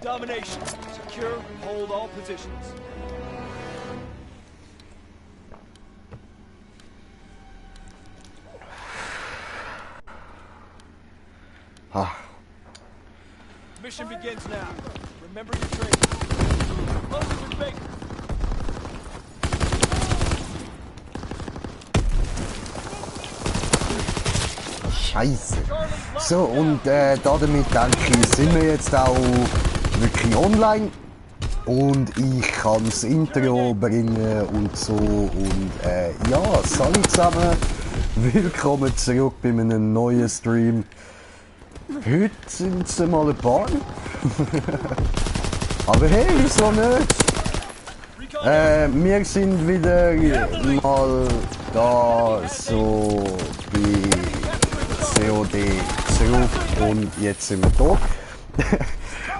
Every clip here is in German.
Domination. Secure, hold all positions. Mission begins now. Remember your training. Closing with Baker. Scheiße. So, und damit denke ich, sind wir jetzt auch wirklich online. Und ich kann das Intro bringen und so. Und ja, salut zusammen. Willkommen zurück bei einem neuen Stream. Heute sind es mal ein paar. Aber hey, wieso nicht? Wir sind wieder mal da so bei COD zurück und jetzt sind wir da.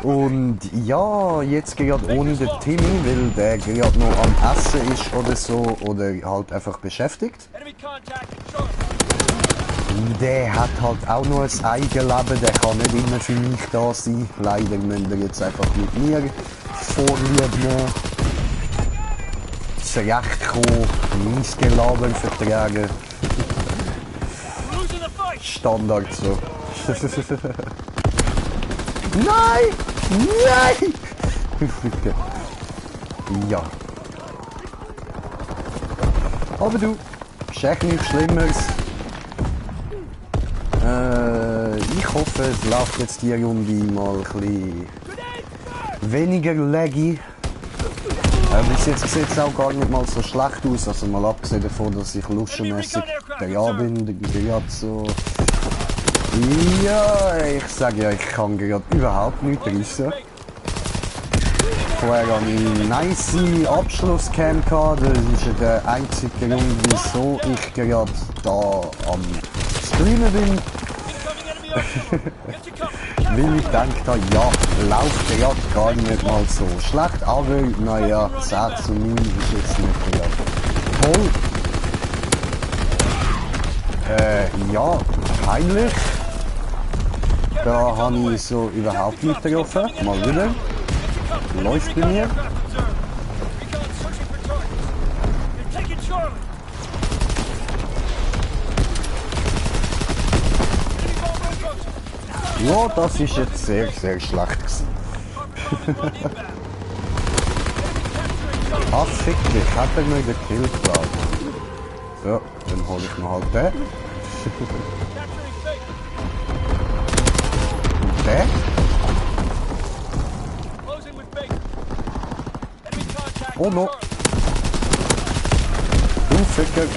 Und ja, jetzt gerade ohne den Timmy, weil der gerade noch am Essen ist oder so oder halt einfach beschäftigt. Der hat halt auch noch ein Eigenleben, der kann nicht immer für mich da sein. Leider müsst ihr jetzt einfach mit mir Vorlieb nehmen. Zurechtkommen, mein Gelaber vertragen. Standard so. Nein! Nein! Ja. Aber du, ist echt nichts Schlimmeres. Ich hoffe, es läuft jetzt die Runde mal ein bisschen weniger laggy. Bis jetzt sieht es auch gar nicht mal so schlecht aus, also mal abgesehen davon, dass ich luschenmässig da bin, gerade so. Ja, ich sage ja, ich kann gerade überhaupt nichts reissen. Vorher hatte ich einen nice Abschlusscam gehabt, das ist ja der einzige Grund, wieso ich gerade da am Streamen bin. Weil ich gedacht habe, ja, läuft gerade gar nicht mal so schlecht, aber naja, 10 zu 9 ist jetzt nicht gerade toll. Ja, peinlich. Da habe ich so überhaupt nicht getroffen, mal wieder. Läuft bei mir. Ja, das ist jetzt sehr, sehr schlecht gewesen. Ah, fick dich, hat er mir den Kill geklaut. Ja, dann hole ich mir halt den. Und den? Oh no. Du Ficker.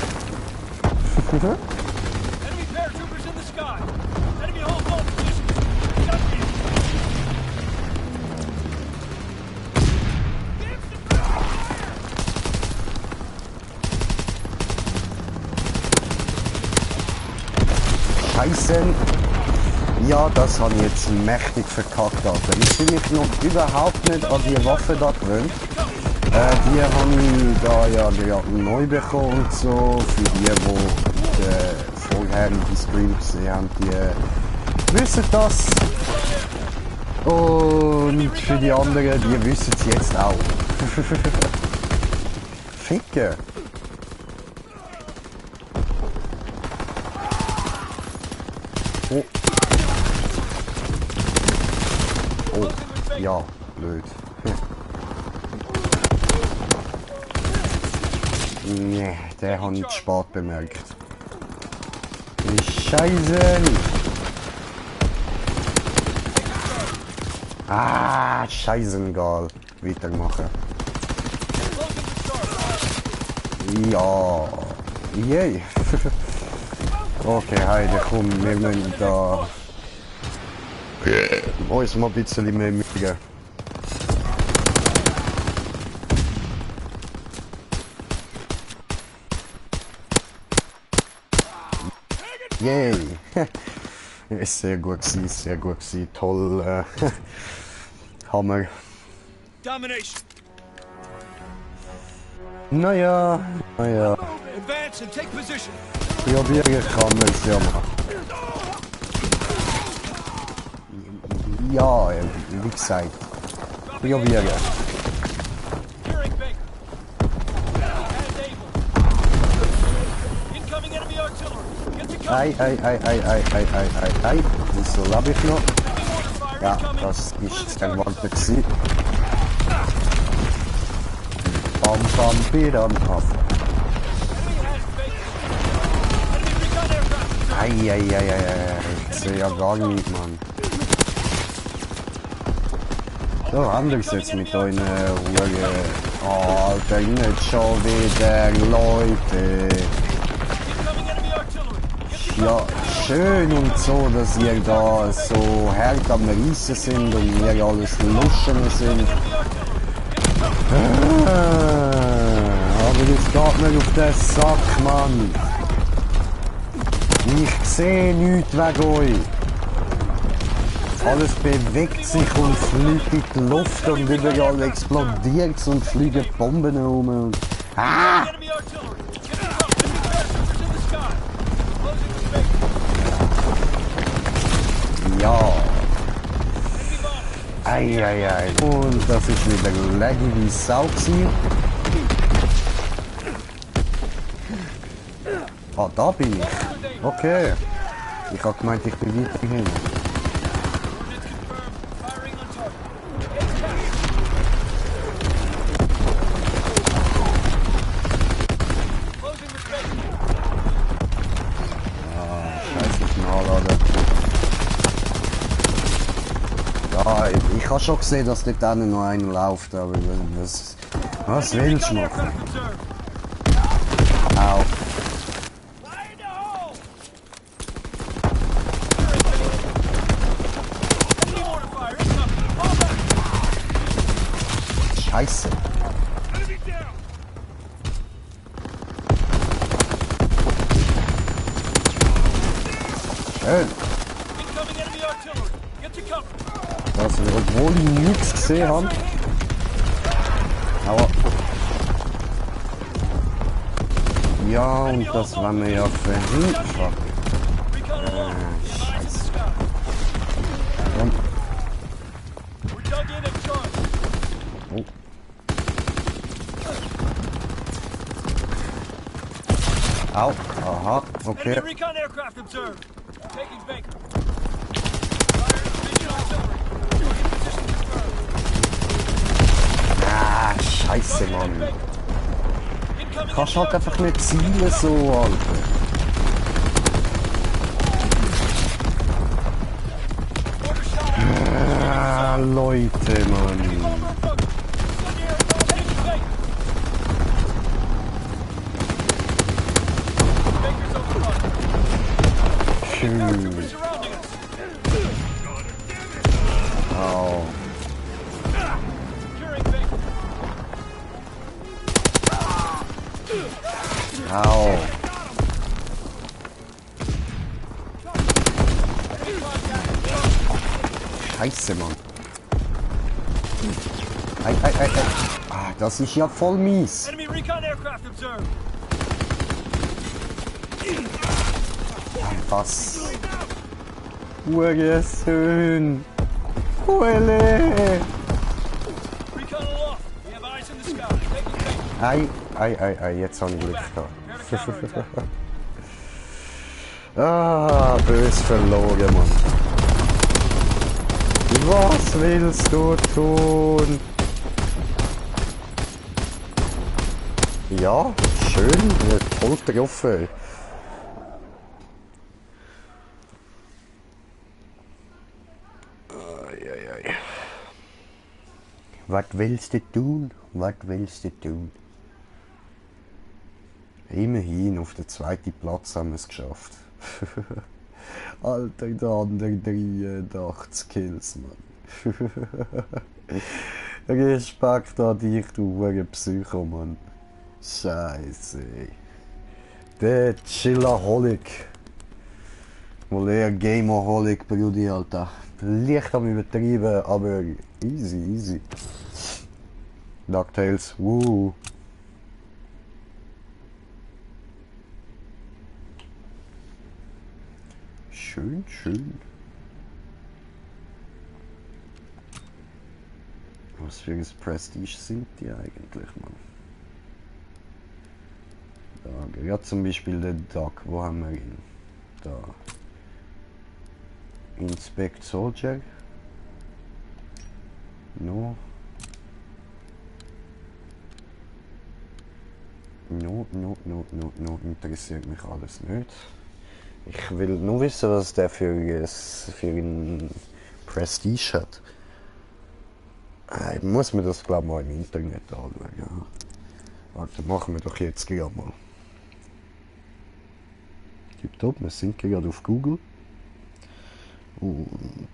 Scheiße. Ja, das habe ich jetzt mächtig verkackt, Alter. Ich bin mich noch überhaupt nicht an die Waffe da gewöhnt. Die habe ich da ja gerade neu bekommen und so. Für die vorherigen Streams gesehen haben, die wissen das. Und für die anderen, die wissen es jetzt auch. Ficke. Oh. Oh, ja, blöd. Nee, der hat nicht spät bemerkt. Die Scheiße! Ah, Scheißengal. Weitermachen. Ja. Yay. Okay, Heide, komm, wir müssen da uns mal ein bisschen mehr Mühe geben. Yay! Ist sehr gut gewesen, toll, Hammer. Naja. Probieren kann man es ja mal. Ja, wie gesagt. probieren. Hearing Baker. And Able. Incoming enemy artillery. Get to cover. Ei. Wieso hab ich noch? Enemy mortar fire Ja, incoming. das Clear ist the kein target Wort zone. gewesen. Bam, bidam, ab. Enemy has Baker. Enemy recon aircraft. Ei. Ich sehe ja gar nicht, Mann. So, anders jetzt mit euren Ruhe. Oh, Alter, nicht schon wieder, Leute. Incoming enemy artillery. Get to Ja, schön und so, dass ihr da so hart am Reissen sind und wir alles luschen sind. enemy artillery. Aber das geht mir auf den Sack, Mann. Ich sehe nichts wegen euch. Alles bewegt sich und fliegt in die Luft und überall explodiert und fliegen Bomben rum. Und ah! Enemy artillery. Get to cover. Enemy parachuters in the sky. Closing with Baker. Ja. Enemy bomber. Ei. Und das ist wieder laggy wie Sau gewesen. Ah, da bin ich. Okay. Ich hab gemeint, ich bin weiter hin. Coordinates confirmed. Firing on target. Closing with Baker. Scheiße, Nachladen. Ja, ich habe schon gesehen, dass dort drinnen noch einer läuft, aber was willst du machen? Aircraft observed. Au. Fire in the hole. Enemy mortar fire incoming. Fall back. Scheiße. Enemy down. Schön. Incoming enemy artillery. Get to cover. Also, obwohl ich nichts gesehen habe. Aber. Ja, und das war mir ja verhindert. Recon aloft. We have eyes in the sky. Komm. We're dug in and charged. Oh. Au. Aha. Okay. Enemy recon aircraft observed. Taking Baker. Fire vision artillery. In position confirmed. Ah, scheiße, Mann. Baker. Incoming Kannst enemy halt einfach nicht zielen so, Alter. mortar shot. Ah, Leute, Mann. Schön. Au. Au. Scheiße, Mann. Ei. Ah, das ist ja voll mies. Enemy recon aircraft observed. Was? Hurensohn. Huele. Recon aloft. We have eyes in the sky. Taking Baker. Ei. Jetzt habe ich Glück Prepare to gehabt. counterattack. Ah, bös verloren, Mann. Was willst du tun? Ja, schön, voll getroffen. Ei. Was willst du tun? Was willst du tun? Immerhin, auf den zweiten Platz haben wir es geschafft. Alter, der andere 83 Kills, Mann. Respekt an dich, du verdammter Psycho, Mann. Scheiße. Der Chillaholic. Wohl eher Gamerholic, Brudi, Alter. Leicht am übertrieben, aber easy. DuckTales, wuhu. Schön. Was für ein Prestige sind die eigentlich, Mann? Da, ja, zum Beispiel den Duck, wo haben wir ihn? Da. Inspect Soldier. No. No, interessiert mich alles nicht. Ich will nur wissen, was der für ein Prestige hat. Ich muss mir das, glaube ich, mal im Internet anschauen. Ja. Warte, machen wir doch jetzt gerade mal. Tipptopp, wir sind gerade auf Google. Und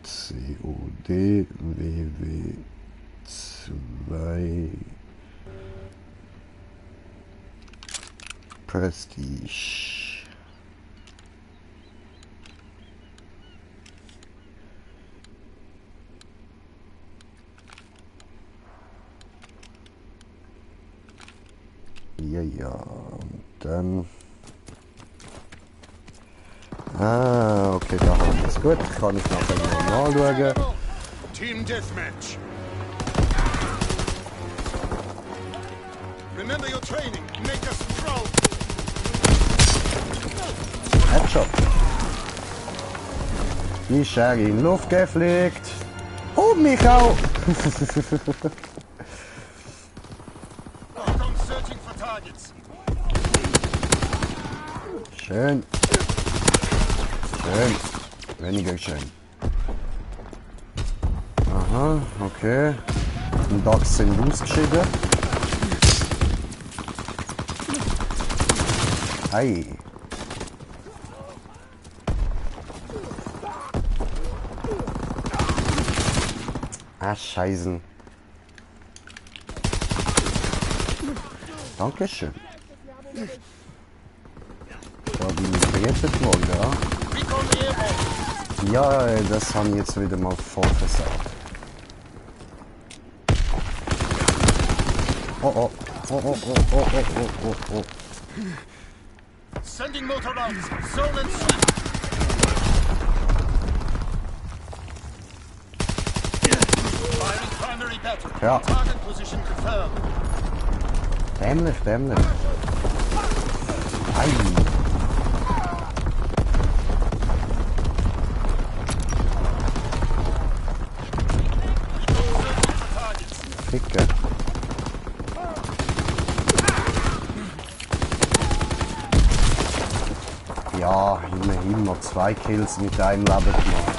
COD WWII Prestige. Ja, und dann... Ah, okay, da haben wir es. Gut, kann ich nachher mal nachschauen. Team Deathmatch. Remember your training. Make us proud. Headshot. Die Schere in die Luft gefliegt. Und mich auch. Searching for targets. Schön. Schön. Weniger schön. Aha, okay. Die Ducks sind ausgeschieden. Ei. Ah, Scheißen. Dankeschön. Da bin ich gerettet worden, ja. Ja, das haben wir jetzt wieder mal voll versagt. Oh oh. Oh oh oh oh oh oh oh oh. Sending motor rounds. Zone and sweep. Firing primary battery. Ja. Target position confirmed. Dämlich, dämlich. Ei. Ficke. Ja, immerhin noch 2 Kills mit einem Leben gemacht.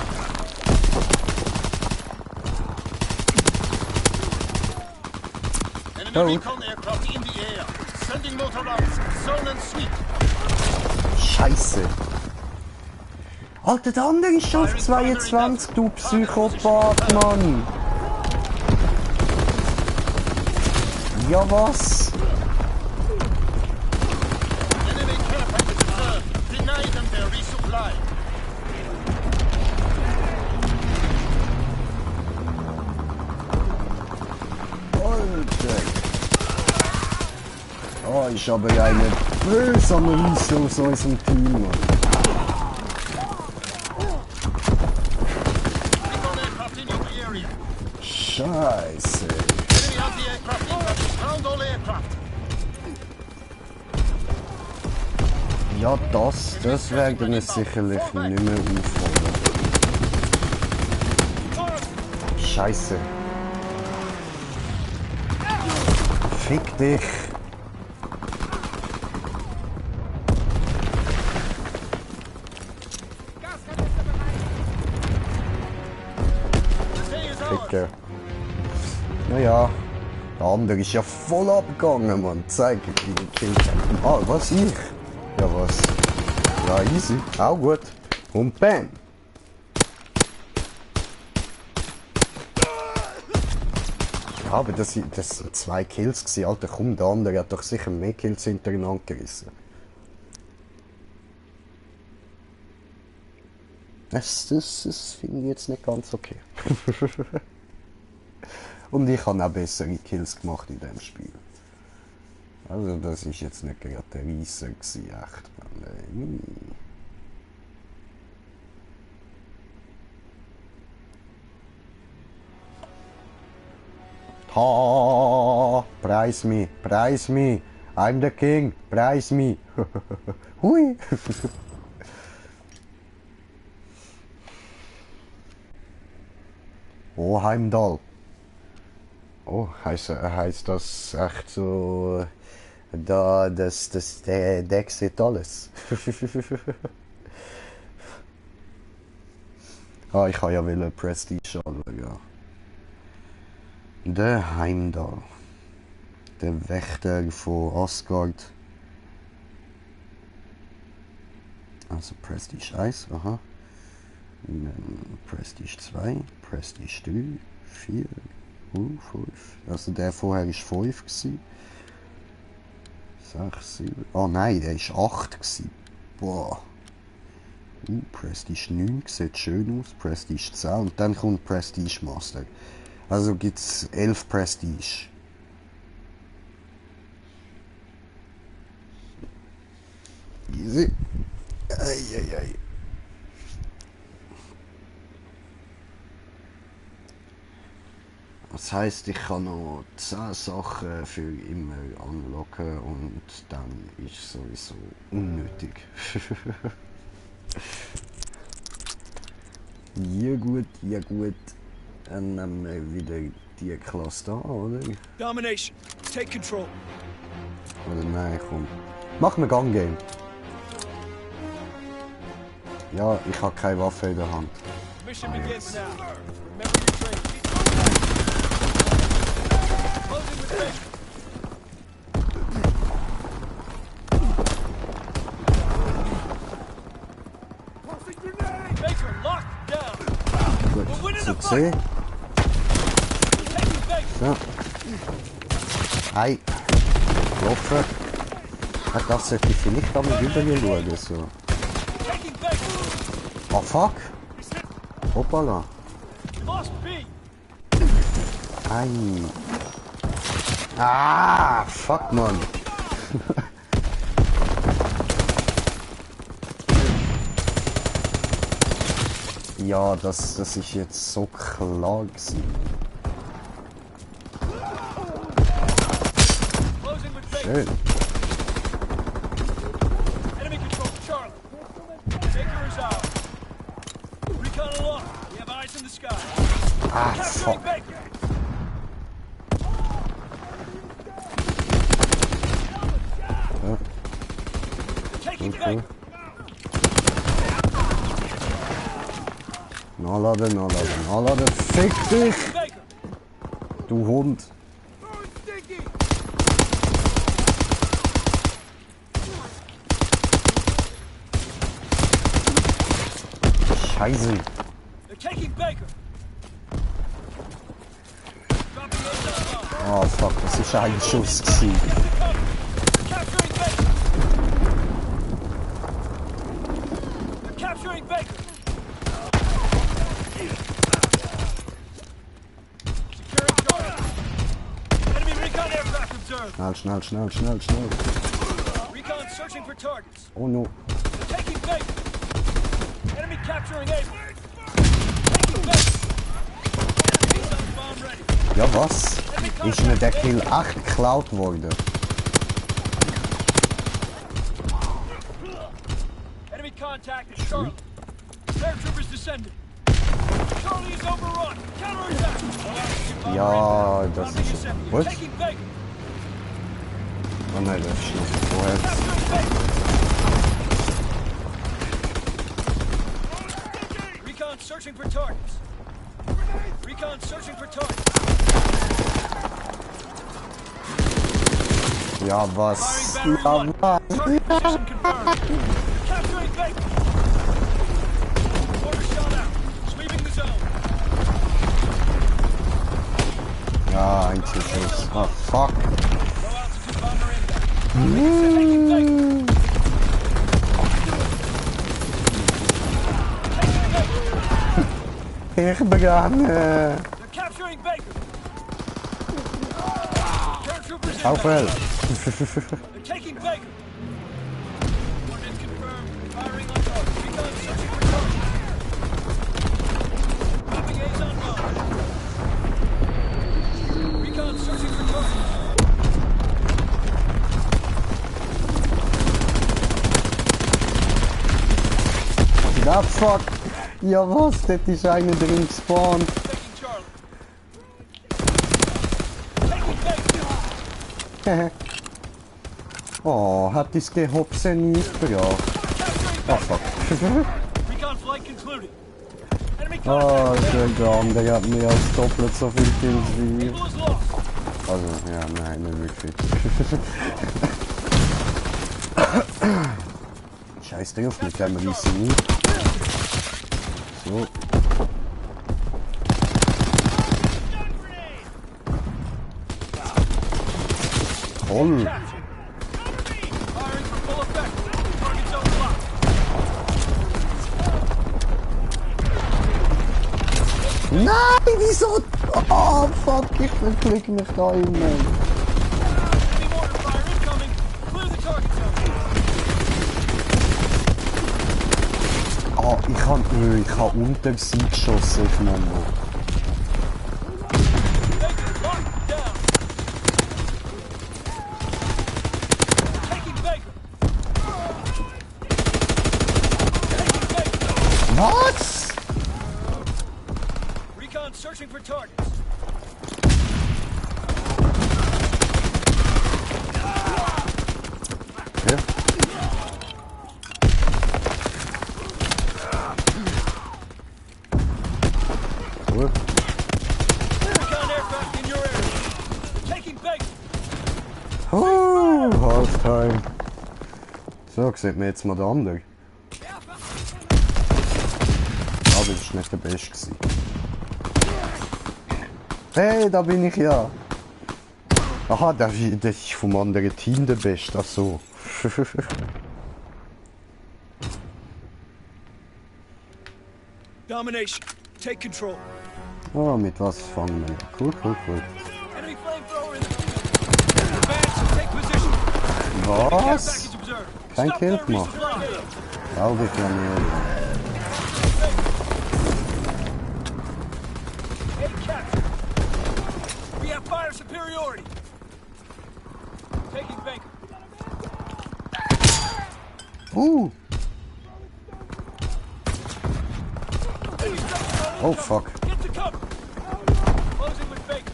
Enemy recon aircraft in the air. Sending motor rounds. Zone and sweep. Scheiße. Alter, der andere ist schon auf 22, du Psychopath, Mann. Ja, was? Enemy care package observed. Deny them their resupply. Alter. Oh, ich habe eine böse Analyse aus unserem Team, Mann. Recon aircraft in your area. Scheiße. Enemy anti-aircraft incoming. Ground all aircraft. Ja, das werden wir sicherlich nicht mehr aufholen. Scheiße. Fick dich. Ficke. Naja, der andere ist ja voll abgegangen, Mann. Zeig wie gekillt. Ah, was ich? Ja, was? Ja, easy. Auch gut. Und bam. Ja, aber das sind 2 Kills gewesen. Alter, komm, der andere hat doch sicher mehr Kills hintereinander gerissen. Das finde ich jetzt nicht ganz okay. Und ich habe auch bessere Kills gemacht in dem Spiel. Also das ist jetzt nicht gerade der Reisser gewesen, echt. Ha, preis me, preis me. I'm the king, preis me. Hui. Oh, Heimdall. Oh, heißt das echt so, da, der deckt alles. Ah, ich kann ja will Prestige anschauen, ja. Der Heimdall. Der Wächter von Asgard. Also Prestige 1, aha. Prestige 2, Prestige 3, 4, 5. Also der vorher war 5 gewesen. 6, 7. Oh nein, der war 8 gewesen. Boah. Prestige 9 sieht schön aus. Prestige 10 und dann kommt Prestige Master. Also gibt es 11 Prestige. Easy. Eieiei. Das heisst, ich kann noch 10 Sachen für immer anlocken und dann ist sowieso unnötig. Ja gut, ja gut. Dann nehmen wir wieder die Klasse da, oder? Domination. Take control. Oder nein, komm. Mach mir Gun Game. Ja, ich habe keine Waffe in der Hand. Mission begins now. Remember your training. Closing with Baker. Tossing grenade. Baker, locked down. Gut, We're winning zu the C. fight. Taking Baker. So. Ei. Laufen. Das sollte ich vielleicht einmal über mir schauen. So. Taking Baker. Oh fuck. Hoppala. Lost B. Ei. Ah, fuck man. Ja, das ist jetzt so klar gewesen. Closing with Baker. Schön. Enemy control Charlie. Baker is out. Recon aloft. We have eyes in the sky. Ah, Capturing fuck. Baker. Ja, Taking okay. Baker. Nachladen, nachladen, nachladen. Fick dich, Baker. du Hund. Scheiße. They're taking Baker. Dropping those down. Oh fuck, das ist ein Schuss gewesen. Capturing Baker. They're capturing Baker. Securing Charlie. Enemy recon aircraft observed. Schnell, schnell, schnell, schnell, schnell. Recon searching for targets. Oh no. They're taking Baker. Enemy capturing Able. Taking Baker. Enemies on bomb ready. Ja was? Ist mir der Kill echt geklaut worden? Enemy contact at Charlie. Paratroopers descending. Charlie is overrun. Counterattack. Ja, das ist... Was? Taking Baker. Oh nein, das ist noch vorher. Capturing Baker. Recon searching for targets. Recon searching for targets. Ja was? Firing battery Ja one. was? Target position confirmed. Capturing Baker. Order shot out. Sweeping the zone. Ja, Einzelschuss. Ah, fuck. Low altitude bomber inbound. Taking Baker. Ich begann. They're capturing Baker. Paratroopers inbound. Aufhören. They're taking Baker. Coordinates confirmed. Firing on target. Recon searching for target. Dropping A's on bomb. Recon searching for targets. Na fuck! Ja was? Dort ist einer drin gespawnt. Taking Charlie. Taking Baker. Oh, hat das Gehopse nicht gebracht. Ah fuck. Recon flight concluded. Enemy Oh, contact. der andere hat mehr als doppelt so viel Kills wie ich. Able is lost. Also, ja, nein, nicht wirklich. Scheiß drauf, mit dem reissen nicht. So. Toll. Capture. Firing for full effect. Target zone locked. Nein, wieso? Oh, fuck, ich verklick mich da immer. Enemy mortar fire incoming. Clear the target zone. Ah, ich hab unter sie geschossen, ich meine. Baker locked down. Taking Baker. Taking Baker. Was? Recon searching for targets. Ja. Gut. Recon aircraft in your area. Taking Baker. Halftime. So, sieht man jetzt mal den anderen. Ah, das war nicht der Beste gewesen. Hey, da bin ich ja. Aha, der ist vom anderen Team der Beste. Ach so. Domination. Take control. Oh, mit was fangen wir? Cool, cool, cool. Enemy flamethrower in the field. Advance and take position. Care Was? package observed. Kein Stop Kill their gemacht. resupply. Glaube ich ja nicht. A capture. We have fire superiority. Taking Baker. Enemy structure Oh, fuck. Get to cover. Closing with Baker.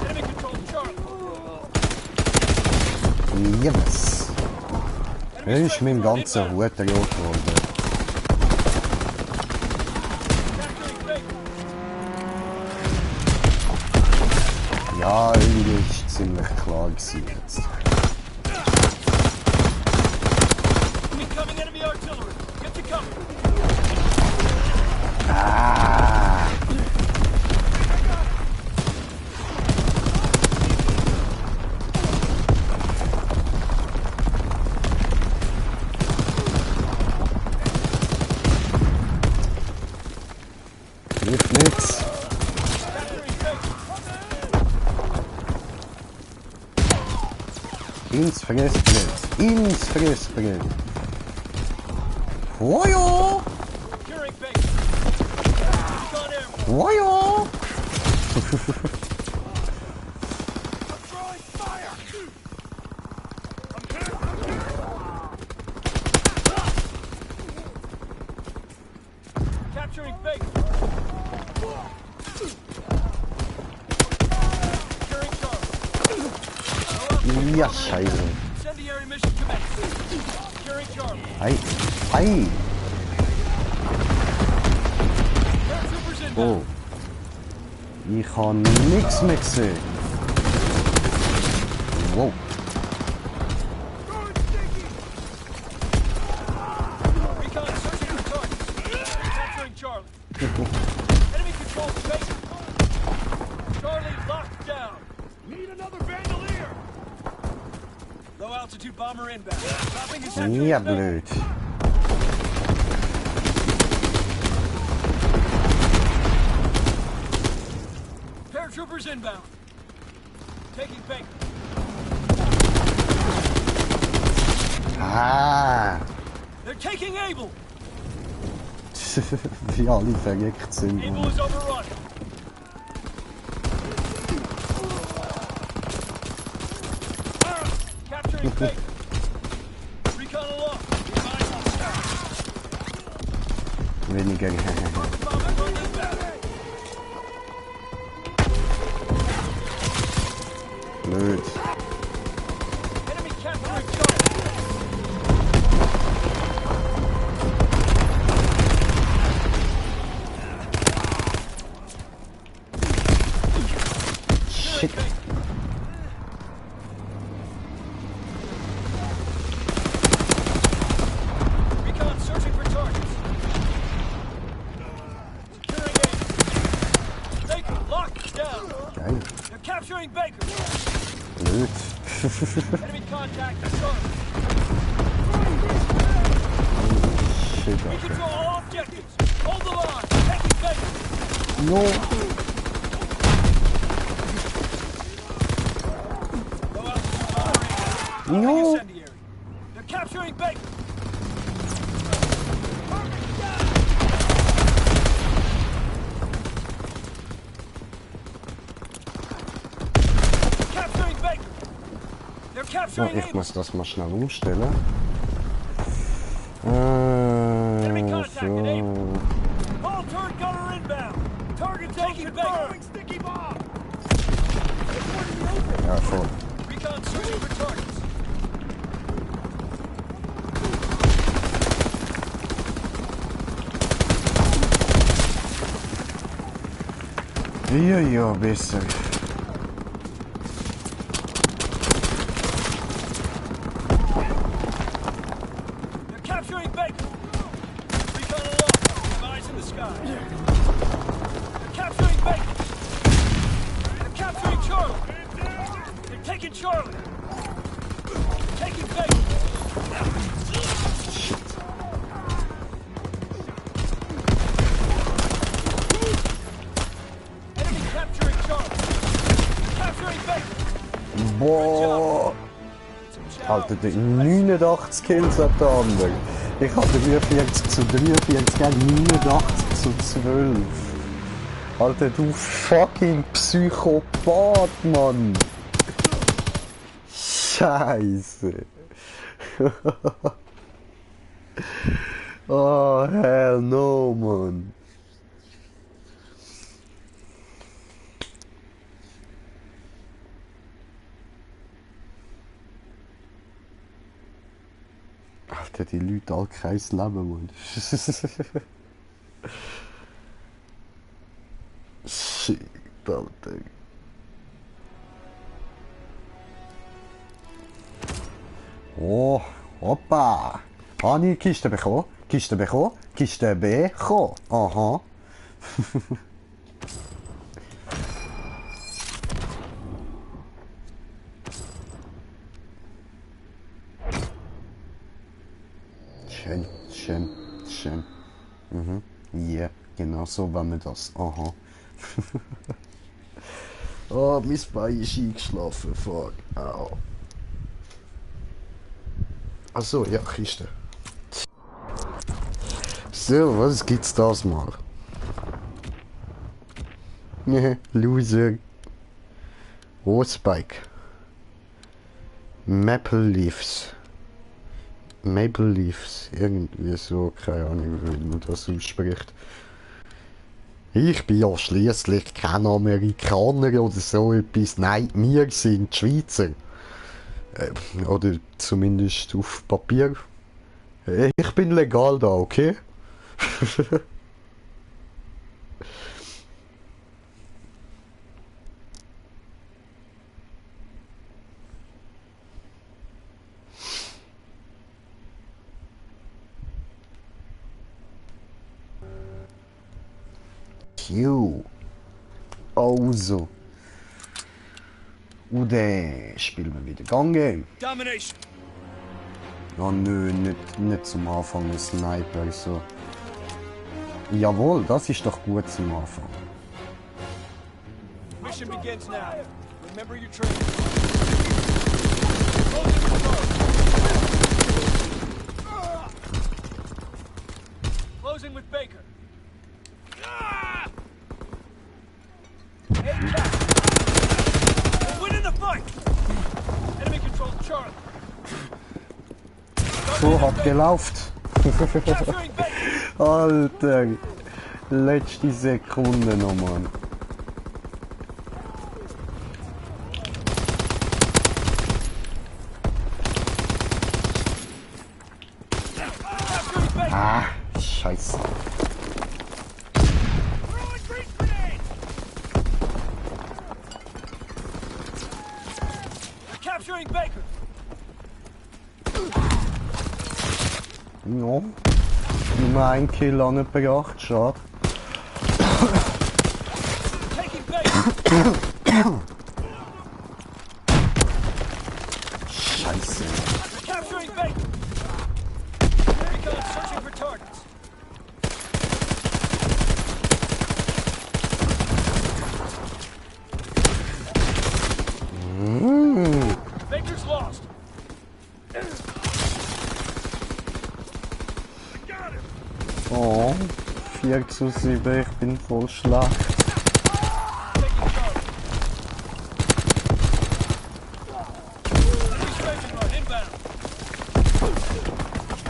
Enemy control Charlie. Yes. Er ist mit dem ganzen Hut rot geworden. Capturing Baker. Ja, irgendwie ist ziemlich klar gewesen jetzt. Incoming enemy artillery. Get to cover. Ah! Hilft nichts. Capturing Baker. Ins Fressbrett. Ins Fressbrett. Wojo! Securing Baker. Recon airborne. Wojo! Throwing fire. Capturing Baker. Securing Charlie. Ja, scheiße. Incendiary mission commenced. Securing Charlie. Ei, ei. Paratroopers inbound. Oh. Ich habe nichts mehr gesehen. Wow. Recon searching for targets. Capturing Charlie. Enemy control Baker. Charlie locked down. Need another bandolier. Low altitude bomber inbound. Dropping his sector. Ja, blöd. Paratroopers inbound. Taking Baker. Ah! They're taking Able. Wie alle verreckt sind. Able is overrun. Baker. Recon aloft. Be advised on scout. Weniger. Blöd. Enemy capturing Charlie. Shit. Recon searching for targets. Securing A. Baker locked down. Geil. They're capturing Baker. Blöd. Enemy contact is Charlie. Shit, We Alter. control all objectives. Hold the line. Taking Baker. No. Go out to the No. incendiary. They're capturing Baker. Capturing Baker. They're So, capturing ich Amos. muss das mal schnell umstellen. So. All turret gunner inbound. Target taking Baker. Sticky bomb. Ja, voll. Recon searching for targets. Ja, ja, besser. They're capturing Baker. Recon aloft. Eyes in the sky. They're capturing Baker. They're capturing Charlie. They're taking Charlie. Taking Baker. Enemy capturing Charlie. Capturing Baker. Boah. Alter, der 89 Kills hat der andere. Ich hatte 43 zu 43, gell? 89 zu 12. Alter, du fucking Psychopath, Mann. Scheiße. Oh, hell no, Mann. Alter, die Leute all kein Leben, Mann. Shit, Alter. Oh, hoppa. Habe ich Kiste bekommen? Kiste bekommen? Kiste bekommen? Aha. Schön, schön, schön. Mhm. Ja, genau so war mir das. Aha. Oh, mein Bein ist eingeschlafen. Fuck. Au. Achso, ja, Kiste. So, was gibt's das mal? Loser. Spike. Maple Leaves. Maple Leaves. Irgendwie so, keine Ahnung, wie man das ausspricht. Ich bin ja schließlich kein Amerikaner oder so etwas. Nein, wir sind Schweizer. Oder zumindest auf Papier. Ich bin legal da, okay? Jo. Also. Und dann spielen wir wieder Gang-Game. Domination. Ja, nö, nicht zum Anfang ein Sniper, so. Jawohl, das ist doch gut zum Anfang. Mission begins now. Remember your training. Closing the door. Closing with Baker. Hey, Cap. We're winning the fight. Enemy controls Charlie. So, hat gelaufen. Capturing Baker. Alter. Letzte Sekunde noch, Mann. Capturing Baker. Ah, scheiße. Throwing grease grenade. Capturing Baker. Ja. Nur ein Kill angebracht, schade. Taking Baker. Scheiße. Capturing Baker. Recon searching for targets. Baker's lost. Oh, 4:7, ich bin voll schlecht. Taking Charlie. Registration run inbound.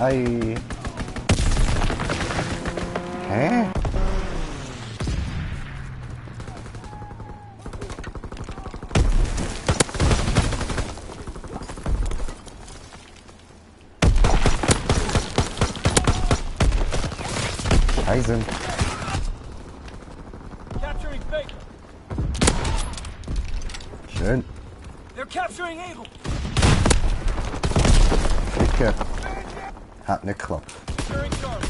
Ei. Hä? Scheiße. Capturing Baker. Schön. They're capturing Eagle. Ficke. Hat nicht geklappt. Securing Charlie.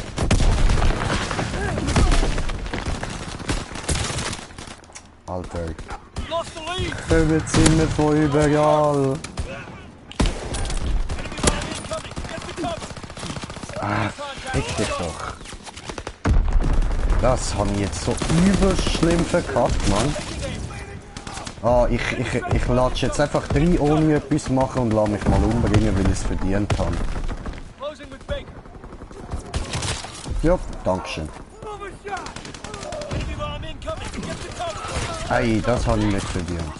Alter. We lost the lead. Kommen sie immer von überall. Enemy line incoming. Get the cover. Ah, fick dich doch. Das habe ich jetzt so übelst schlimm verkackt, Mann. Ah, ich latsche jetzt einfach rein, ohne etwas machen und lass mich mal umbringen, weil ich es verdient habe. Closing with Baker. Ja, dankeschön. Enemy bomb incoming. Get the cover. Ei, das habe ich nicht verdient.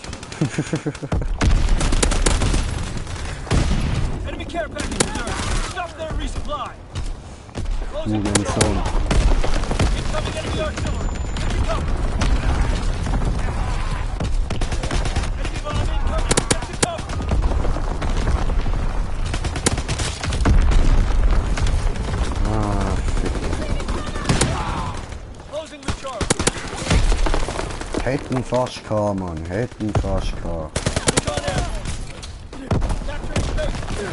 Enemy care package returned. Stop their resupply. Closing with Hurensohn. Charlie. Incoming enemy artillery. Get the cover. Enemy bomb incoming. Get the cover. Ah, fick. Closing with Charlie. Hätten fast gehabt, Mann. Hätten fast gehabt. Recon airborne. Capturing Baker.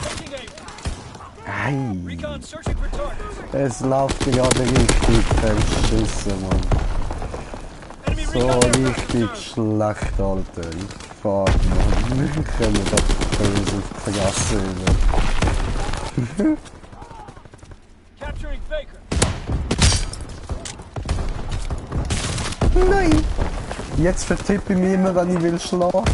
Taking aim. Ei. Recon searching for targets. Es läuft gerade richtig verschissen, Mann. Enemy So recon aircraft richtig returned. schlecht, Alter. Ich fahr, Mann. Wir können doch böse auf die Fresse über. Capturing Baker. Nein! Jetzt vertippe ich mich immer, wenn ich will schlagen.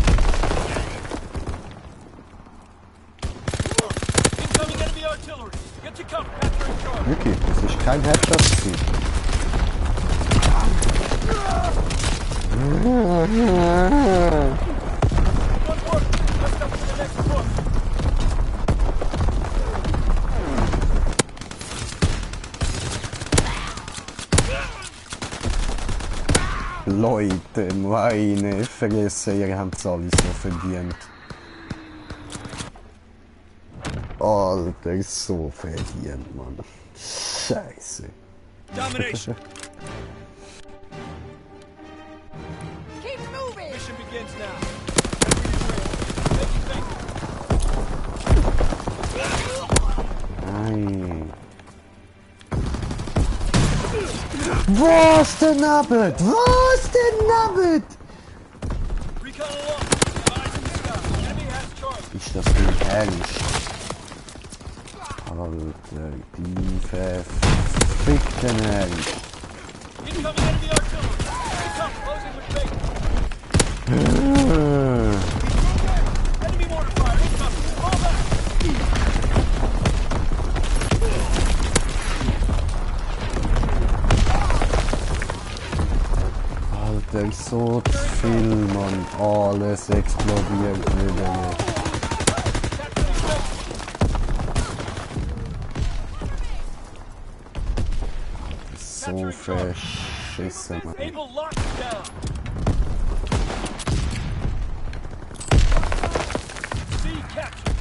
Incoming enemy artillery. Get to cover. Capturing Charlie. Wirklich, das ist kein Headshot gewesen. One more. Let's go to the next book. Leute, meine Fresse, ihr habt es alle so verdient. Alter, so verdient, Mann. Scheiße. Domination. Keep moving! Mission begins now. Taking Baker. Nein. Was denn Abend? Was denn Abend? Recon along. Eyes in the sky. Enemy has Charlie. Ist das nicht ernst? Alter, die verfickten Ernst. Incoming enemy artillery. Get up. Closing with Baker. Enemy mortar fire. Incoming. Fall back. Alter, so viel, Mann. Alles explodiert wieder. verschissen, Mann. Able locked down. C captured.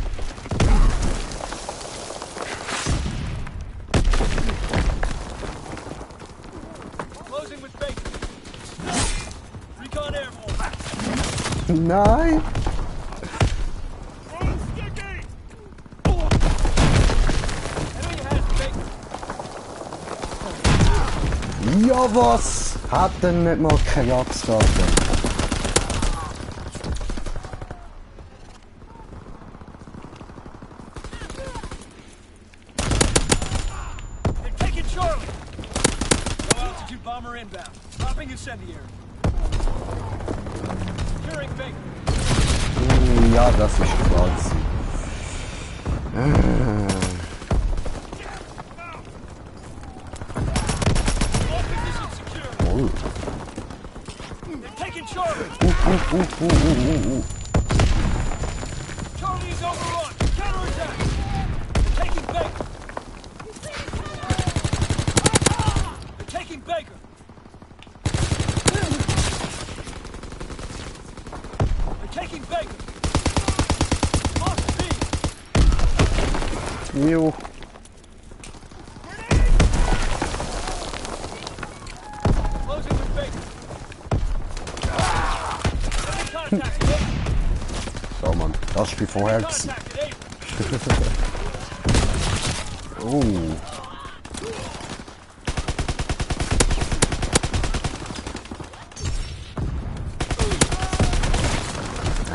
Closing with Baker. Recon airborne. Nein! Enemy has Baker. Ja, was? Hat denn nicht mal keine Jagdskarte? They're taking Charlie. Low altitude bomber inbound. Dropping incendiary. Securing Baker. Ja, das ist klar. All positions secure. Oh. They're taking Charlie. Charlie is overrun. Counterattack. They're taking Baker. They're taking Baker. They're taking Baker. Lost B. Jo. Closing with Baker. Enemy contact at 8. So, Mann. Das ist wie vorher gewesen. Contact at 8. Oh.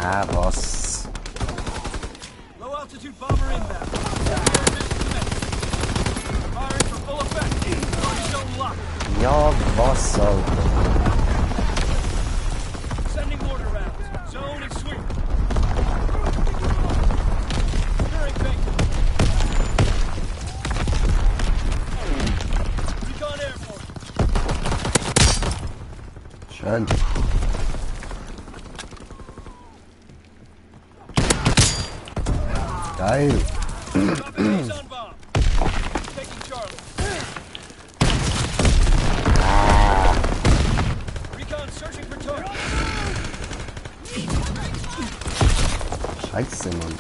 Ah, was? Low altitude bomber inbound. Firing for full effect. Target zone locked. Ja, was, Alter? Sending mortar rounds. Zone and sweep. Securing Baker. Recon airborne. Schön. Geil. Dropping on bomb. Taking Charlie. Recon searching for target. Scheiße, Mann.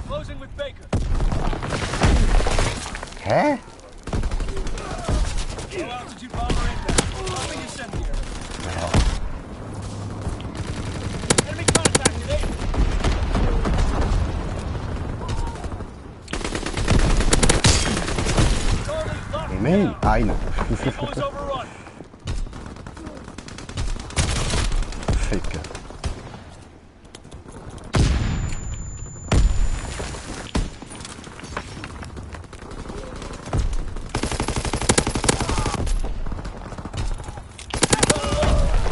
Closing with Baker. Hä? Low altitude bomber inbound. Dropping incendiary. Ja. Enemy contact at 8. Charlie locked Immerhin down. einer. Eagle is overrun. Ficken.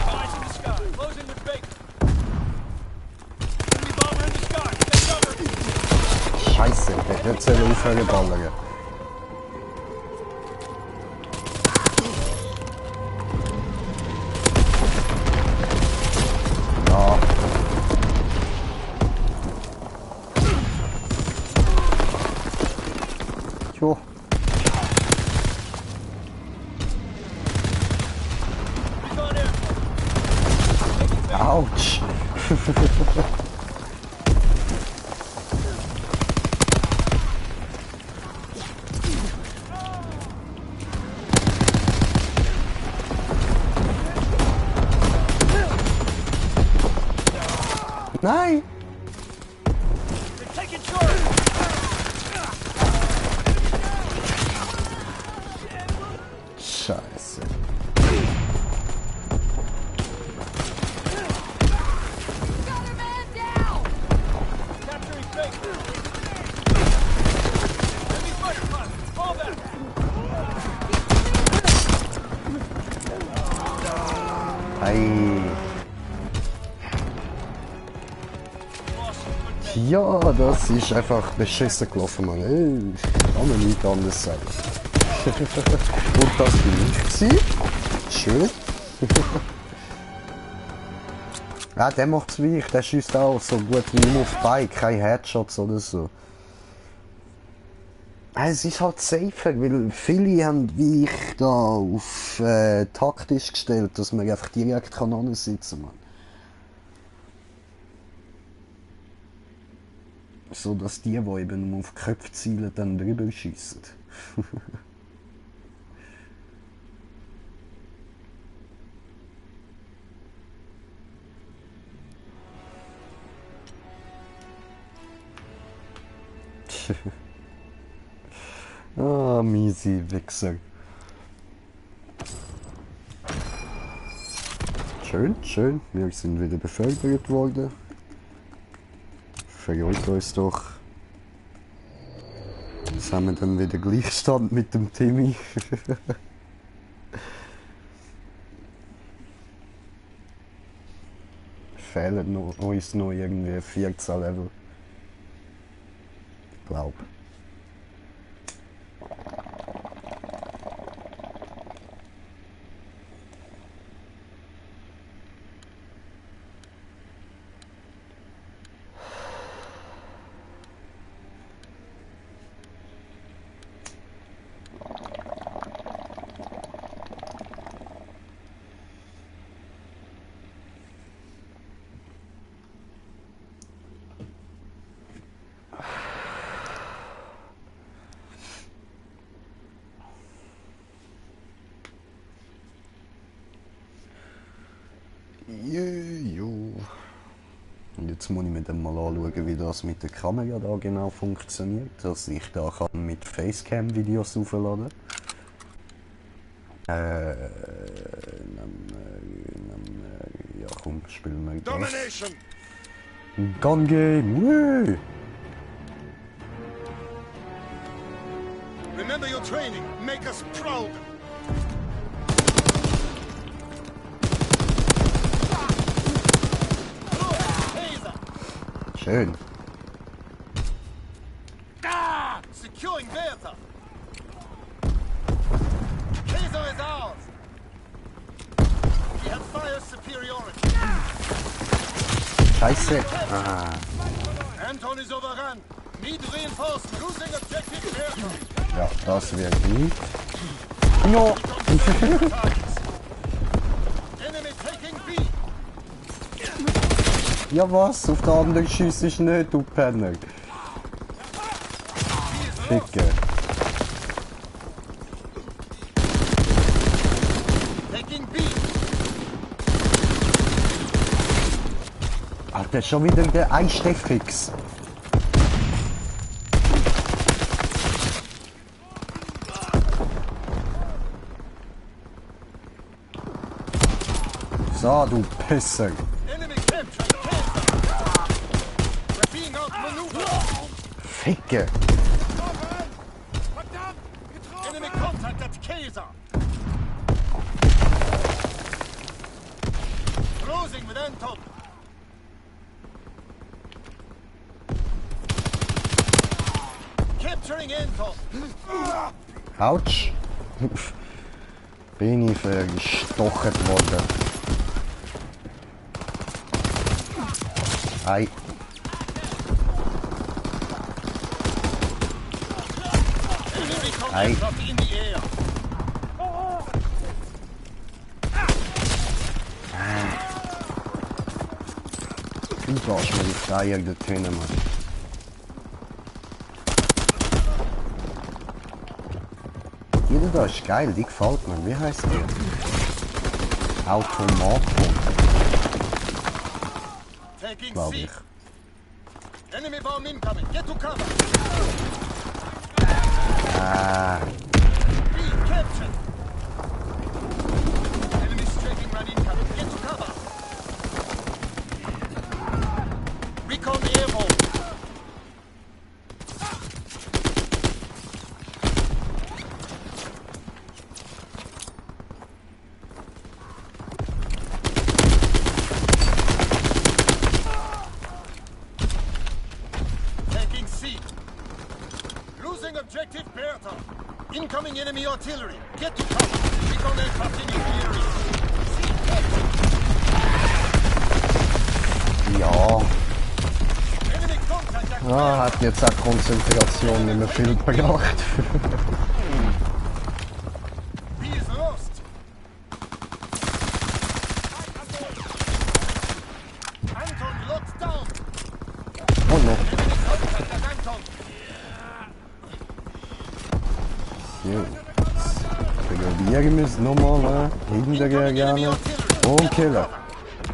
Eyes in the sky. Closing with Baker. Enemy bomber in the sky. Get cover. Scheiße, ich hätte nicht aufhören ballern. Ja. Jo. Recon airborne. Autsch. Nein. They're taking Charlie. Scheiße. Got a man down! Capturing Baker. Enemy fighter pilot. Fall back. Ei. Lost some good men. Ja, das ist einfach beschissen gelaufen, Mann. Ich kann mir nicht anders sagen. Und das bin ich gewesen. Schön. Ja, der macht's wie ich. Der schießt auch so gut wie nur auf Bike. Keine Headshots oder so. Es ist halt safer, weil viele haben wie ich da auf taktisch gestellt, dass man einfach direkt kann sitzen kann. So dass die eben nur auf die Köpfe zielen, dann drüber schiessen. Ah, miese Wichser. Schön, schön. Wir sind wieder befördert worden. Freut uns doch. Jetzt haben wir dann wieder Gleichstand mit dem Timmy. Fehlen uns noch irgendwie 14 Level. Ich glaube. Jo. Und jetzt muss ich mir dann mal anschauen, wie das mit der Kamera da genau funktioniert, dass ich da kann mit Facecam-Videos aufladen kann. Ja komm, spielen wir das. Domination! Gun Game, woo! Remember your training. Make us proud. Schön. Ah! Securing Bertha. Kaiser is ours. We have fire superiority. Scheiße. Ah. Anton is overrun. Need reinforcements. Losing objective Bertha. Ja, das wäre gut. No. Enemy taking B. Ja was? Auf der anderen Schüsse ist nicht, du Penner. Ficke. Taking B. Alter, schon wieder der Einstechfix. So, du Pisser. Enemy captured Kaiser. We're being outmaneuvered. Ficke. Enemy contact at Kaiser. Closing with Anton. Capturing Anton. Autsch. Bin ich verstochert worden. Ei. Enemy Ei. contact in the air. Du brauchst mir die Freier der Töne, Mann. Jeder da ist geil, die gefällt mir. Wie heißt die? Automaton, Taking glaube C. ich. Enemy bomb incoming. Get to cover. Ah, B captured. Enemy striking run incoming. Get to cover. Recon airborne. Taking C. Losing objective Bertha. Incoming enemy artillery. Get to cover. Recon aircraft in the area. C captured. ja. Enemy contact at Ah, Ah, hat jetzt auch Konzentration nicht mehr viel gebracht. He is lost. Anton locked down. Oh no. Enemy contact at Anton. So. Reservieren wir es nochmal. Hinterher gerne. Und killen.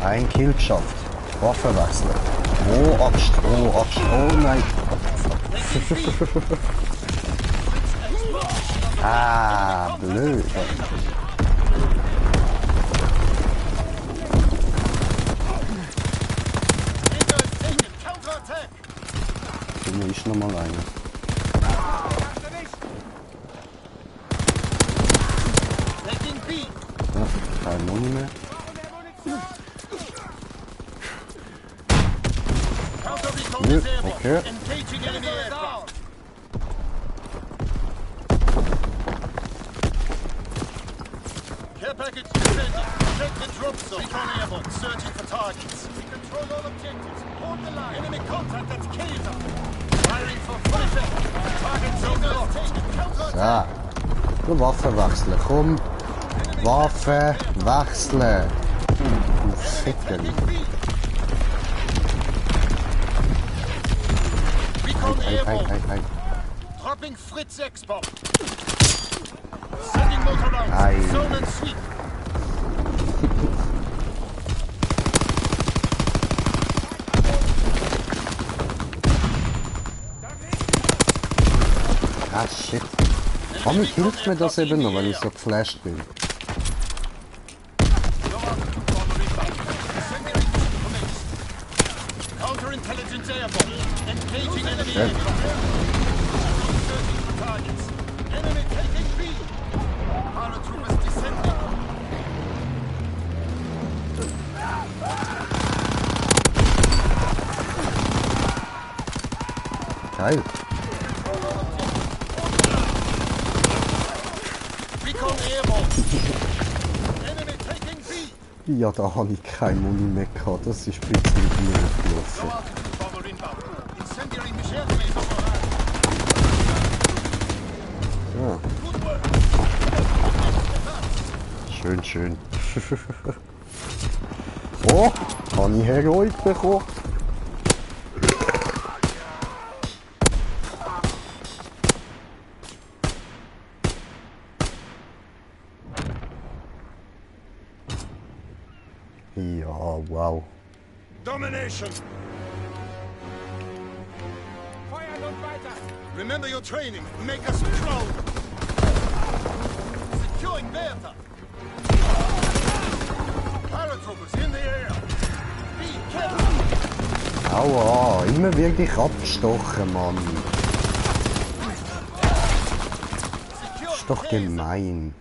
Ein Kill geschafft. Waffe wechseln. Oh, Axt. Oh, Axt. Oh nein. Ah, blöd. Hier ist noch mal einer. Ja, kein Muni mehr. Nö, okay. Care package descending. Check the drop zone. Recon airborne. Searching for targets. We control all objectives. Hold the line. Enemy contact at Kaiser. Firing for full effect. Target zone locked. So. Du Waffe wechseln. Komm. Waffe wechseln. Du Ficker. Recon airborne. Hey. Dropping Fritz X-Bomb. Sending motor rounds. Aye. Zone and sweep. Ah, shit. Warum hilft mir das eben noch, weil ich so geflasht bin? Counterintelligence airborne. Engaging enemy aircraft. Searching for targets. Enemy taking B. Paratroopers descending. Geil. Recon airborne. Enemy taking B. Ja, da habe ich keine Muni mehr gehabt. Das ist ein bisschen blöd gelaufen. Low altitude bomber inbound. Incendiary machine grenades overhead. Ja, Good work. schön. Oh, habe ich Heroik bekommen? Ja, wow. Domination. Remember your training. Make us proud. Securing Bertha. Paratroopers in the air. Be careful. Aua, immer wirklich abgestochen, Mann. Secure Ist doch gemein.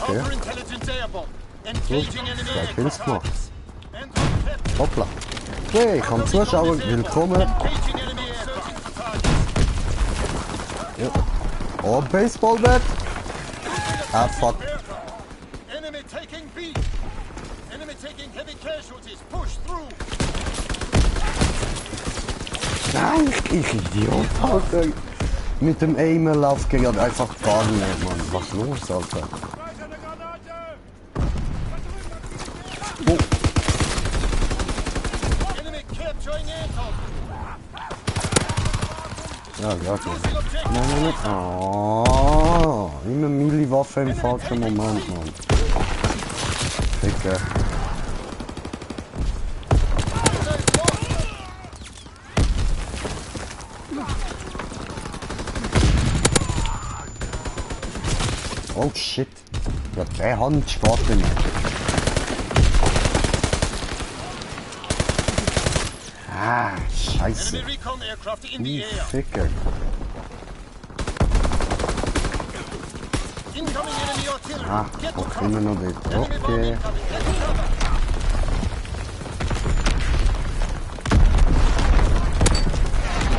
Okay, Counterintelligence airborne. Engaging enemy zwei Kills aircraft. gemacht. Anton captured. Hoppla. Okay, ich kann zuschauen. Willkommen. Engaging enemy aircraft. Searching for targets. Ja. Oh, Baseballbat. Ah, fuck. Enemy taking B. Enemy taking heavy casualties. Push through. Nein, ich Idiot, Alter. Mit dem Aimen läuft gerade einfach gar nicht, Mann. Was ist los, Alter? Oh. Enemy capturing Anton. Ja, ja, ja. Losing objective. Nein. Oh, immer Melee-Waffe im falschen Moment, Mann. Ficker. Oh shit. Ja, der Hand spart nicht. Ah, scheiße. Enemy recon aircraft in the air. Ficker. Incoming enemy artillery. Ah, Get to auch cover. immer noch dort. Enemy bomb Okay. incoming. Get to cover.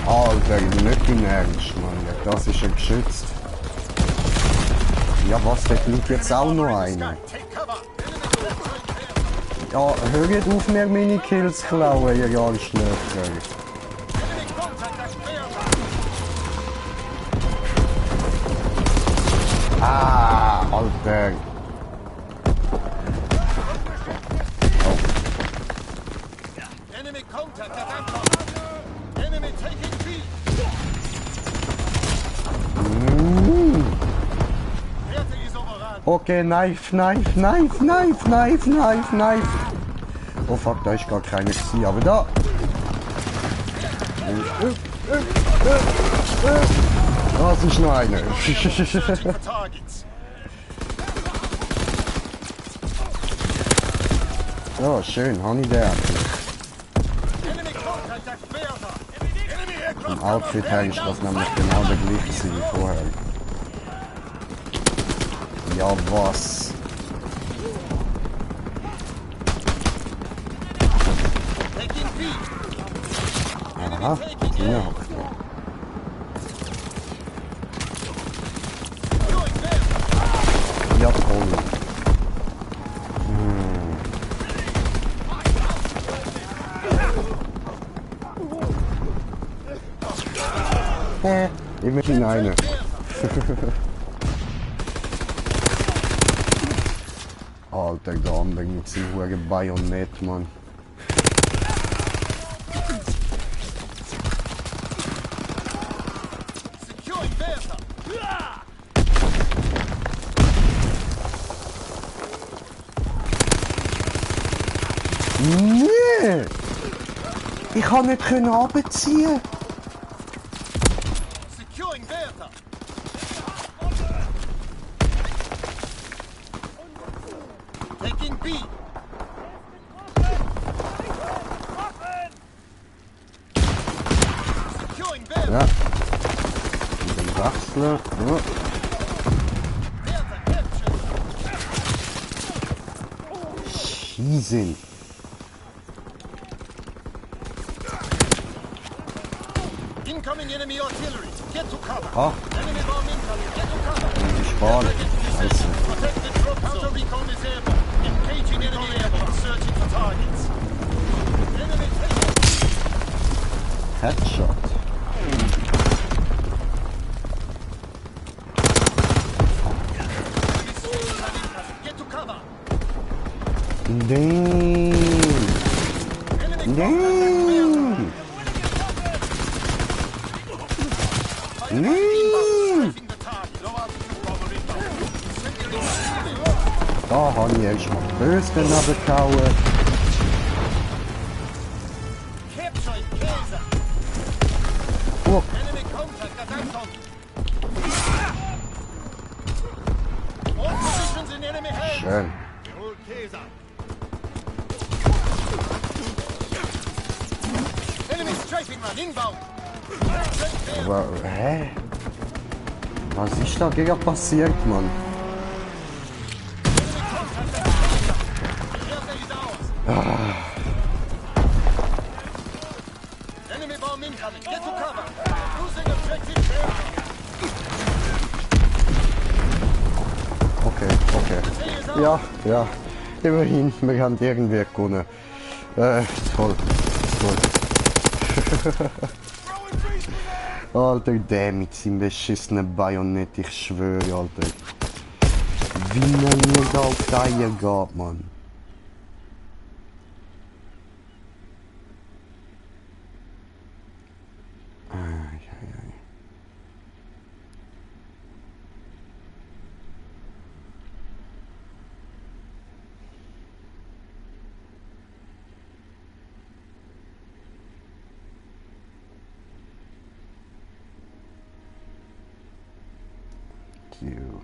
Alter, nicht im Ernst, Mann. Ja, das ist ja geschützt. Ja, was, da liegt jetzt auch noch einer. Take cover. Enemy Ja, hört auf mir meine Kills klauen, ihr Arschlöcher. Enemy contact at Bertha. Ah, Alter. Enemy contact at Anton. Enemy taking B. Bertha is overrun. Okay, Knife. Oh fuck, da ist gar keiner gewesen, aber da. Das ist noch einer. Searching for targets. Ja, schön, habe ich den endlich. Enemy contact at Bertha. Enemy aircraft. Im Outfit her ist das nämlich genau der gleiche wie vorher. Ja, was? Taking B. Aha, ja. Going Bertha. Ja, toll. Immerhin eine. Alter, der andere mit seinem hohen Bajonett, Mann. Securing Bertha. Nee! Ich kann nicht runterziehen. Securing Bertha. Taking B. Securing Bertha. Ja. Mit dem Wechseln. Ja. Bertha captured. Schießen. Incoming enemy artillery. Get to cover. Ah, Enemy bomb incoming. Get to cover. Spahn. Scheiße. Protect the drop zone. Counter recon is airborne. Engaging enemy airborne. Searching for targets. Enemy taking. Headshot. Get to cover. Damn. Enemy Damn. Damn. strafing the target. Low altitude bomber inbound. Incendiary. Da habe ich erstmal böse daneben gehauen. Capturing Kaiser. Oh, Enemy contact at Anton. All positions in enemy hands. schön. Behold Kaiser. Enemy strafing run inbound. Aber, hä? Was ist da gegen passiert, Mann? Enemy bomb incoming. Get to cover. Losing objective there. Okay. Ja, ja. Immerhin, wir haben irgendwie gewonnen. Toll. Alter, der mit seinem beschissenen Bajonett, ich schwöre, Alter. Wie man mir da auf die Eier geht, Mann. You.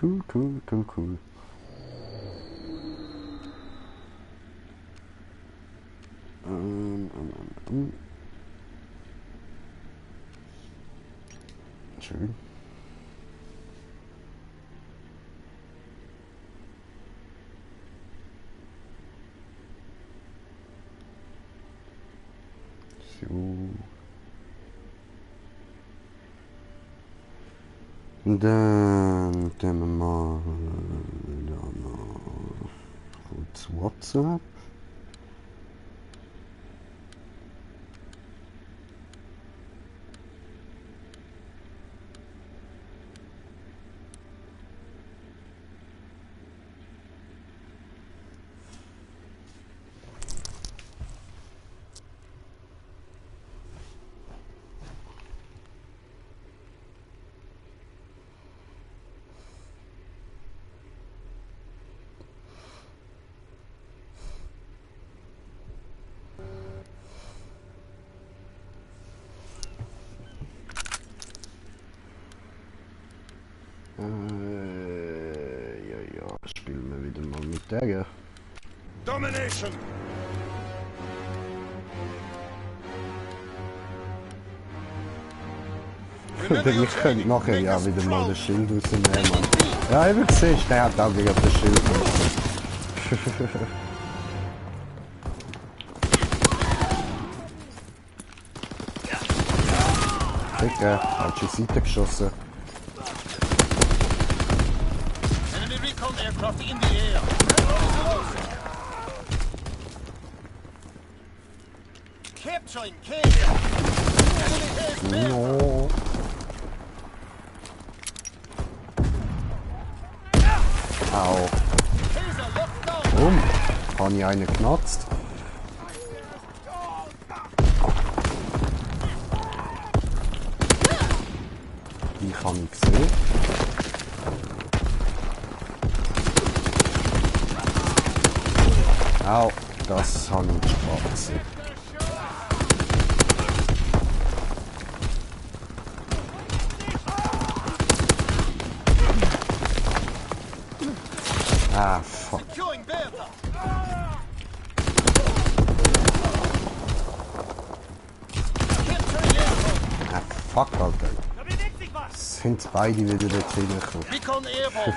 Cool. Schön. Dann tun wir mal da noch kurz WhatsApp. Ja, spielen wir wieder mal mit der. Domination! Ich könnte nachher ja wieder mal das Schild rausnehmen, Mann. Ja, ich habe gesehen, der hat auch wieder das Schild. Digga, falsche Seite geschossen. Enemy recon aircraft in the air. Capturing Kenya. Enemy has been. No. Au. Taser locked down. Habe ich einen genatzt? Die habe ich gesehen. Au, das habe ich nicht gesehen. Ah, fuck. Securing Bertha. Capturing aircraft. Ah, fuck, Alter. Sind beide wieder dort hingekommen. Recon airborne.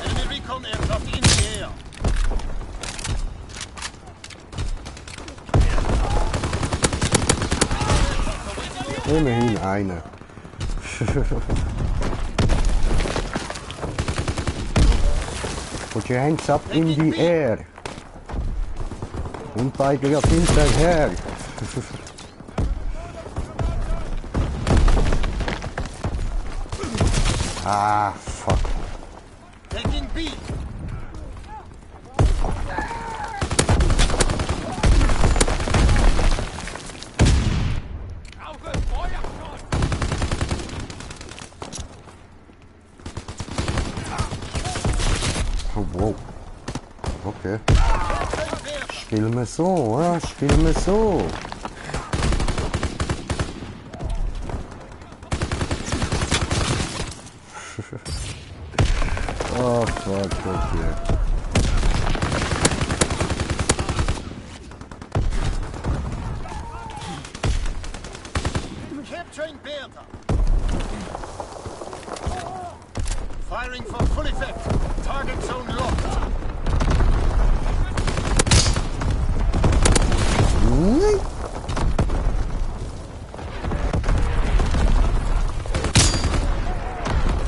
Enemy recon aircraft in the air. Immerhin einer. Put your hands up in the air. Und bei dir hinterher. Ah, fuck. Taking B. Oh, wow. Okay. Spielen wir so, ja? Spielen wir so. Oh, fuck, okay. Capturing Bertha. Firing for full effect. Target zone locked.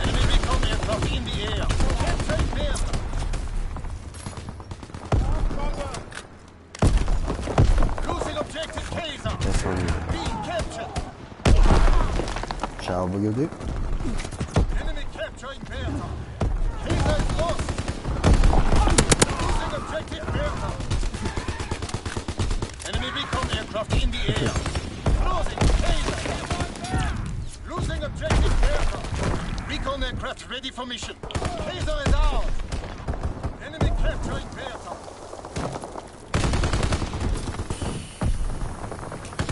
Enemy recon aircraft in the air. Capturing Bertha. Losing objective Kaiser. Das war mir. Being captured. Ciao, Brudi. Enemy capturing Bertha. Kaiser is lost. Losing objective Bertha. Enemy recon aircraft in the air. Losing Kaiser. Losing objective Bertha. Recon aircraft ready for mission. Kaiser is out. Enemy capturing Bertha.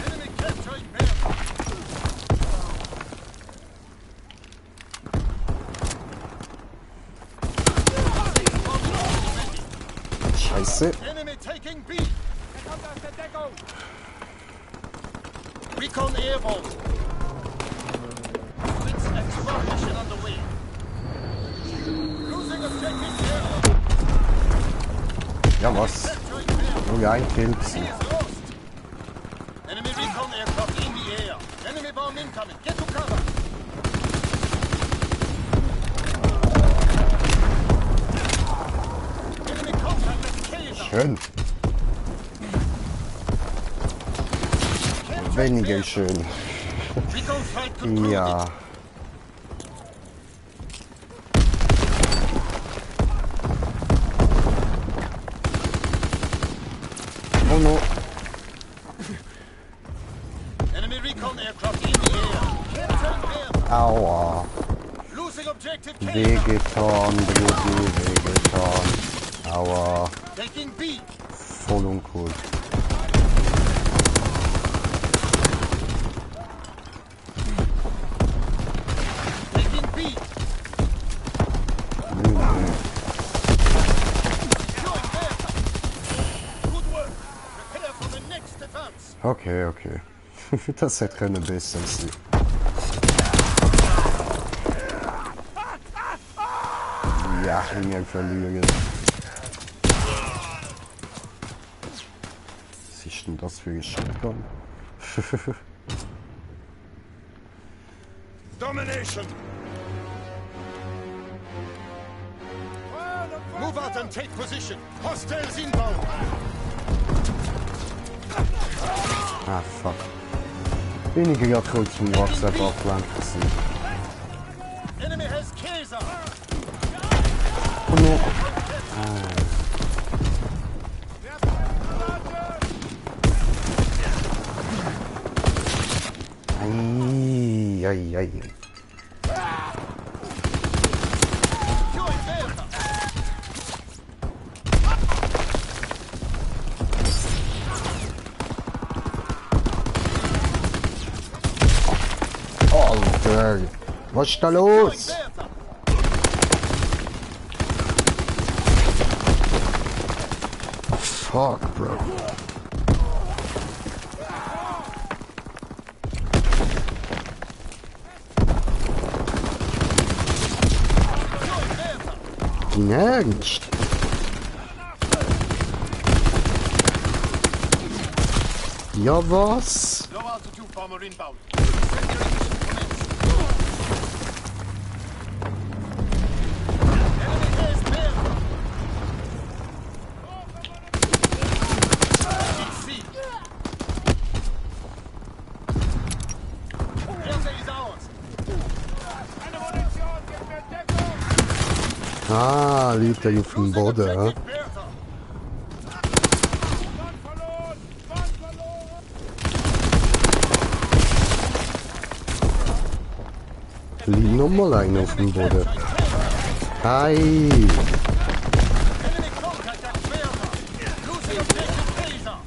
Enemy capturing Bertha. Scheiße. Enemy taking B. Recon airborne. WWII mission underway. Losing objective airborne. Ja, was? Capturing Bertha. ja, ein Kill. He is lost. Enemy recon aircraft in the air. Enemy bomb incoming. Get to cover. Enemy contact at Kaiser. Schön. Weniger schön. Recon flight concluded. Ja. Oh no. Enemy recon aircraft in the air. Captain air. Aua. Losing objective Kaiser. Wehgetan, Brudi, wehgetan. Aua. Taking B. Voll uncool. Taking B. Going there. Good work. Prepare for the next advance. Okay, okay. Das hätte können besser sein. Ja, wir verlieren. Was ist denn das für ein Shotgun? Domination. Move out and take position. Hostiles inbound. Ah, fuck. Bin ich gerade kurz vom WhatsApp abgelenkt gewesen. Enemy has Kaiser. Oh no. Ai, ai, ai. Going there. Alter, was ist da los? There. Fuck, bro. Dein Ernst? Ja, was? Low altitude bomber inbound. Secondary mission commenced. Enemy has Delta. C. Delta is ours. Ah, liegt er auf dem Boden, ja? Delta. Liegt nochmal einer auf dem Boden. Hi! Enemy contact at Delta. Losing objective Kaiser.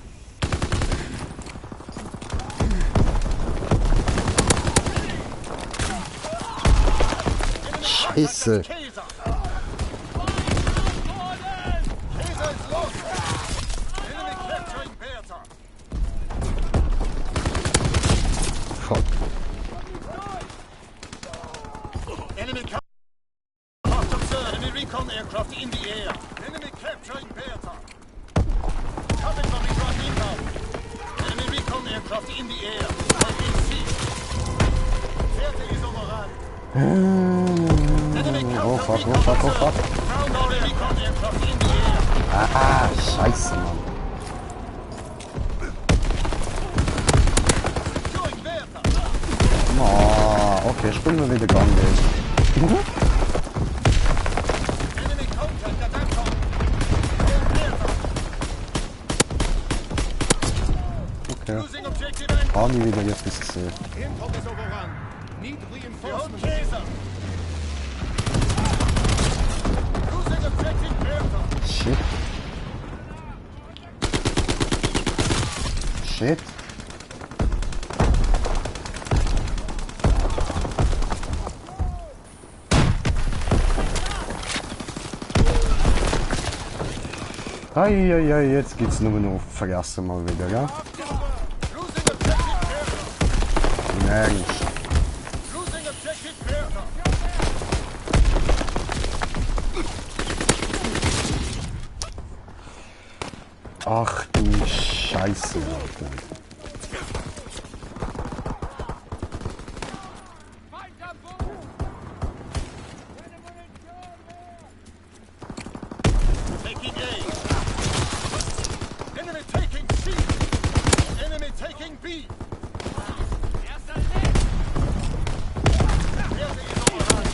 Scheiße! Kaiser. Kaiser is lost. Enemy capturing Delta. Fuck. Enemy craft observed. Enemy recon aircraft in the air. Enemy capturing Delta. Coming from the ground inbound. Enemy recon aircraft in the air. Taking C. Delta is overrun. Enemy Oh counter fuck, recon oh fuck, oh fuck. observed. Ground enemy recon aircraft in the air. Ah, scheiße, Mann. Going Delta. Oh, okay, spielen wir wieder Gun Game. Enemy contact at Anton. Going Delta. Okay. Losing objective Anton. Kann ich wieder jetzt bis gesehen. Income is overrun. Need reinforcements. Kaiser. Losing objective Delta. Shit. Shit. Eieiei, jetzt geht's nur noch vergessen mal wieder, ja? Losing objective Delta. Mensch. Losing objective Delta. Ach du Scheiße, Alter. Taking A. Enemy taking C. Enemy taking B. Werde is overrun.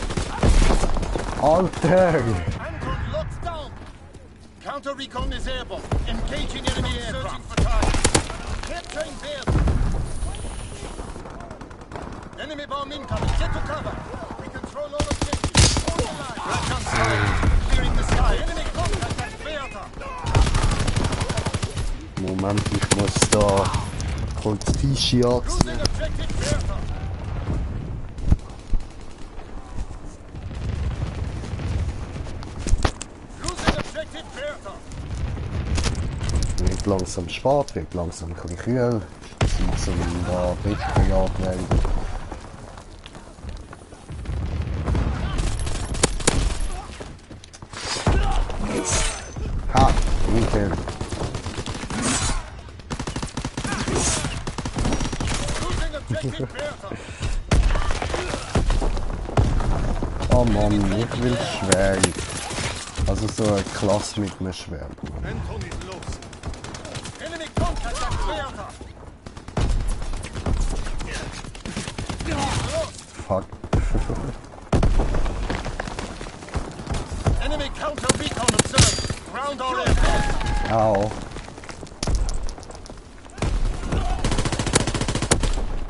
Alter! Anton locked down. Counter recon is airborne. Engaging enemy aircraft. Searching for targets. Capturing Werde. Enemy bomb incoming. Get to cover. We control all objectives. Hold the line. Black on side. Clearing the sky. Enemy contact at Werde. Moment, ich muss da kurz die Tische anziehen. Losing objective Werde. Losing objective Werde. Wird langsam spät, wird langsam ein bisschen kühl. Sind so ein paar Betten angemeldet. Ha! Winter. Losing objective Werde. Oh Mann, ich will Schwert. Also so eine Klasse mit einem Schwert. Anton is lost. Enemy contact at Werde. Fuck. Enemy counter recon observed. Ground our aircraft. Au.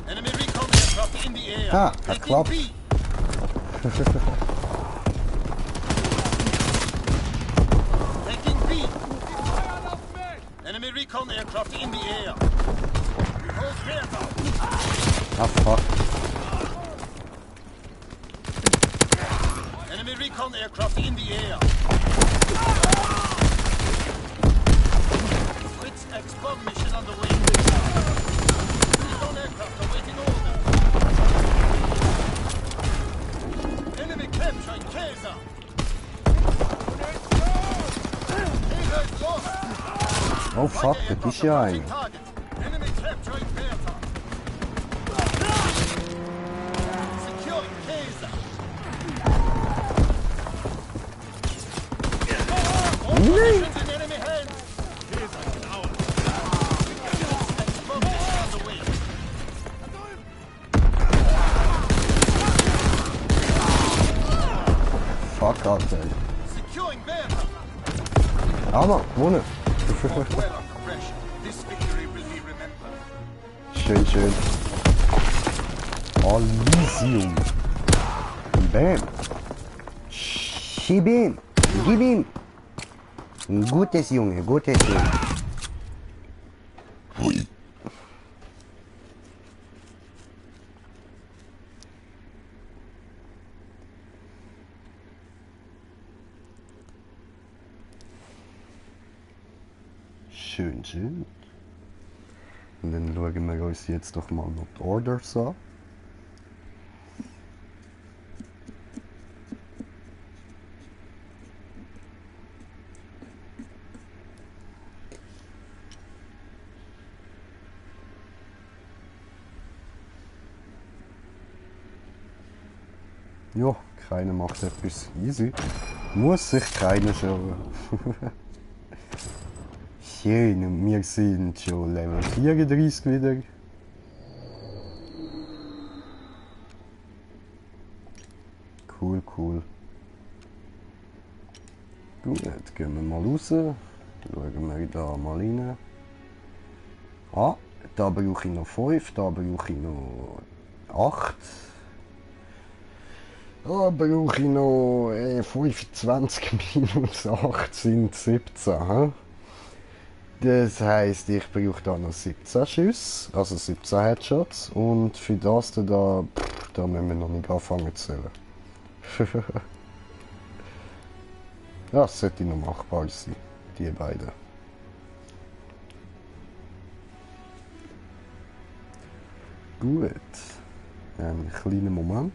Enemy recon aircraft in the air. Ah, Taking geklappt. B. Taking B. Enemy recon aircraft in the air. Hold Werde. Ah, fuck. Enemy recon aircraft in the air. WWII mission underway. Recon aircraft awaiting orders. Enemy capturing Kaiser. Kaiser is lost. Oh fuck, das ist ja einer. Target. Enemy capturing Bertha. Securing Kaiser. All positions in enemy hands. Kaiser is ours. Explode mission underway. Fuck, Alter. Securing Bertha. Aber, gewonnen. Well of compression. This victory will be remembered. Schön, schön. Elysium. Bam. Schieb ihn. Gib ihm. Ein gutes Junge, gutes Junge. Hui. Schön, schön. Und dann schauen wir uns jetzt doch mal noch die Orders an. Ja, keiner macht etwas easy. Muss sich keiner schauen. Schön, und wir sind schon Level 34 wieder. Cool, cool. Gut, jetzt gehen wir mal raus. Schauen wir da mal rein. Ah, da brauche ich noch 5, da brauche ich noch 8. Da brauche ich noch 25 minus 8 sind 17. He? Das heisst, ich brauche da noch 17 Schüsse, also 17 Headshots. Und für das da, da müssen wir noch nicht anfangen zu zählen. Ja, das sollte noch machbar sein, die beiden. Gut, einen kleinen Moment.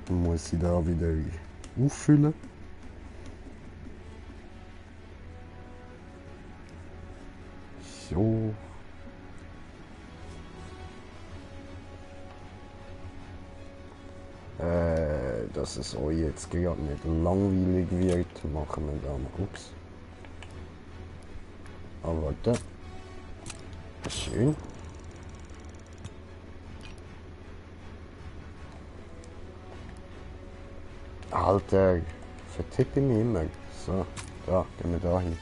Dann muss ich da wieder auffüllen. So. Dass es euch jetzt gerade nicht langweilig wird, machen wir da mal. Ups. Aber warte. Schön. Alter, vertippe ich mich immer. So, da, gehen wir da hin.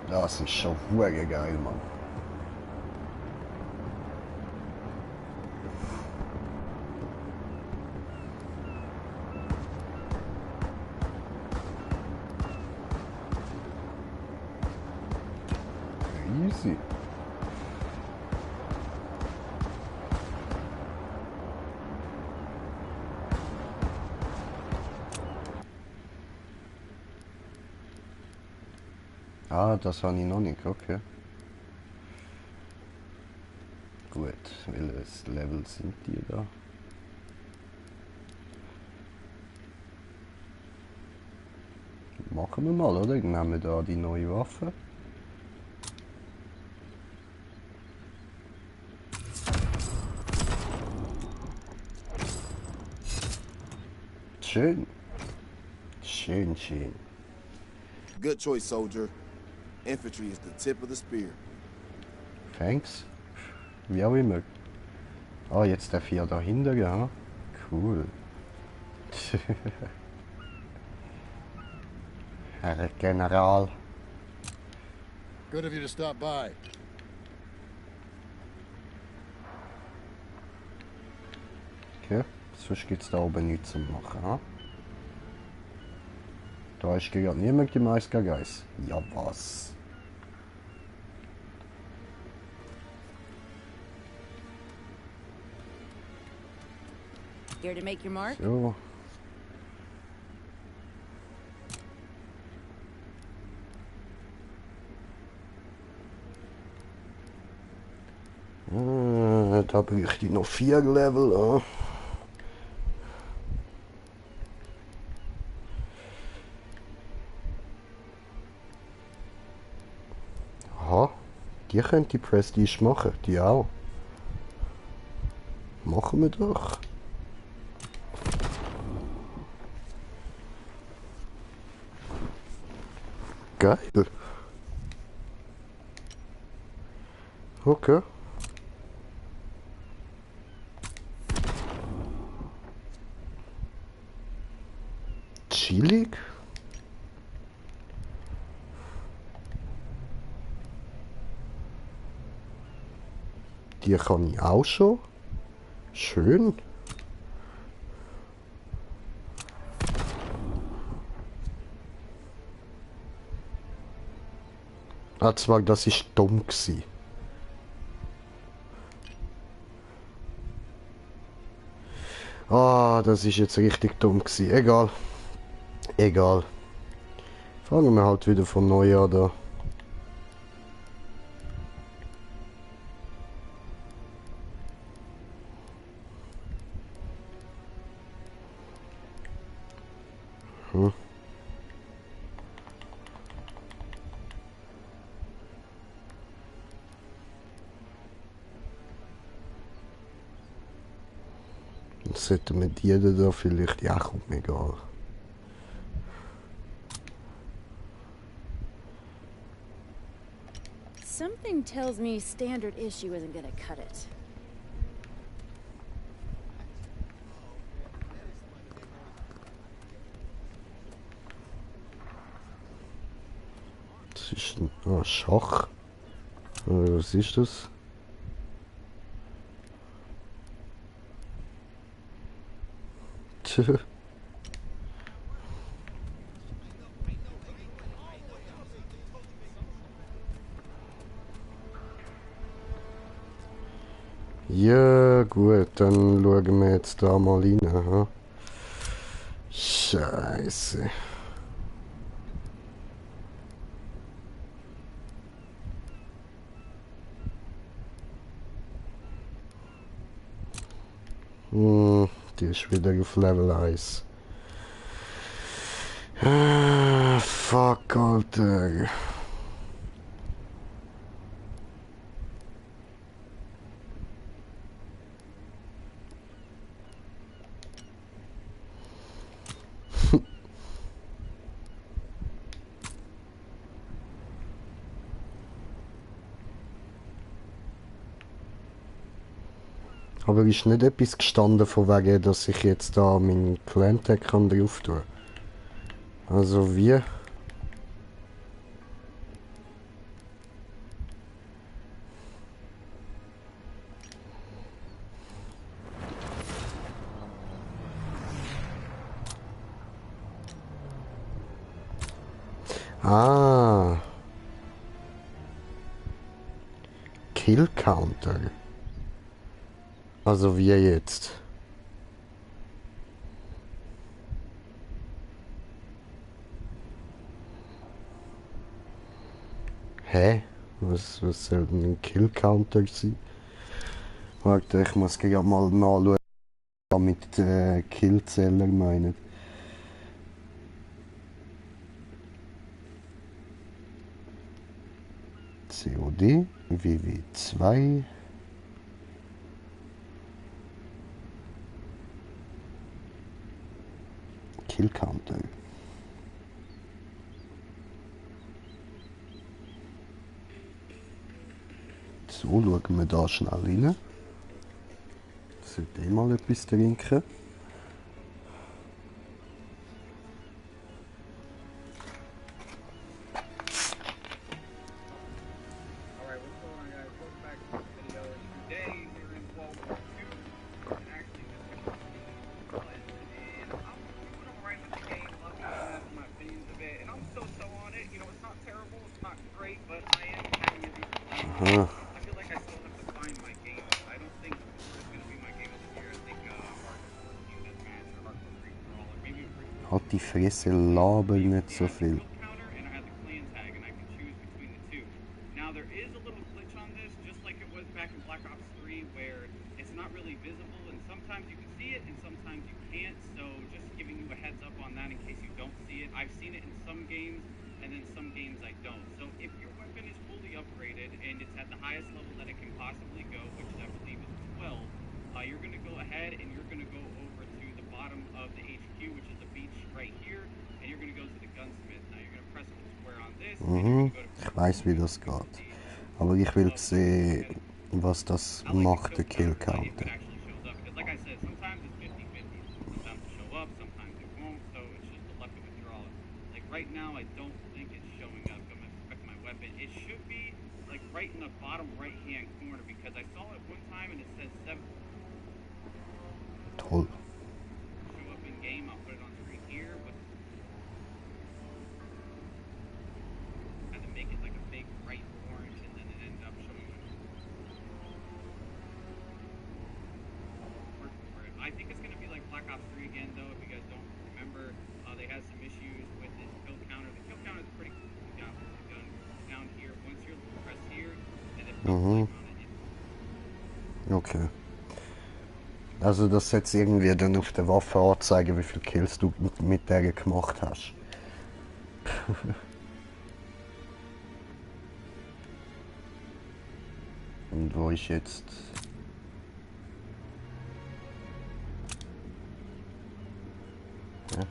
Das ist schon verdammt geil, Mann. Easy. Ah, das habe ich noch nicht, okay. Gut, welches Level sind die da? Machen wir mal, oder? Nehmen wir da die neue Waffe. Schön. Schön, schön. Good choice, soldier. Infantry is the tip of the spear. Thanks. Wie auch immer. Ah, jetzt der vier dahinter, ja. Cool. Herr General. Good of you to stop by. Okay, sonst gibt es da oben nichts zu machen. Ha? Da ist gerade niemand gemeist gegen Eis. Ja, was? Here to make your mark? So. Da bräuchte ich noch 4 Level. Ah. Aha, die könnte die Prestige machen, die auch. Machen wir doch. Geil. Okay. Chillig. Die kann ich auch schon. Schön. Ah, zwar, das ist dumm gsi. Ah, das ist jetzt richtig dumm gsi. Egal. Egal. Fangen wir halt wieder von neu an da. Sollten wir die da vielleicht... Ja, kommt mir egal. Something tells me standard issue isn't gonna cut it. Das ist ein Schach. Was ist das? Ja, gut, dann schauen wir jetzt da mal rein. Ha? Scheiße. Die ist wieder auf Level 1. Ah, fuck, Alter. Aber ist nicht etwas gestanden von wegen, dass ich jetzt da meinen Clan-Tag drauf tun kann? Also wie? Ah. Kill Counter. Also wie jetzt? Hä? Was soll denn ein Kill Counter sein? Warte, ich muss gleich mal nachschauen, was mit Killzähler meinen. COD, WW2. Kill Counter. So, schauen wir da schnell rein. Sollte ich mal etwas trinken. Alright, what's going on, guys? Welcome back to the video. Today we're in World War II, and actually this is and I'm doing alright with the game. I'll be honest, my opinions of it, and I'm so on it. You know, it's not terrible, it's not great, but I am having a decent time. I feel like I still have to find my game. I don't think War is gonna be my game of the year. I think Hardcore Team Deathmatch or Hardcore Free for All, or maybe Halt die Fresse, laber nicht so viel. counter, and I had the clan tag, and I could choose between the two. Now there is a little glitch on this, just like it was back in Black Ops 3, where it's not really visible, and sometimes you can see it, and sometimes you can't. So just giving you a heads up on that in case you don't see it. I've seen it in some games, and then some games I don't. So if your weapon is fully upgraded and it's at the highest level that it can possibly go, which I believe is 12, you're going to go ahead and you're going to go over to the bottom of the HQ, which is a beach right here, and you're going to go to the gunsmith. Now you're going to press square on this. Ich weiß, wie das geht. Aber ich will sehen, was das macht, der Kill Counter. Like I said, sometimes it's 50-50. Sometimes it show up, sometimes it won't, so it's just the luck of the draw. Like right now, I don't think it's showing up. I'm gonna expect my weapon. It should be like right in the bottom right-hand corner because I saw it one time and it says 7. Toll. Show up in game. I'll put it on screen here, but had to make it like a big bright orange, and then it ended up showing up. I think it's gonna be like Black Ops 3 again, though. If you guys don't remember, they had some issues with this kill counter. The kill counter is pretty cool. Down here, once you're press here, and then on it. Okay. Also das jetzt irgendwie dann auf der Waffe anzeigen, wie viele Kills du mit der gemacht hast. Und wo ist jetzt... Ja.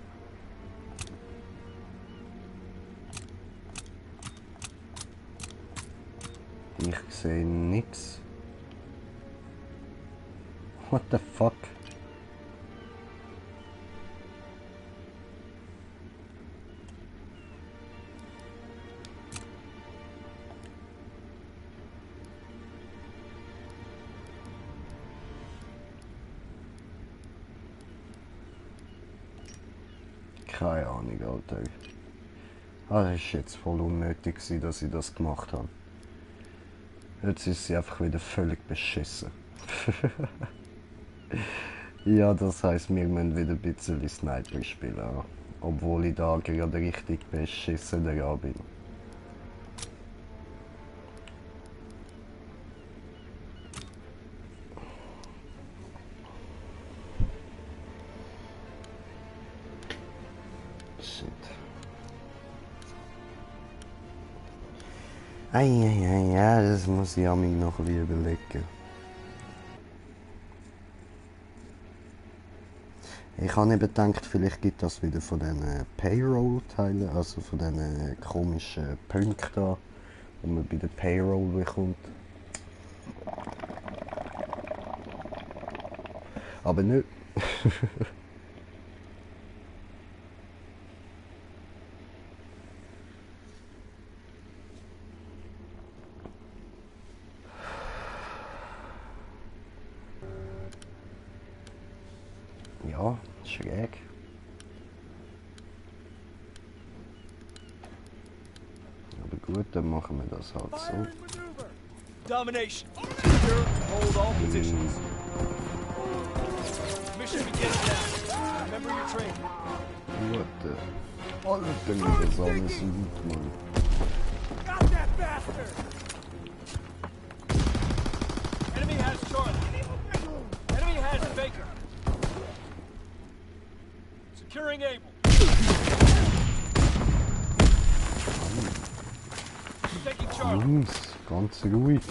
Ich sehe nix. What the fuck? Keine Ahnung, Alter. Ah, das ist jetzt voll unnötig gewesen, dass ich das gemacht habe. Jetzt ist sie einfach wieder völlig beschissen. Ja, das heisst, wir müssen wieder ein bisschen Sniper spielen. Obwohl ich da gerade richtig beschissen dran bin. Shit. Ja, das muss ich mir noch ein bisschen überlegen. Ich habe eben gedacht, vielleicht gibt das wieder von diesen Payroll-Teilen, also von diesen komischen Punkten da, die man bei der Payroll bekommt. Aber nicht. Ja, schräg. Aber gut, dann machen wir das halt so. Domination. Secure and hold all positions. Mission begins now. Remember your training. What the... Alter, wie das alles sieht, Mann. Got that bastard! Enemy has Charlie. Enemy has Baker. Securing Able. Taking Charlie. Jungs, ganz ruhig.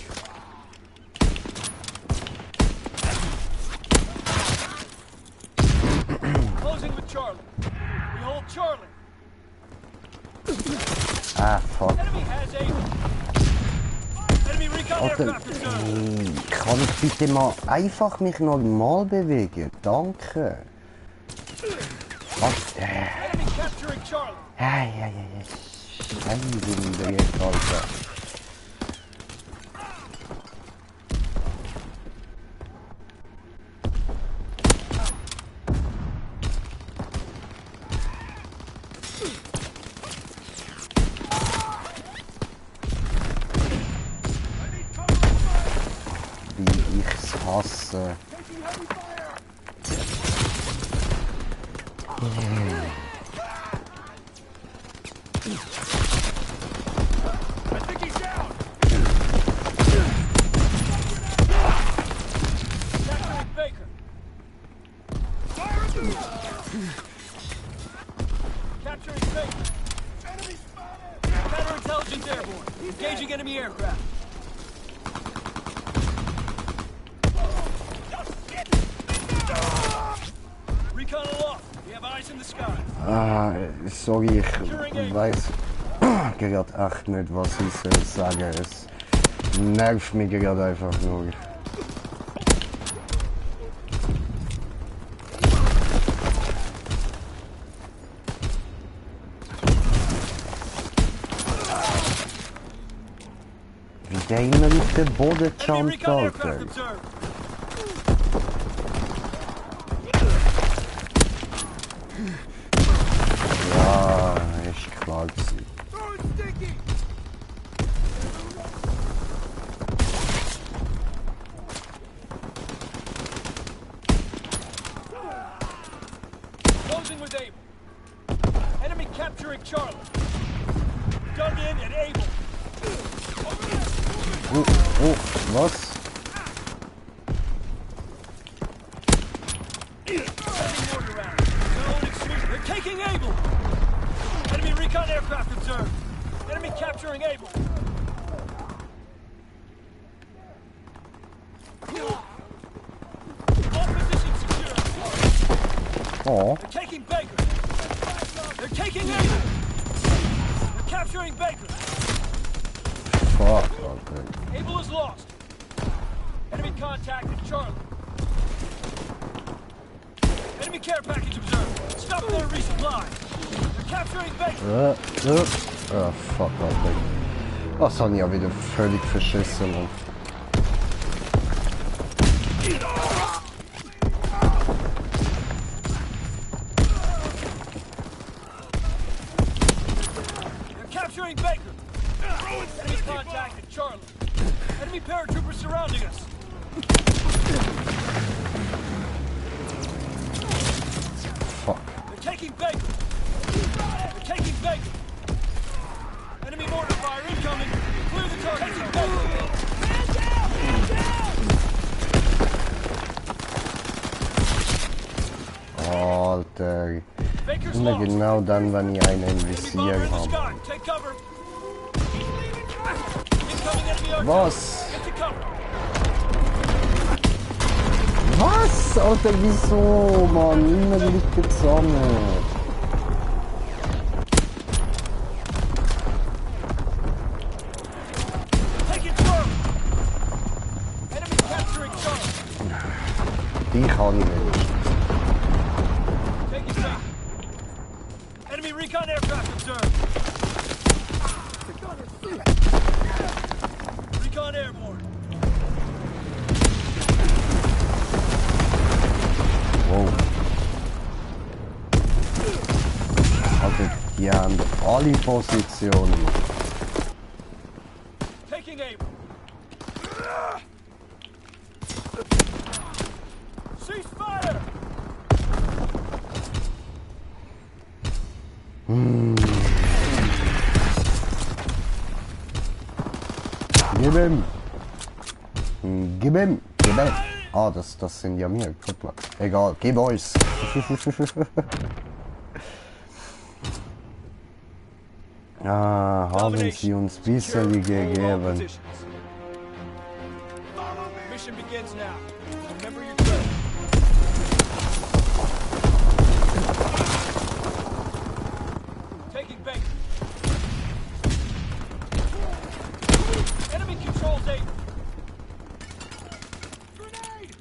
Closing with Charlie. We hold Charlie. Ah, fuck. Enemy has Able. Enemy recon Alter, aircraft observed. kann ich bitte mal einfach mich normal bewegen? Danke. Enemy capturing Charlie. Scheiße, wieder jetzt, Alter. Wie ich's hasse. I think he's down. Capturing Baker. Capturing Baker. Enemy spotted. Counterintelligence airborne. Engaging enemy aircraft. Recon aloft. We have eyes in the sky. Ah, sorry, ich weiß gerade echt nicht, was ich soll sagen. Es nervt mich gerade einfach nur. Wie der immer auf den Boden Enemy jumpt, recon aircraft Alter. observed. Ja, ist klar gewesen. Closing with Able. Enemy capturing Charlie. Dug in and Able. Was? Sending mortar rounds. Zone exclusion. They're taking Able. Enemy recon aircraft observed. Enemy capturing Able. All positions secure. Oh, They're taking Baker. They're taking Able. They're capturing Baker. fuck, Alter. Able is lost. Enemy contact at Charlie. Enemy care package observed. Stop their resupply. They're capturing Baker. Ah, fuck, Alter. Das habe ich ja wieder völlig verschissen, Mann. They're capturing Baker. Enemy contact at Charlie. Enemy paratroopers surrounding us. Fuck. They're taking Baker. They're taking Baker. Enemy mortar fire incoming. Clear the target. Taking Baker. Man down! Man down! Alter. Baker's Immer lost. genau dann, wenn ich einen im Enemy Visier bomber in the habe. sky. Take cover. Incoming enemy artillery. Was? Get to cover. Was? Alter, wieso, Mann? Immer liegt gesammelt. Taking Charlie. Enemy capturing Charlie. Die kann ich nicht. Taking Baker. Enemy recon aircraft observed. Recon airborne. Wow. Also, die haben alle Positionen. Taking aim. Cease fire. Gib ihm! Gib ihm! Gib ihm! Ah, das sind ja mir. Guck mal. Egal, gib uns! Ah, haben sie uns bisschen gegeben. Mission begins now. Remember your drill. Taking Baker. Enemy controls A. Grenade!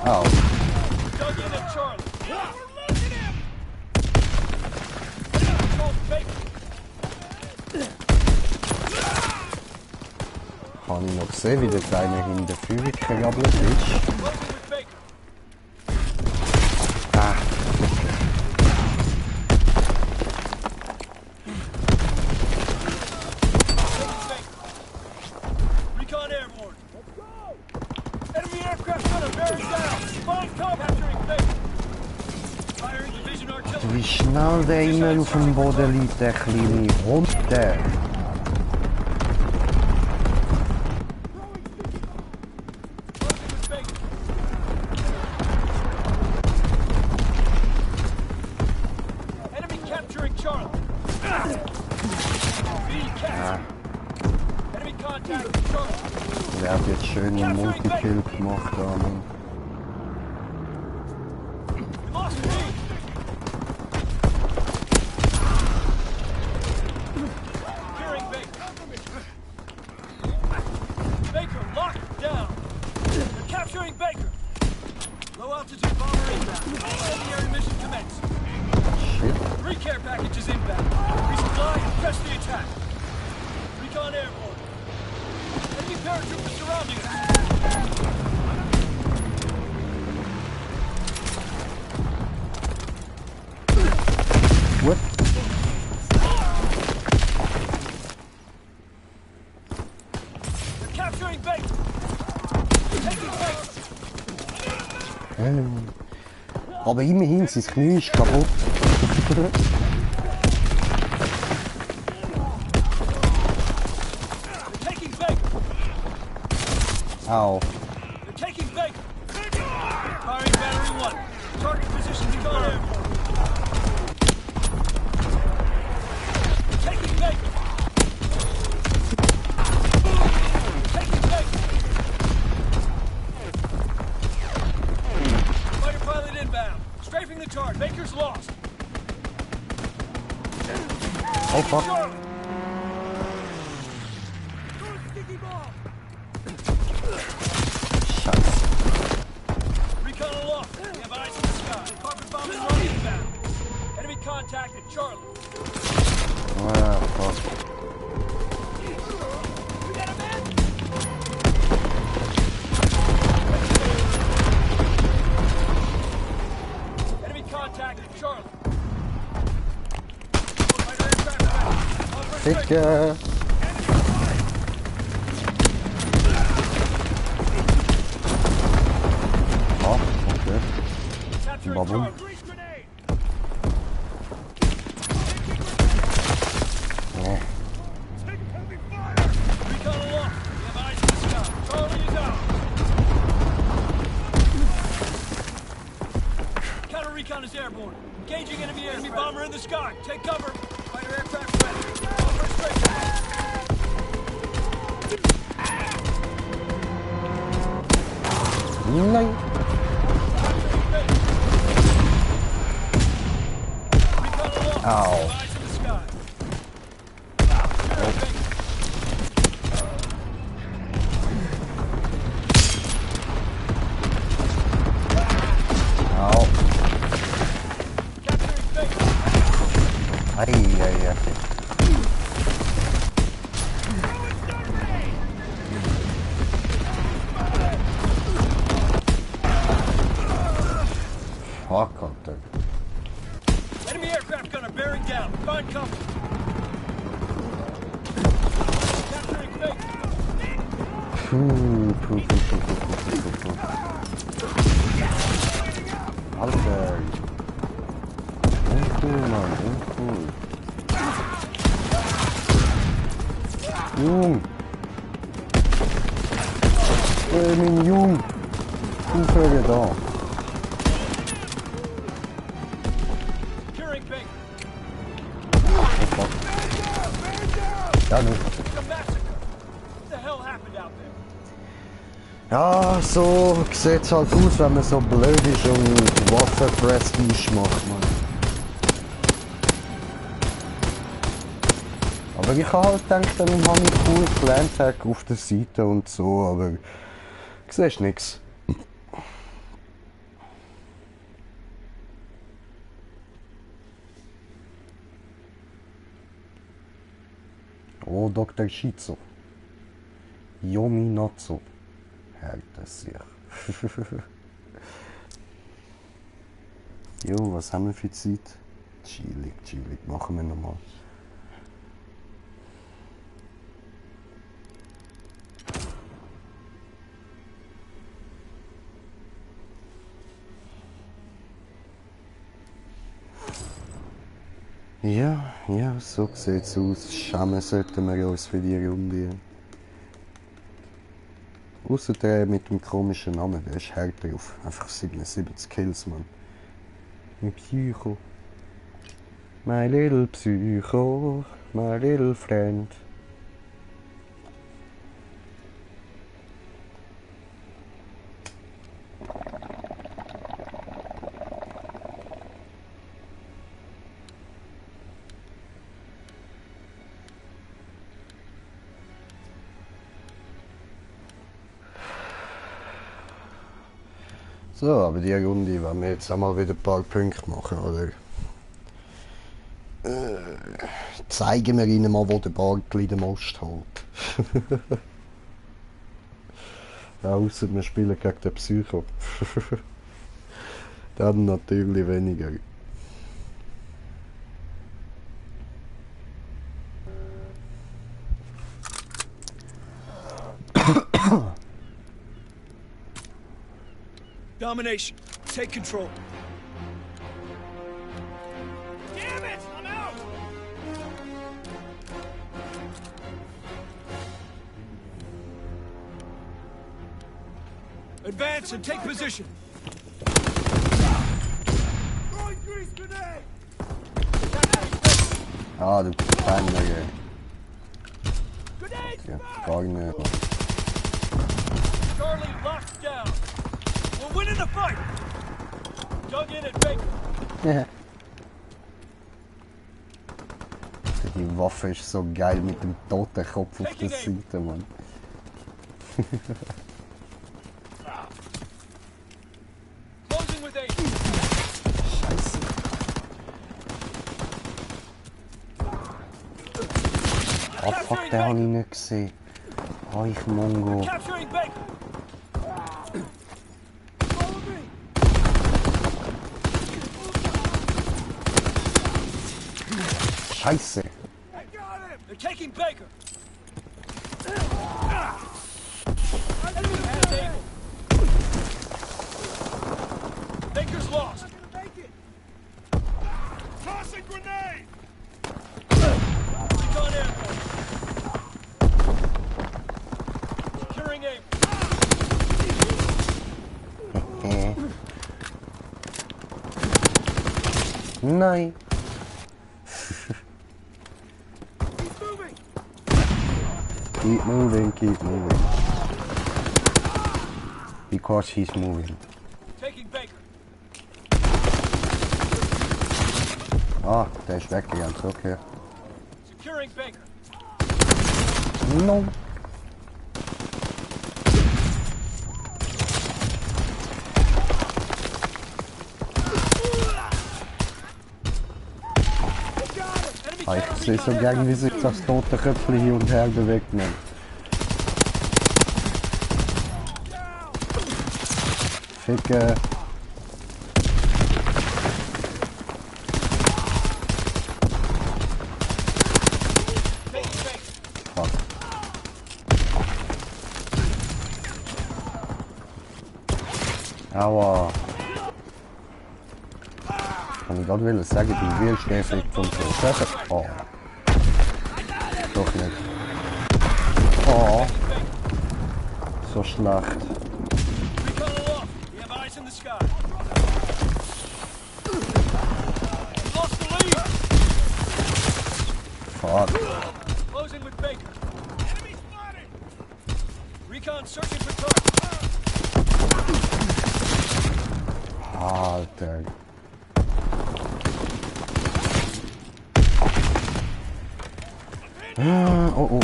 Oh, Dug in at Charlie. We're losing him! Enemy controls Baker. habe ich noch gesehen, wie der Kleine hinter Führung gerabbelt ist. Closing with Baker. Ah, Taking Baker. Recon airborne. Let's go! Enemy aircraft gunner bearing down. Find cover. Capturing Baker. Firing division artillery. wie schnell der immer auf dem Boden liegt, der kleine Hund. Der. Closing with Baker. Enemy capturing Charlie. B captured. Enemy contact with Charlie. Der hat jetzt schön einen Multikill gemacht. Mann. We lost B. Securing Baker. Baker locked down. They're capturing Baker. Low altitude bomber inbound. Incendiary mission commenced. Shit. 3 care packages inbound. Resupply and press the attack. Recon airborne. Enemy paratroopers surrounding us. What? They're capturing Baker. Taking Baker. Aber immerhin, sein Knie ist kaputt. They're taking Baker. Au. They're taking Baker. Firing battery 1. Target position recon airborne. Taking Baker. Taking Baker. Fighter pilot inbound. Strafing the target. Baker's lost. Oh fuck. Sticky bomb. Scheiße. Recon aloft. We have eyes in the sky. Carpet bombing run inbound. Enemy contact at Charlie. Ah, fuck. We got a man. Enemy contact at Charlie. Fighter aircraft ready. On for straight. Dicke. Warum? Oh. Recon aloft. We have eyes in the sky. Charlie is out. Counter recon is airborne. Engaging enemy bomber in the sky. Take cover. Fighter aircraft ready. Offer straight. Nein. Ow. Eyes in the sky. Ow. Capturing space. Ai, ai, ai. Fuck, Alter. Enemy aircraft gunner bearing down. Find cover. Capturing space. Puh. Alter. Uncool, Mann, uncool. Jung. Mein Jung. Unfähige da. Securing Baker. Ja, nu. It's a massacre. What the hell happened out there? Ja, so sieht's halt aus, wenn man so blöd ist und Waffenprestige macht, man. Aber ich habe halt gedacht, dann habe ich cool Clan-Tag auf der Seite und so, aber du siehst nix. Oh, Dr. Shizo. Yomi Natsu. Hält es sich. Jo, was haben wir für Zeit? Chillig. Machen wir nochmal. Ja, so sieht's aus. Schämen sollten wir uns für die Runde. Ausser der mit dem komischen Namen, der ist härter auf. Einfach 77 Kills, Mann. Ein Psycho. My little Psycho, my little friend. So, aber die Runde wollen wir jetzt einmal wieder ein paar Punkte machen, oder? Zeigen wir ihnen mal, wo der Bartli den Most holt. Ja, ausser wir spielen gegen den Psycho. Dann natürlich weniger. Domination. Take control. Damn it! I'm out! Advance and take position. Throwing grease grenade! Ah, du Penner, ey. Grenade! Ja, gar nicht. Charlie locked down. We're winning the fight. Dug in at Baker. Die Waffe ist so geil mit dem toten Kopf auf der Seite, Mann. Closing with 8. Scheiße. Ah, fuck, den habe ich nicht gesehen. Ah, ich Mongo. Capturing Baker. Follow me. Scheiße. I got him. They're taking Baker. Baker's lost. Securing aim. Nein. He's moving. Keep moving, keep moving. Because he's moving. Taking Baker. Ah, der ist weggegangen, okay. Securing Baker. No. Ich sehe so gern, wie sich das tote Köpfchen hin und her bewegt. Man. Ficke. Fuck. Aua. Kann ich gerade sagen, du willst den Effekt vom Prozessor. Oh. Doch nicht. Oh. So schlecht. Recon aloft. We have eyes in the sky. Lost the lead. Fuck. Closing with Baker. Enemy spotted. Recon searching for target. Alter. Oh, oh, oh.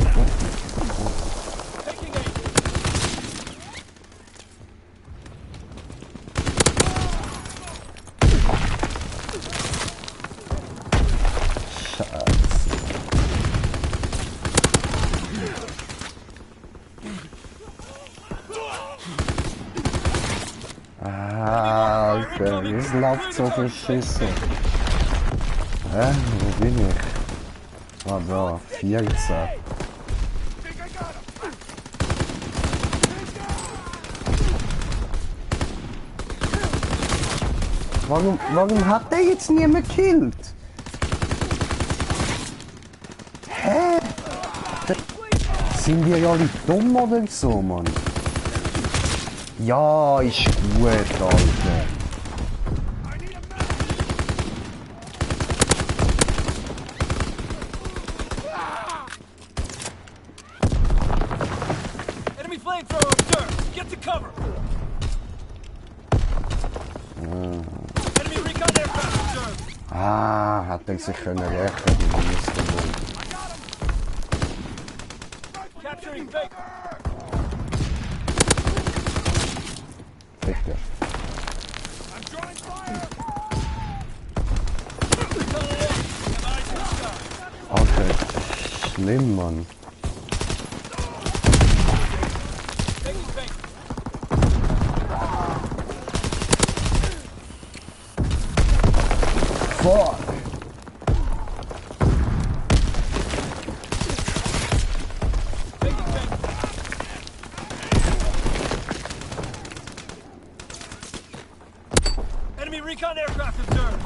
Taking aim. Scheiße. Alter, es läuft so beschissen. Hä? Wo bin ich? Ah, da, 14. Warum hat der jetzt niemand gekillt? Hä? Sind wir alle dumm oder so, Mann? Ja, ist gut, Alter. Enemy flamethrower observed. Get to cover. Enemy recon aircraft observed. Ah, hat er sich können rächen, die Mistgeburt. Capturing Baker. Bitte. I'm drawing fire. Recon aloft. We have eyes in the sky. Alter, schlimm, Mann. Taking Baker. Fuck! Taking Baker. Enemy recon aircraft observed.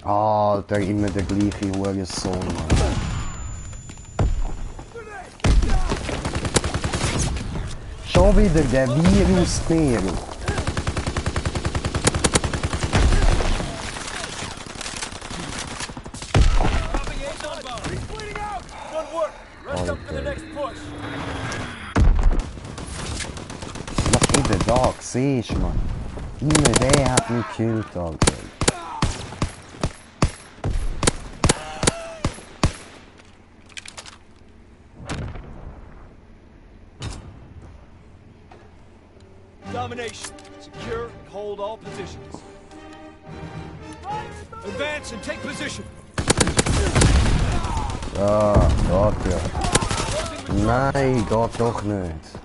Alter, immer der gleiche Hurensohn, Mann. Schon wieder der Virus-Bär. Dropping A's on bomb. Bleeding out. Good work. Rest up for the next push. Was wieder da, siehst du, Mann. Immer der hat mich gekillt, Alter. Domination. Secure and hold all positions. Advance and take position. Ah, geht ja. Nein, geht doch nicht.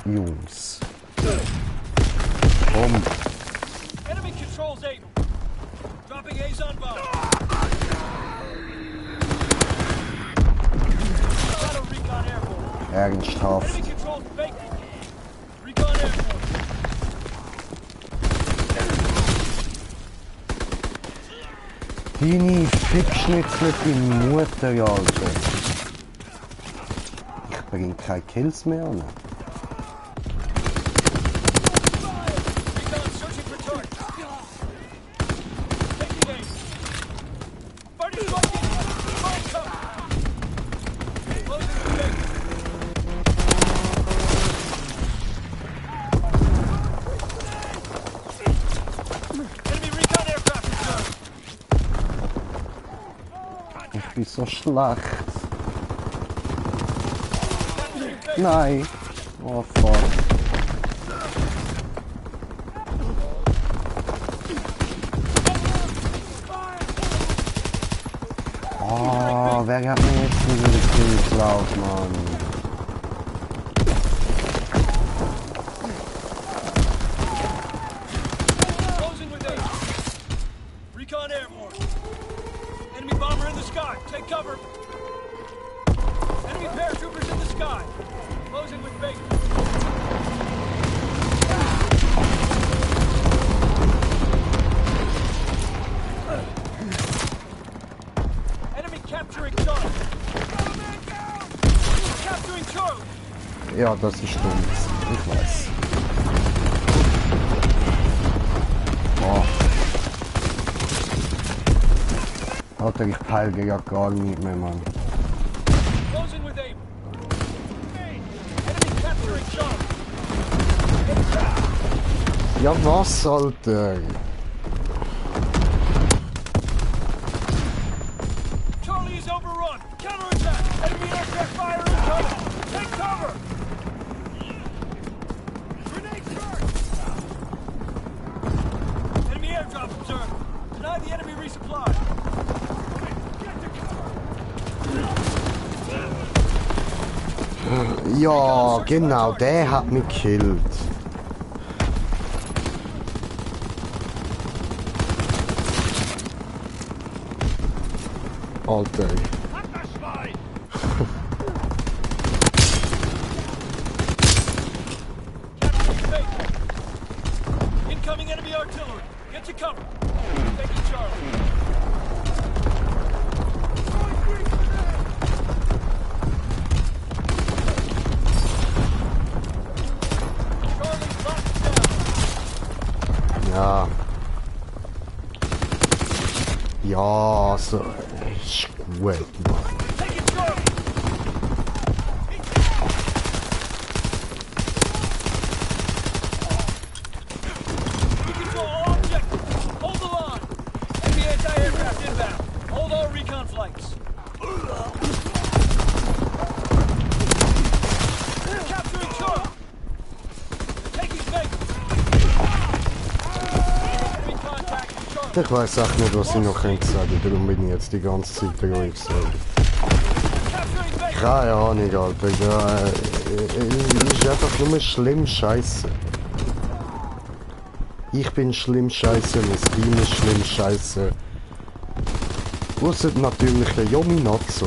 Jungs. Komm. Enemy controls able. Dropping A's on bomb. Shadow recon airborne. Ernsthaft. Enemy controls Baker. Recon airborne. Deine Fickschnitzel in Mutter, Alter. Ich bring keine Kills mehr an. Ich bin so schlecht. Nein. Oh fuck. Oh, wer hat mir jetzt wieder den Kill geklaut, Mann? Closing with eight. Recon airborne. Enemy bomber in the sky. Take cover. Enemy paratroopers in the sky. Closing with Baker. Enemy capturing Charlie. Capturing Charlie. Ja, das ist dumm. Ich weiß. Oh. Alter, ich peile ja gar nicht mehr, Mann. Closing with aim. Enemy capturing Charlie. Ja, was, Alter? Charlie is overrun. Counterattack. Enemy aircraft fire incoming. Take cover. Grenade charge. Enemy airdrop observed. Deny the enemy resupply. Get to cover. Ja, genau, der hat mich gekillt. Alter. Incoming enemy artillery. Get to cover. Taking Charlie. Charlie locked down. Ja. Ja, so. Ist gut, Mann. Taking Charlie. We control all objectives. Hold the line. Enemy anti-aircraft inbound. Hold all recon flights. Capturing Charlie. Taking Baker. Enemy contact with Charlie. Ich weiß auch nicht, was ich noch sagen könnte, darum bin ich jetzt die ganze Zeit ruhig gewesen. Capturing Baker. Keine Ahnung, Alter. Ja, ist einfach nur schlimm scheiße. Ich bin schlimm scheiße, mein Team ist schlimm scheiße. Ausser natürlich der Yominatsu.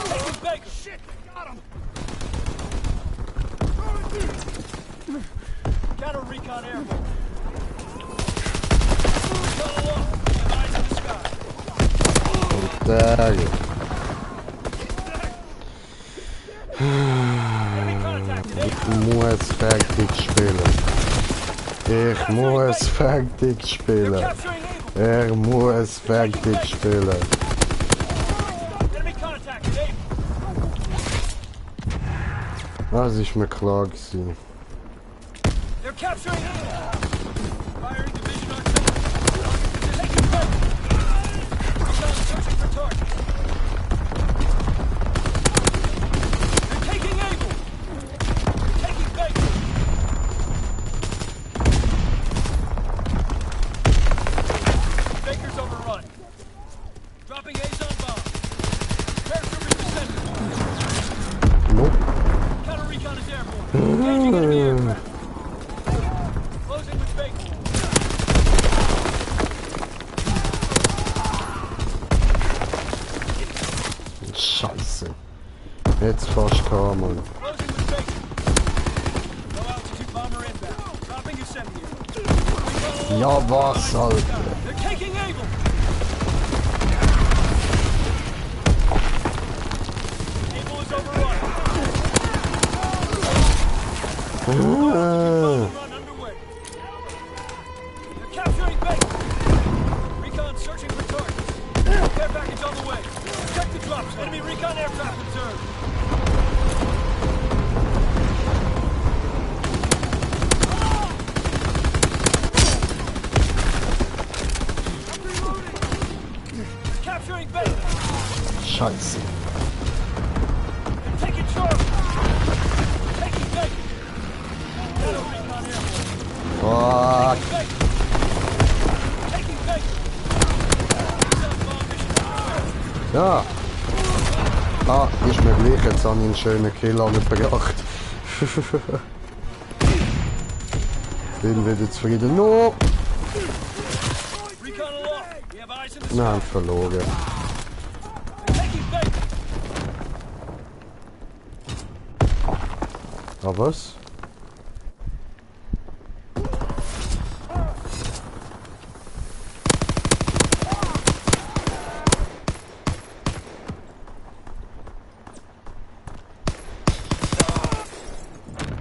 Taking Baker. Shit, got him. Counter recon airborne. Recon alone. Eyes in the sky. Der. Enemy contact today. Ich muss fertig spielen. Ich muss fertig They're spielen. capturing Able. Muss fertig spielen. Enemy contact today. Das ist mir klar gewesen. They're capturing Able. Firing division artillery. Taking Baker. Recon searching for targets. They're taking Able. Taking Baker. Baker's overrun. Dropping Azon bomb. Paratroopers descending. Nope. Counter recon is airborne. Engaging enemy aircraft. Closing with Baker. Scheiße. Jetzt fast kam, Mann. Closing with Baker. Low altitude bomber inbound. Dropping incendiary. Ja, was, Alter? They're taking drop zone. Enemy recon aircraft observed. Capturing base. Scheiße. Taking charge. Taking base. Shadow recon airborne. Fuck. Base. Taking base. Bomb mission. Ja. Ah, ist mir gleich, jetzt habe ich einen schönen Kill angebracht. Bin wieder zufrieden. No! Recon aloft. We have eyes in the Nein, sky. verloren. Taking base. Ah, was?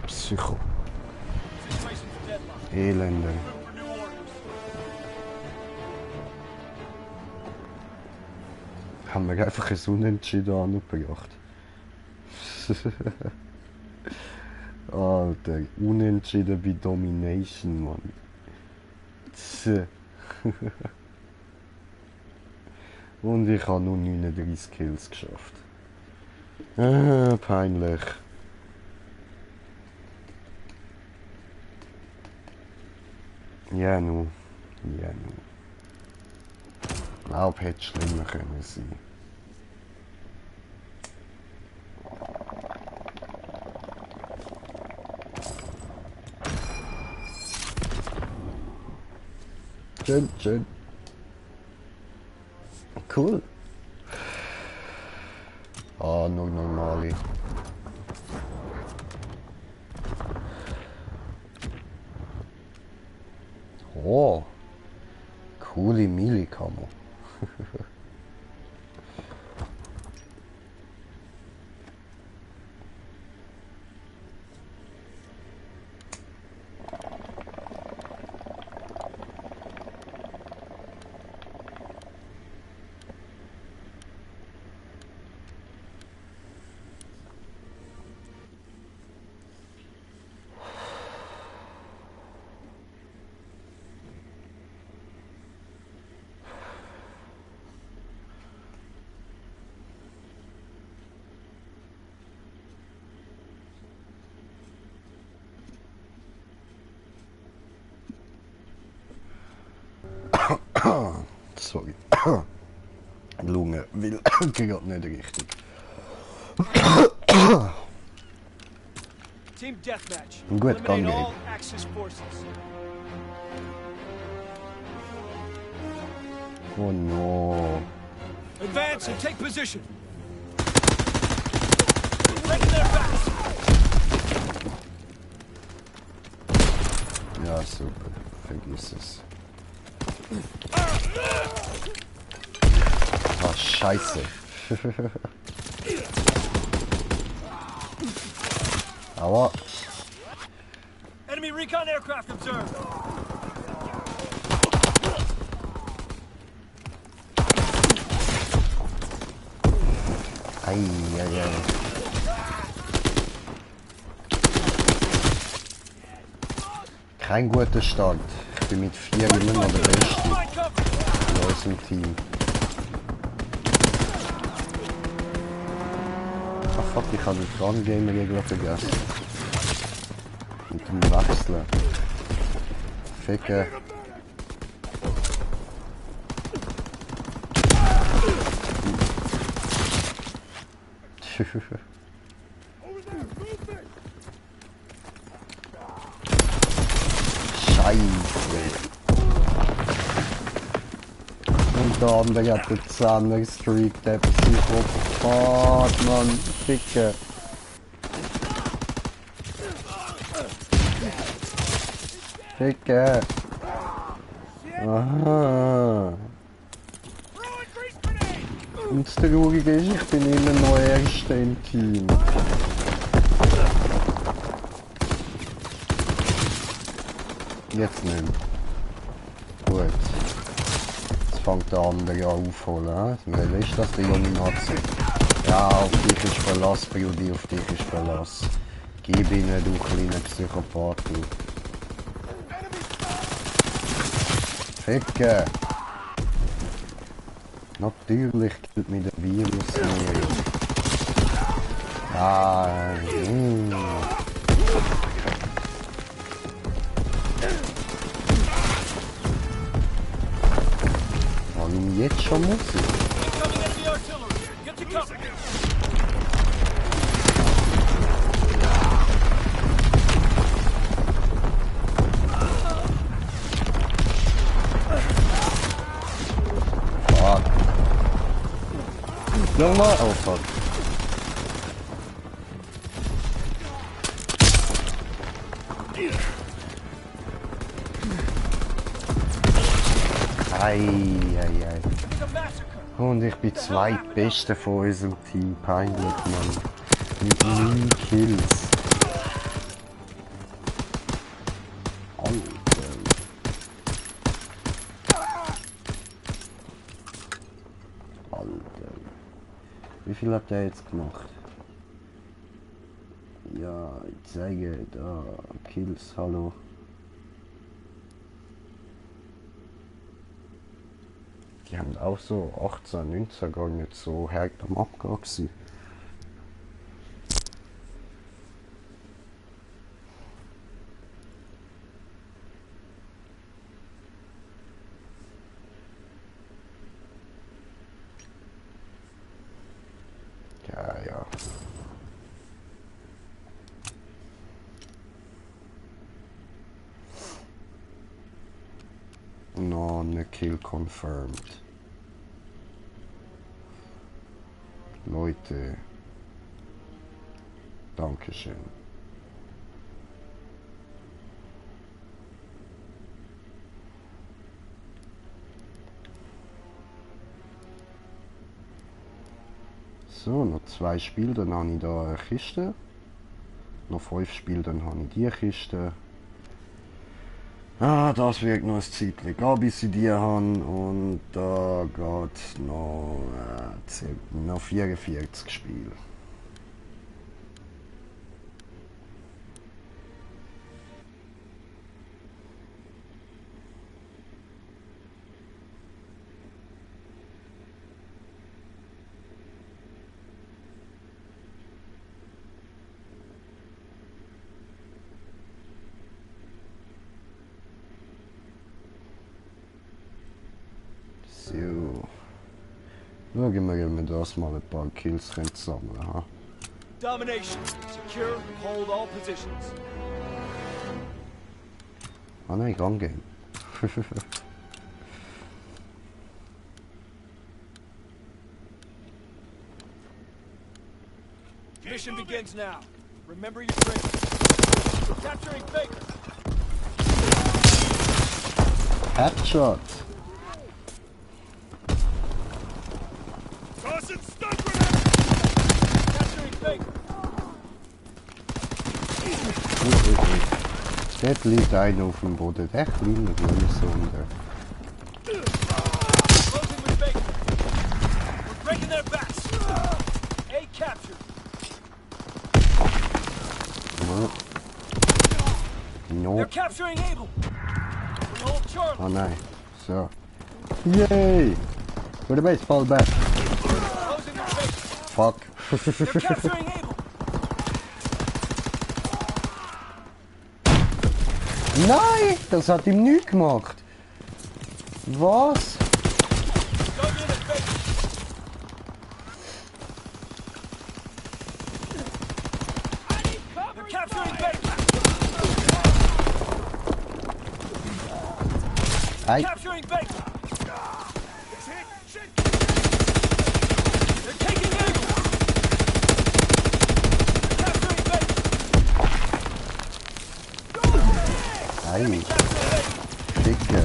Psycho. Situation's deadlocked. Elende. Look for new orders. Haben wir einfach ein Unentschieden angebracht. Alter, Unentschieden bei Domination, Mann. Tse. Und ich habe nur 39 Kills geschafft. Peinlich. Ja, nu. Ja, nu. Glaub, hätte schlimmer können sein. Schön, schön. Cool. Ah, nur normale. Oh. Coole Millikammer. Sorry. Lunge will gerade nicht richtig. Team deathmatch. Gut, Eliminate kann all gehen. Axis forces. Oh no. Advance and take position. Taking their backs. Ja, super. Vergiss es. Ah, scheiße. Aua. Enemy recon aircraft observed. Ei, ei, ei. Kein guter Start. Ich bin mit 4 immer noch der Beste Find cover. in unserem Team. Ah fuck, ich habe den Fun-Game-Regler vergessen. Mit dem Wechseln. Ficken. Scheiße. Und der andere hat den 10er Streak, der Psychopath, Mann. Ficke. Ficke. Aha. Und das Traurige ist, ich bin immer noch Erster im Team. Jetzt nicht mehr. Gut. Jetzt fängt der andere an aufholen. Wer ist das, der junge Nazi? Ja, auf dich ist Verlass, Brudi, auf dich ist Verlass. Gib ihnen, du kleiner Psychopath, du. Ficke! Natürlich killt mich der Virus nicht. Ah, Warum jetzt schon Musik? Incoming enemy artillery. Get to cover. Fuck. Nochmal? Oh fuck. Ei. It's a massacre. Und ich bin zweitbester von unserem Team. Peinlich, Mann. Mit 9 Kills. Alter. Alter. Wie viel hat der jetzt gemacht? Ja, ich zeige da. Kills, hallo. Die haben auch so 18, 19 gar nicht so hart am Abgehen gewesen. Ja. Non-kill confirmed. Leute. Dankeschön. So, noch 2 Spiele, dann habe ich da eine Kiste. Noch 5 Spiele, dann habe ich die Kiste. Ah, das wird noch ein Zeitchen gehen, bis ich die habe. Und da geht noch 44 Spiele. So. Schauen wir, ob wir das mal ein paar Kills sammeln können. Domination. Secure. Hold all positions. Ah nein, rangehen. Mission begins now. Remember your training. Capturing Baker. Headshot. Tossing stun grenade. Capturing Baker. Dort liegt einer auf dem Boden. Der kleine Hunde. Closing with Baker. We're breaking their backs. A captured. No. They're capturing Able. We hold Charlie. Oh nein. So. Yay! For the base, fall back. Closing with Baker. Fuck. They're capturing Able. Nein! Das hat ihm nichts gemacht. Was? Dug in at Baker. They're capturing Baker. Ei. Capturing Baker. They're taking Able. Capturing Baker. Ei. Dicke.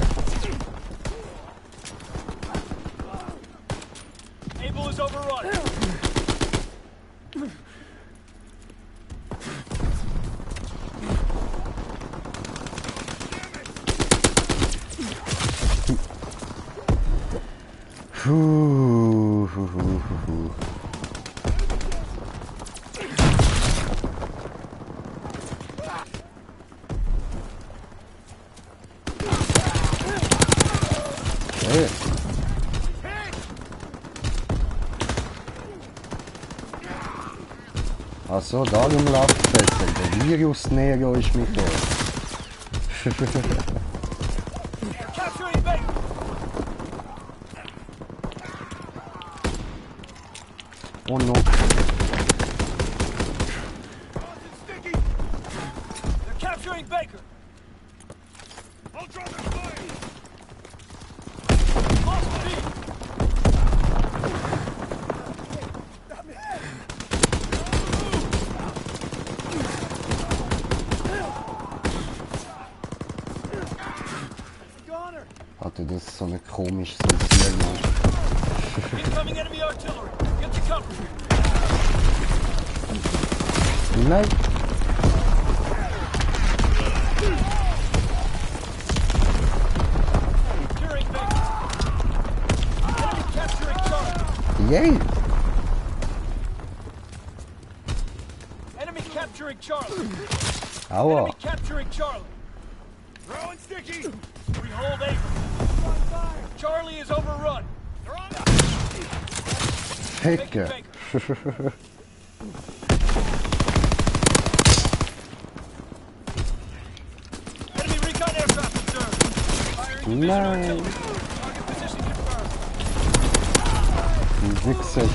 Able is overrun. Puh. Okay. Achso, darum läuft es besser. Der Virus Nero ist mit euch. Capturing Baker. Oh no. Sticky. They're capturing Baker. I'll drop the fire. Lost the lead. Goner. Hatte das so eine komische Sensier. Incoming enemy artillery. Get to cover. Nein. Securing Baker. Enemy capturing Charlie. Yay. Enemy capturing Charlie. Aua. Enemy capturing Charlie. Throwing sticky. We hold Ava. Charlie is overrun. They're on the Hecke. enemy recon aircraft observed. Firing division Nein. artillery. Target position confirmed. Die Wichser.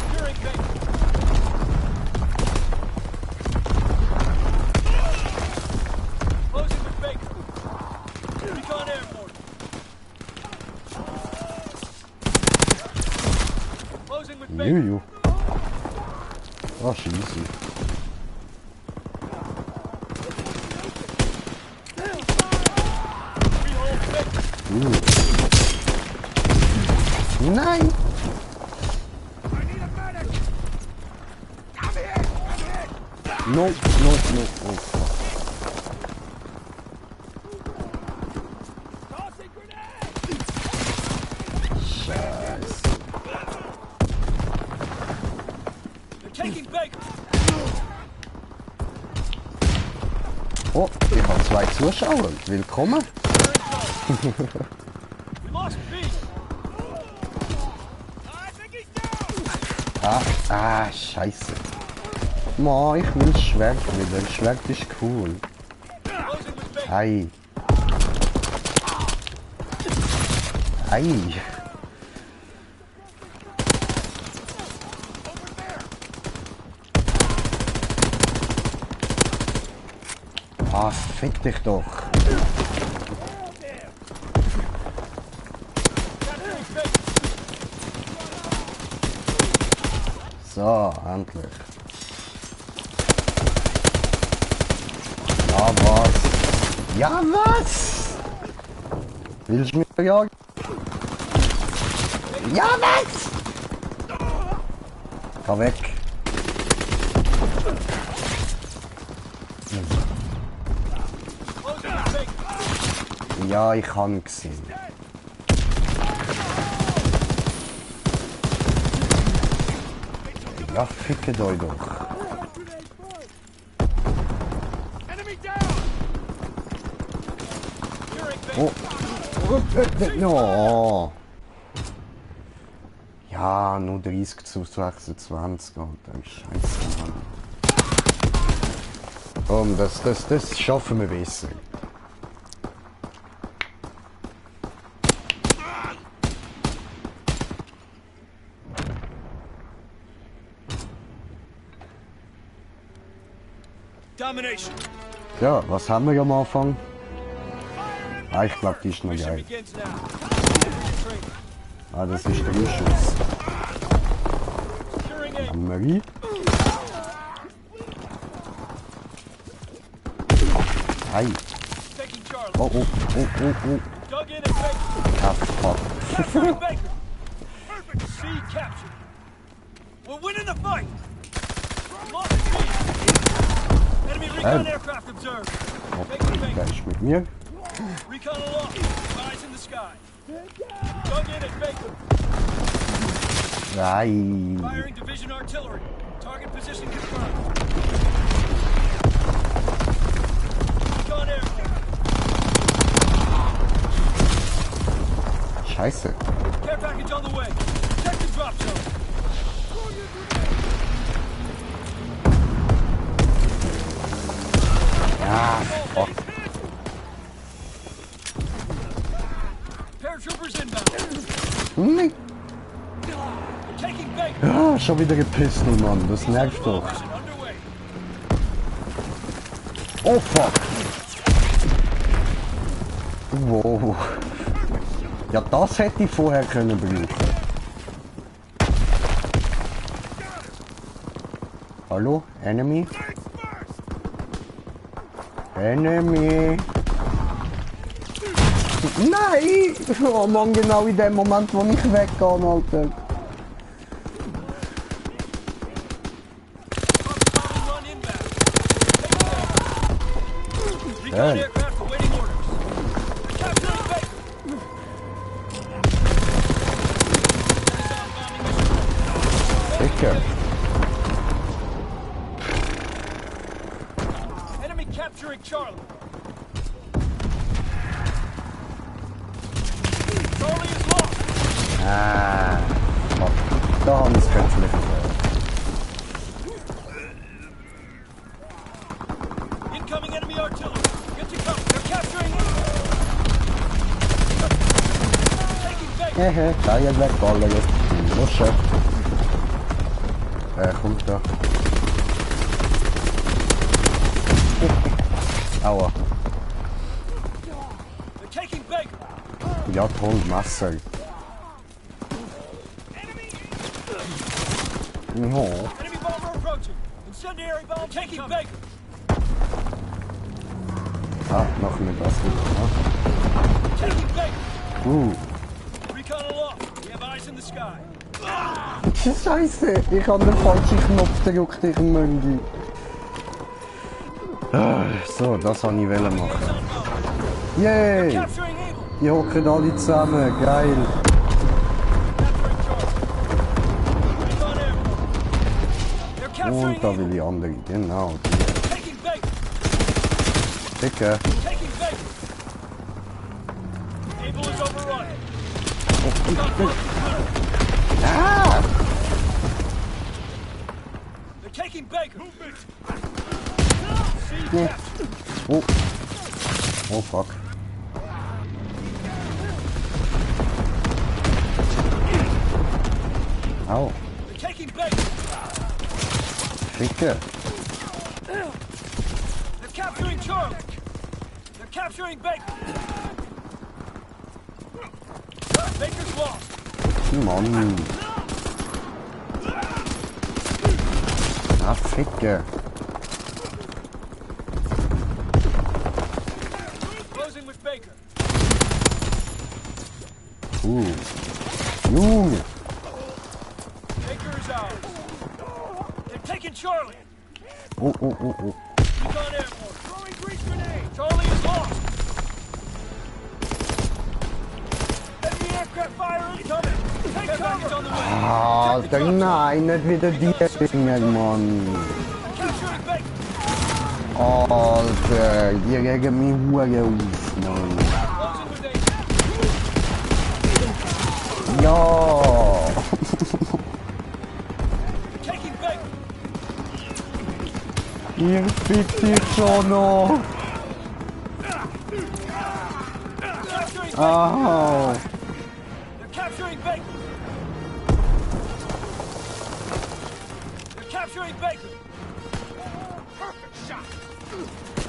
Securing Baker. Closing with Baker. Recon airborne. Closing with Baker. Juju. Oh, scheiße. We hold Baker. Nein. No, no, no. Oh. Tossing grenade. Scheiße. They're taking Baker. Oh, ich habe 2 Zuschauer. Willkommen. We lost B. I think he's down. Scheiße. Ma, ich will das Schwert wieder. Das Schwert ist cool. Closing with Baker. Ei. Ei. Ah, fick dich doch. Capturing Baker. So, endlich. Ja, was? Ja, was? Willst du mich jagen? Ja, was? Geh weg. Closing with Baker. Ja, ich habe ihn gesehen. Ja, fickt euch doch. Enemy down. Securing Baker. Oh. No. Ja, nur 30 zu 26. Alter, Scheiße, Mann. Komm, das schaffen wir besser. Domination. Ja, was haben wir am Anfang? Ah, ich glaube, die ist noch Mission geil. begins now. Training. Ah, das ist der Ausschuss. Securing A. Marie. Ei. Taking Charlie. Oh, oh, oh, oh, oh. Dug in and Baker. Ah, fuck. Capturing Baker. Perfect. C captured. We're winning the fight. Lost B. Enemy recon aircraft observed. Taking Der Baker. ist mit mir. Recon aloft. Eyes in the sky. Dug in at Baker. Nein. Firing division artillery. Target position confirmed. Recon airborne. Scheiße. Care package on the way. Check the drop zone. Ja, fuck. Paratroopers inbound. Nein. Taking Baker. Ja, schon wieder gepisst, Mann. Das nervt doch. Mission underway. Oh, fuck. Wow. Ja, das hätte ich vorher können brauchen. Hallo? Enemy? Enemy! Nein! Oh Mann, genau in dem Moment, wo ich weggehe, Alter. Run inbound. Recon aircraft awaiting orders. Capturing Baker. Sicher. Enemy capturing Charlie. Charlie is lost. Ah, fuck. Da haben wir es plötzlich. Incoming enemy artillery. Get to cover. They're capturing him. Taking Baker. Hehe, Teil wegballern jetzt. Los schon. Kommt da. Aua. They're taking Baker. Ja, toll, Messer. No. Enemy bomber approaching. Incendiary bomb taking Baker. Ah, machen wir das wieder. Taking Baker. Recon aloft. We have eyes in the sky. Scheiße, ich habe den falschen Knopf gedrückt, ich Möngi. So, das wollte ich machen. Yay! Capturing Able. Die hocken alle zusammen, geil. Capturing Charlie. Recon airborne. They're capturing Und da Able. will ich andere, genau. Taking Baker. Dicke. Taking Baker. Able is overrun. Ah! They're taking Baker. Nee. Oh. Oh fuck. Au. They're taking Baker. Dicke. They're capturing Charlie. They're capturing Baker. Baker's lost. Mann. Ah, Ficke. Closing with Baker. Junge. Baker is ours. They're taking Charlie. Oh. Recon airborne. Throwing grease grenade. Charlie is lost. Enemy aircraft fire incoming. Take cover. On the way. Alter, nein, nicht wieder die Dinger, Mann. Capturing Baker. Alter, die regen mich hure auf, Mann. Closing with Baker. Ja. Taking Baker. Ihr fickt dich schon noch. Capturing Baker. Au. They're capturing Baker. They're capturing Baker. Perfect shot.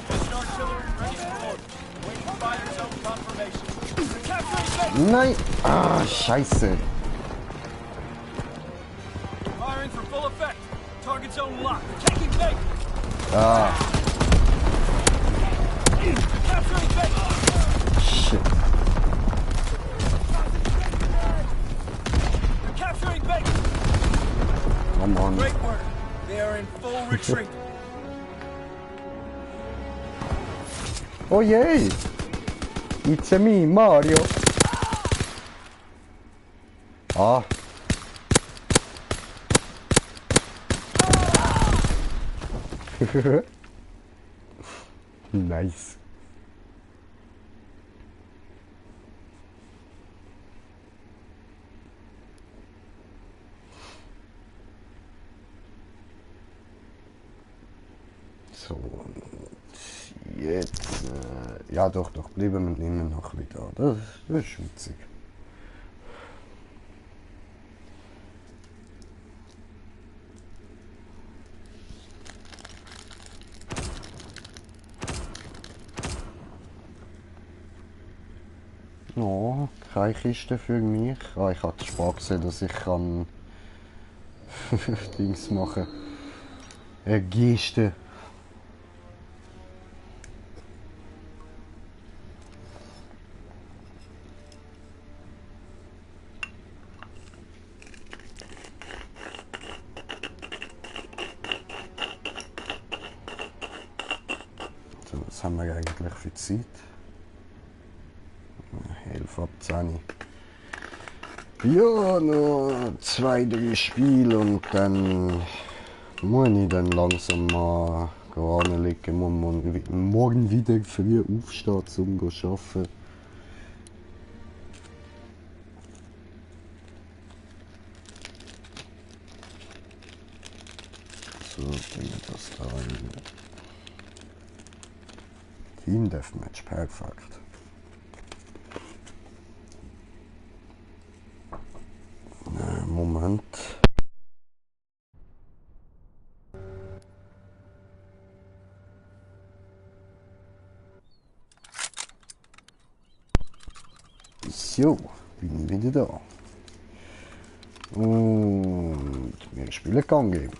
Mission artillery ready for order. Waiting fire zone confirmation. They're capturing Baker. Nein. Ah, scheiße. Firing for full effect. Target zone locked. They're taking Baker. Ah, They're capturing Baker. shit. They're capturing Baker. Come on. Great work. They are in full retreat. Oh je. It's me, Mario. Ah. Nice. So, und jetzt, ja doch, bleiben wir immer noch wieder. Das ist witzig. Oh, keine Kiste für mich. Ah, ich hatte Spaß gesehen, dass ich kann Dings machen. Geste. So, was haben wir eigentlich für Zeit? 11 ab 10. Ja, noch 2, 3 Spiele und dann muss ich dann langsam mal anlegen. Muss morgen wieder früh aufstehen, um zu arbeiten. So, bringen wir das da rein. Team Deathmatch, perfekt. Moment. So, bin ich wieder da. Und wir spielen Gun Game.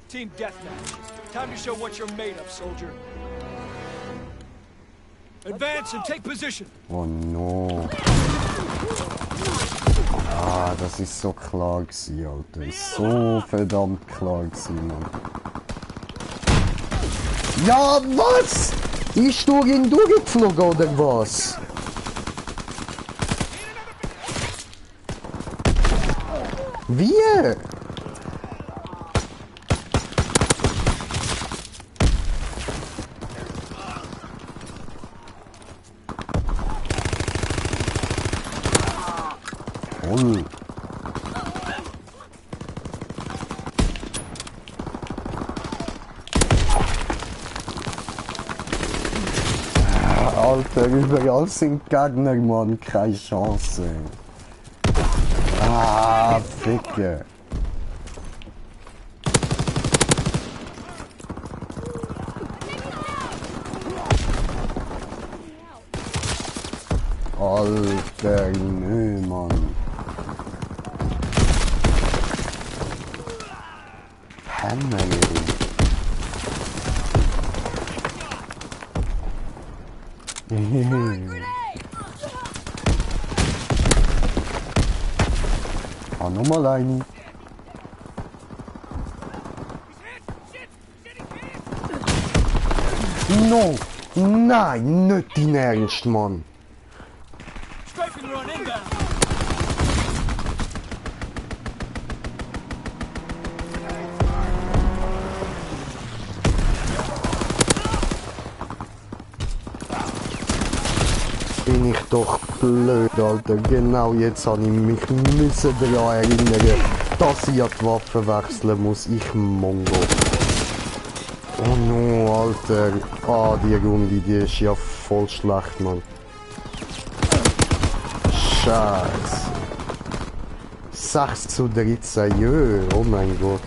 Team Deathmatch. Time to show what you're made of, soldier. Advance and take position. Oh no. Ah, das ist so klar gewesen, Alter. So verdammt klar gewesen, Mann. Ja, was? Ist du ihn durchgeflogen oder was? Wie? Toll. Alter, überall sind Gegner, Mann. Keine Chance. Ah, Ficke. Alter, nö, Mann. Hammer. Ah, nochmal eine. No! Nein, nicht dein Ernst, Mann. Strafing run inbound. Bin ich doch blöd, Alter. Genau jetzt habe ich mich daran erinnern, dass ich die Waffe wechseln muss. Ich Mongo. Oh no, Alter. Ah, die Runde, die ist ja voll schlecht, Mann. Scheiße. 6:13, jö, oh mein Gott.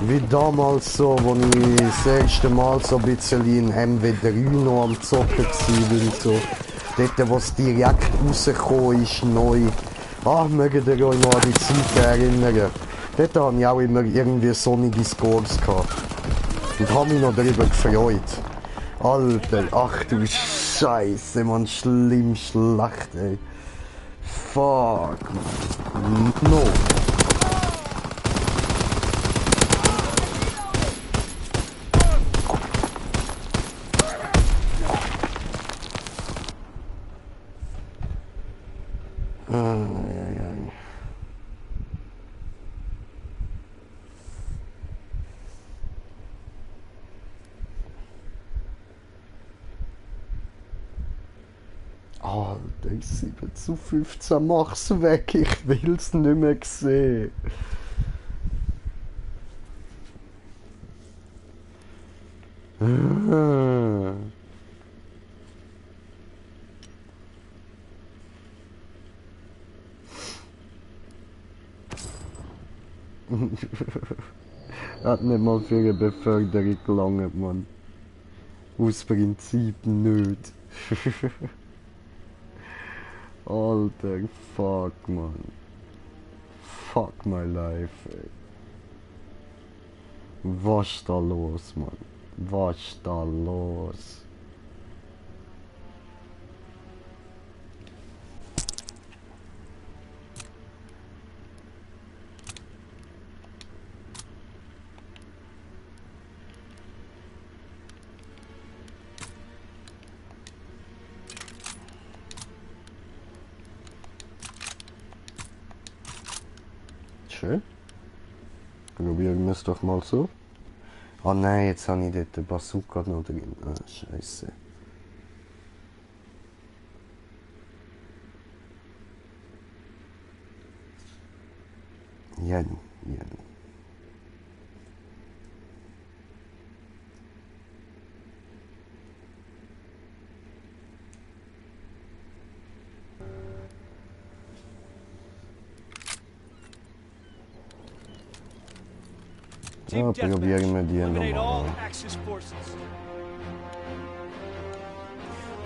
Wie damals so, wo ich das erste Mal so ein bisschen in MW3 noch am Zocken war und so. Dort, wo es direkt rausgekommen ist, neu. Ah, mögt ihr euch noch an die Zeit erinnern? Dort hatte ich auch immer irgendwie sonnige Scores gehabt. Und habe mich noch darüber gefreut. Alter, ach du Scheiße, man, schlimm schlecht, ey. Fuck, man. No. Alter, 7:15, mach's weg, ich will's nicht mehr sehen. Hat nicht mal für eine Beförderung gelangt, Mann. Aus Prinzip nicht. Alter, fuck, man. Fuck my life, ey. Was ist da los, Mann? Was ist da los? Schön. Probieren wir es doch mal so. Ah nein, jetzt habe ich dort den Bazooka noch drin. Ah, scheiße. Ja. Ja, probieren wir die nochmal.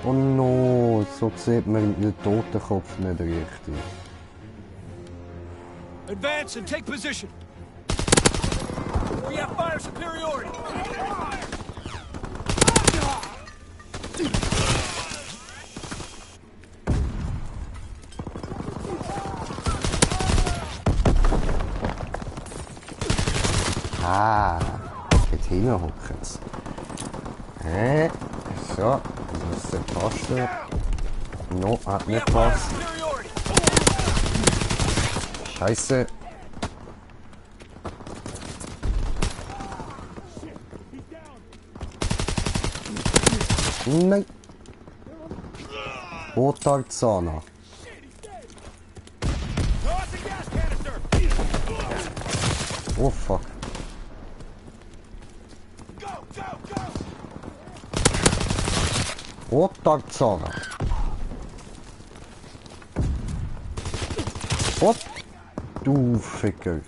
Oh no, so sieht man den Totenkopf nicht richtig. Advance and take position. We have fire superiority. Ah, geht hinhocken. Hä? So, das ist passen. No, hat nicht gepasst. Scheiße. Nein. Tarzana. Oh fuck. Tarzana. What? Du Ficker.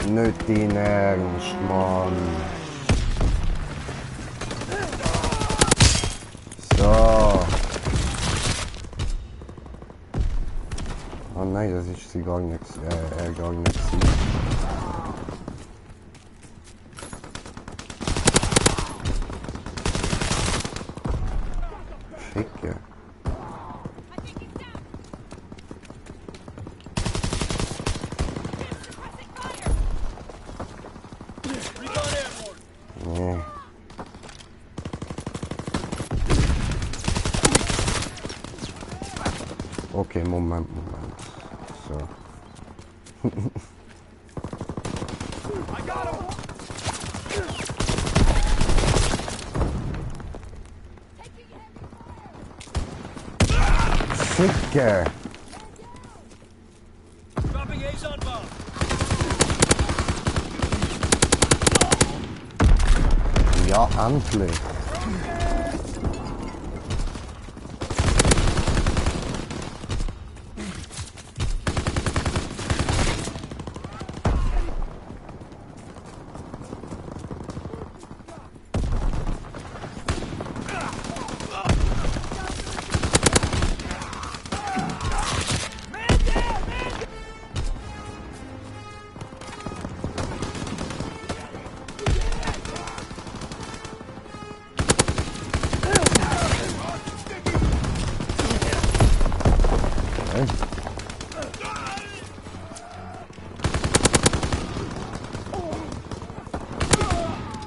Nicht dein Ernst, Mann. So. Oh nein, das ist sie gar nicht. Gar nicht. Ficke. Nee. Okay, Moment. So. Ficke. Ja, endlich.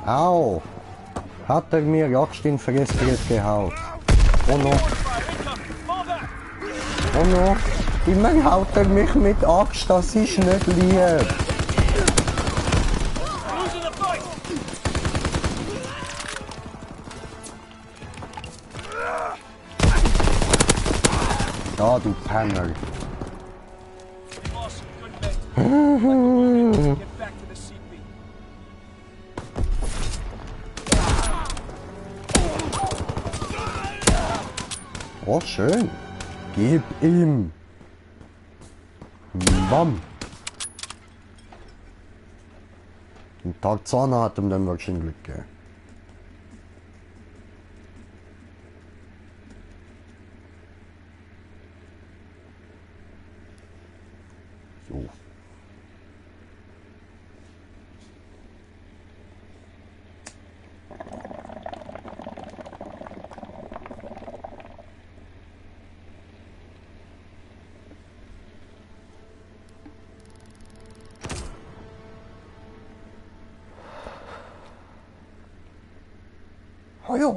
Au! Hat er mir Jagd in Fressbrett gehaut. Oh no. Oh no. Immer haut er mich mit Axt, das ist nicht lieb. Ah, du Penner. We lost some good men. Get back to the CP. Oh, schön. Gib ihm. Bam. Und Tarzana hat ihm dann wahrscheinlich Glück gegeben. So. Oh ja.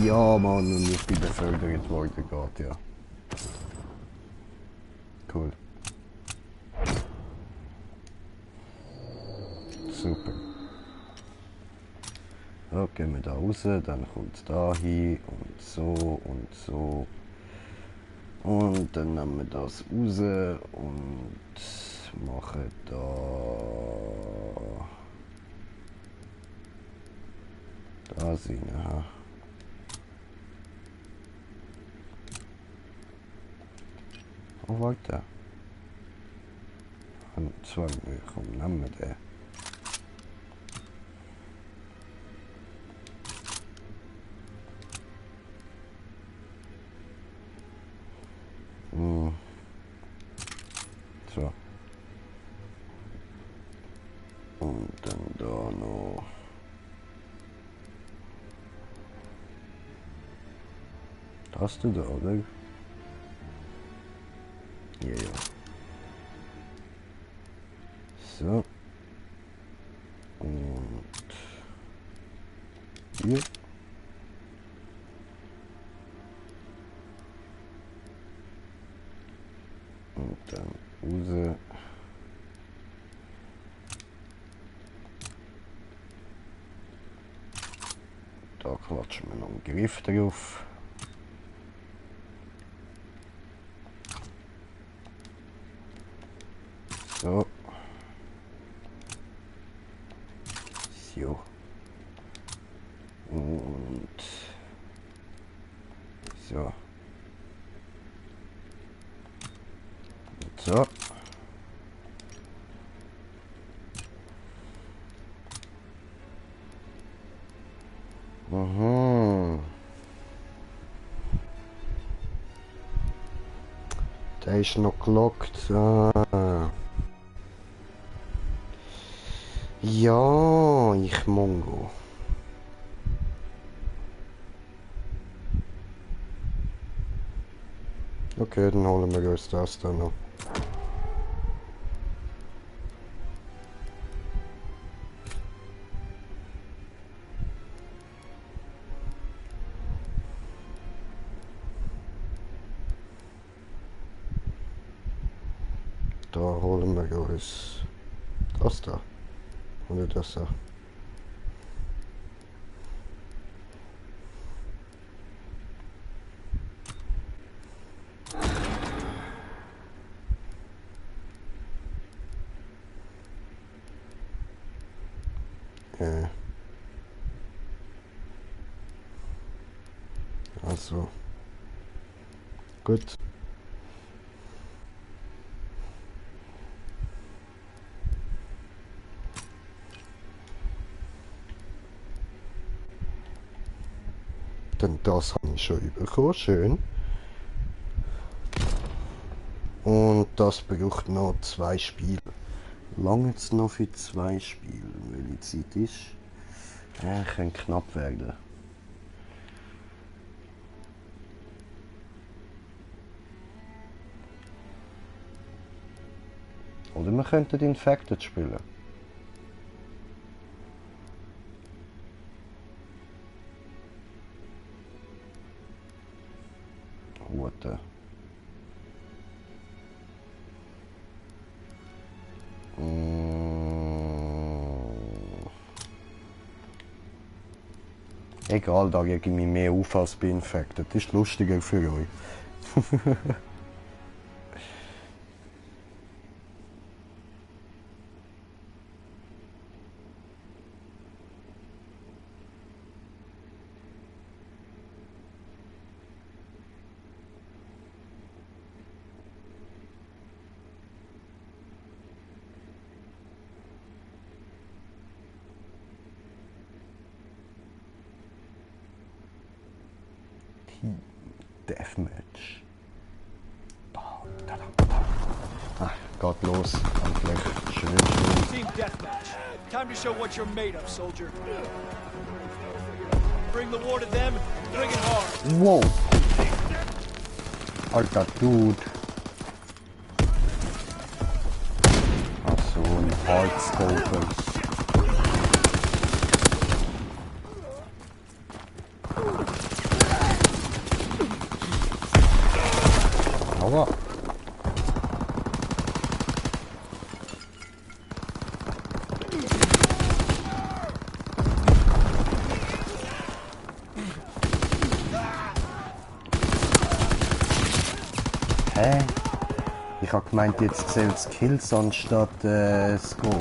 Ja, Mann, und ich bin befördert worden geht, ja. Cool. Super. So, gehen wir da raus, dann kommt es da hin und so und so. Und dann nehmen wir das raus und machen da das rein. Aha. Oh, warte. Und zwar, komm, nehmen wir den. So. Und dann da noch. Das du da, oder? Ja, ja. So. Und hier. Und dann raus. Da klatschen wir noch einen Griff drauf. So. So. Und so. Und so. Mhm. Der ist noch gelockt. Ah. Ja, ich Mongo. Okay, dann holen wir uns das dann noch. Da holen wir uns das da. Oder das da. Also. Gut. Denn das habe ich schon bekommen, schön. Und das braucht noch 2 Spiele. Lange jetzt noch für 2 Spiele, welche Zeit ist. Kann knapp werden. Oder wir könnten Infected spielen. Gute. Egal, da rege ich mich mehr auf als bei Infected. Das ist lustiger für euch. Deathmatch. Ah, geht los. Endlich. Schön. Team deathmatch. Time to show what you're made of, soldier. Bring the war to them and bring it hard. Wow. Alter Dude. Ach so, ein Hardscoper. Aua. Hä? Ich hab gemeint, jetzt zählt's Kills anstatt Score.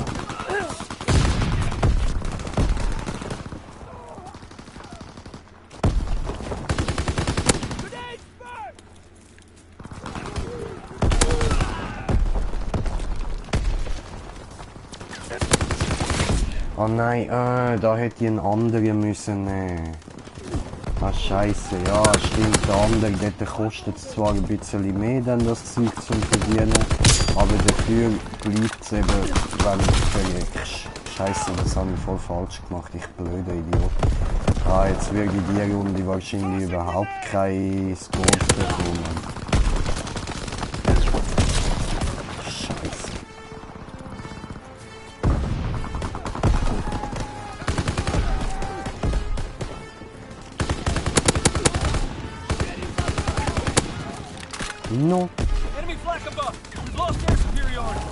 Oh nein, da hätte ich einen anderen müssen nehmen. Ah scheiße, ja stimmt, der andere, dort kostet es zwar ein bisschen mehr, dann das Zeug zum Verdienen, aber dafür bleibt es eben, wenn du verreckst. Scheiße, das habe ich voll falsch gemacht, ich blöder Idiot. Ah, jetzt werde ich die Runde wahrscheinlich überhaupt keine Scores bekommen. No. Enemy flak above. We've lost air superiority.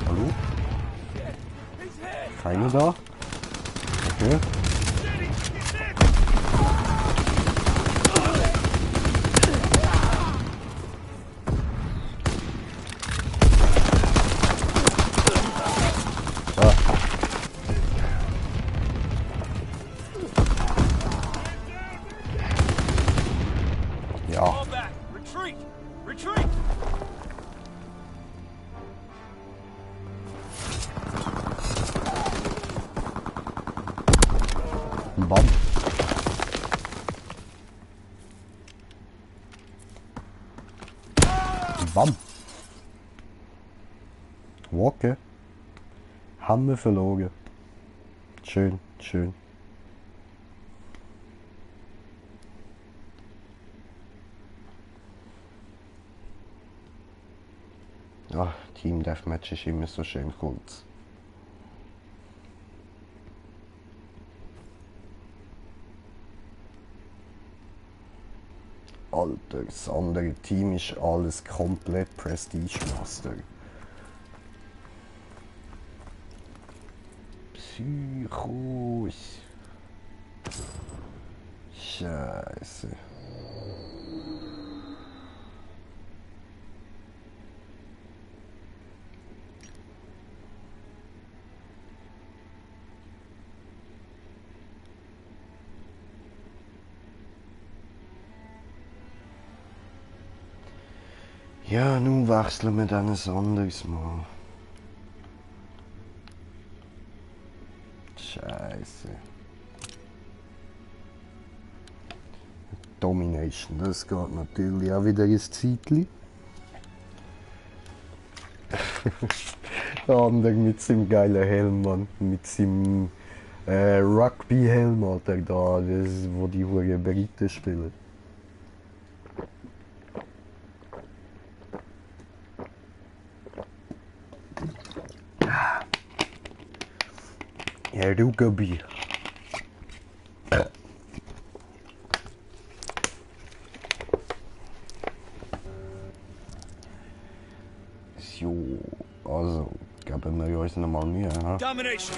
Hallo? Keine da? Okay. Ja. Fall back. Retreat. Retreat. Bam. Bam. Okay. Haben wir verloren. Schön, schön. Ach, Team Deathmatch ist immer so schön kurz. Alter, das andere Team ist alles komplett Prestige Master. Psychos. Scheiße. Ja, nun wechseln wir dann ein anderes Mal. Scheiße. Domination, das geht natürlich auch wieder ins Zeitli. Der andere mit seinem geilen Helm, Mann. Mit seinem Rugby-Helm, Alter, da, das, wo die Hure Briten spielen. Ja, Rugby. So, also, Geben wir uns noch mal Mühe, ha? Domination.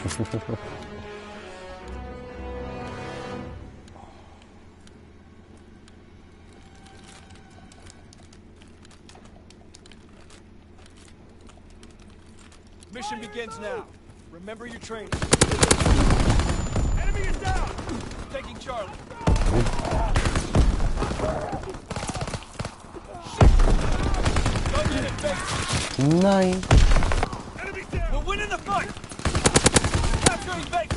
Mission begins now. Remember your training. Enemy is down. Taking Charlie. Don't get it, Baker. Nein. Enemy's down. We're winning the fight. Capturing Baker.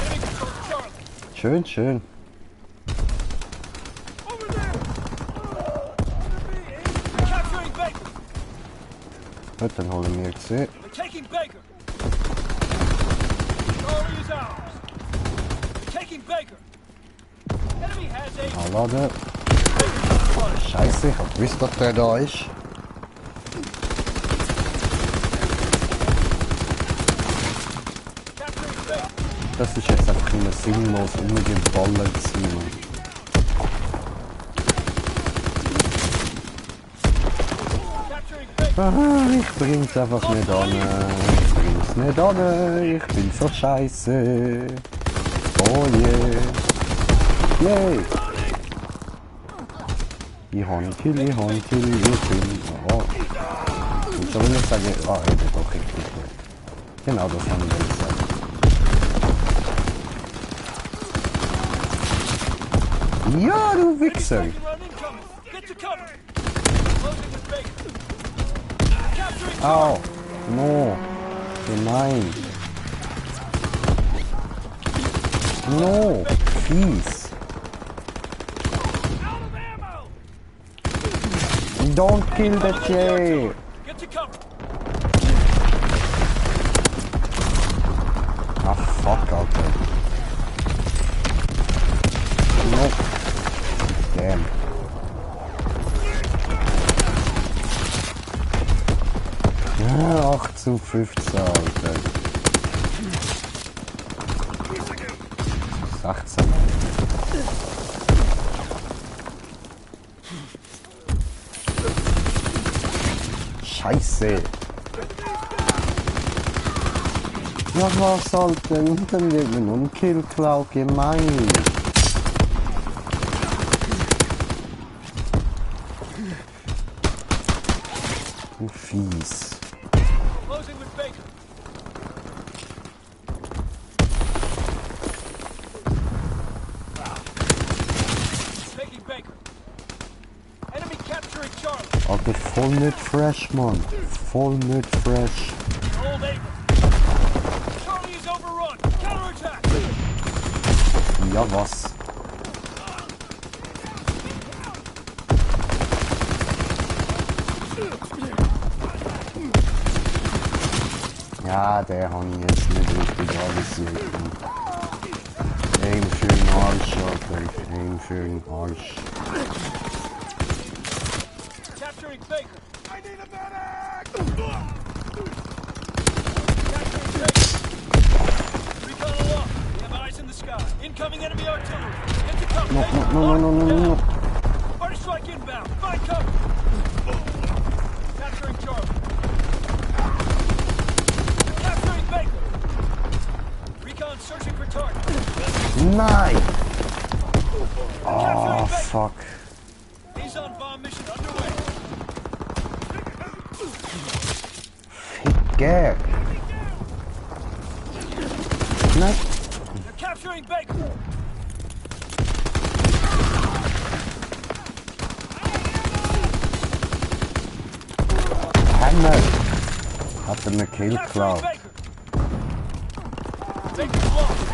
Enemy controls Charlie. Schön, schön. Over there. Capturing Baker. Gut, dann holen wir gesehen. We're taking Baker. Charlie is ours. We're taking Baker. Enemy has a Anladen. Baker's on the Scheiße, ich hab gewusst, dass der da ist. Capturing Baker. Das ist jetzt einfach immer sinnlos umgeballert gewesen. Capturing Baker. Aha, ich bring's einfach nicht an. Ich bring's nicht an. Ich bin so scheiße. Oh je. Yay. Ich habe einen Kill, ich habe einen Kill, ich bin... Oh. Und schon will ich sagen... Ah, eben doch, ich bin gut. Genau, das habe ich gesagt. Ja, du Wichser! Taking run incoming. Get to cover. Closing with Baker. Capturing Au! No! Gemein! No! Fies! out of ammo. Don't kill the Jay! Get to cover. Ah, fuck, Alter. No. Damn. Ja, 8:15, Alter. 16. Scheiße. Ja, was, Alter? Und dann wird mir noch ein Kill klaut, gemein. Du Fies. Closing with Baker. Taking Baker. Enemy capturing Charlie. Alter, voll nicht fresh, Mann. Voll nicht fresh. Hold Ava. Charlie is overrun. Counterattack. Ja, was? Ja, der habe ich jetzt nicht richtig realisiert. Aim für den Arsch, Alter. Aim für den Arsch. Capturing Baker. I need a medic. Capturing Baker. Recon aloft. We have eyes in the sky. Incoming enemy artillery. Get to cover. No. Party strike inbound. Find cover. Capturing Charlie. Capturing Baker. Recon searching for targets. Nein! Capturing Oh, Baker. fuck. He's on bomb mission underway. Ficker! Nein! They're capturing Baker. Hammer! Hat er einen Kill Capturing geklaut. Baker. Baker's lost.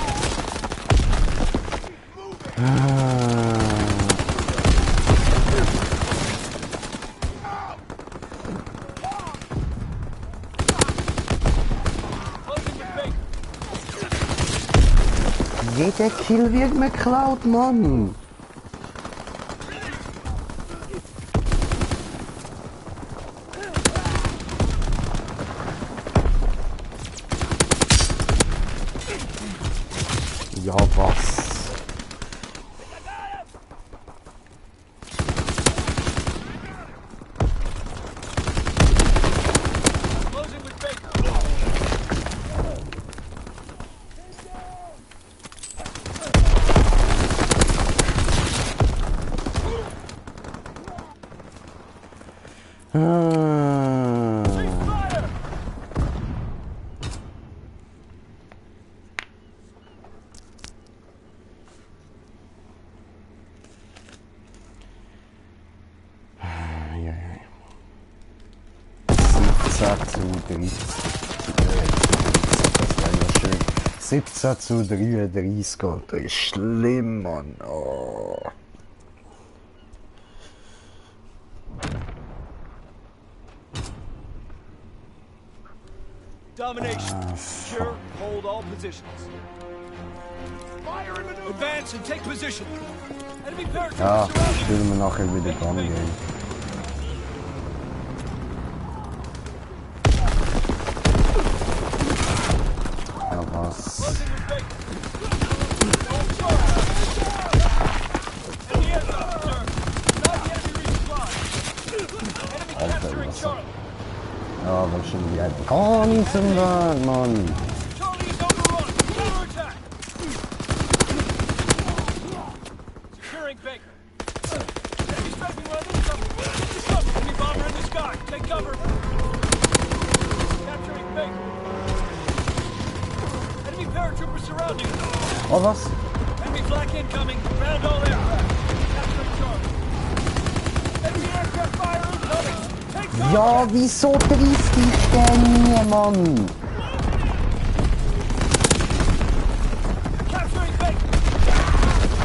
Closing with Baker. Jeder Kill wird mir geklaut, Mann! Ja, was? Fire! Ja, ja. 17 zu 30. Das wäre ja schön. 17 zu 33, Alter. Ist schlimm, Mann. Oh. Domination. Secure, hold all positions. Fire and maneuver. Advance and take position. Enemy paratroopers Ja, surrounding you. spielen wir nachher wieder dran gehen. Ja, was? Closing with bacon. Hold short. Enemy aircraft, sir. Not the enemy resupply. Enemy capturing Charlie. Ja, wahrscheinlich einfach gar nichts im Weg, Mann. Charlie is overrun. Counterattack. Securing Baker. Enemy strafing run incoming. Enemy bomber in the sky. Take cover. Capturing Baker. Enemy paratroopers surrounding. Oh, was? Enemy flak incoming. Ground all aircraft. Capturing Charlie. Enemy aircraft fire incoming. Take cover. Ja, wieso trifft ich denn nie, Mann? Capturing Baker.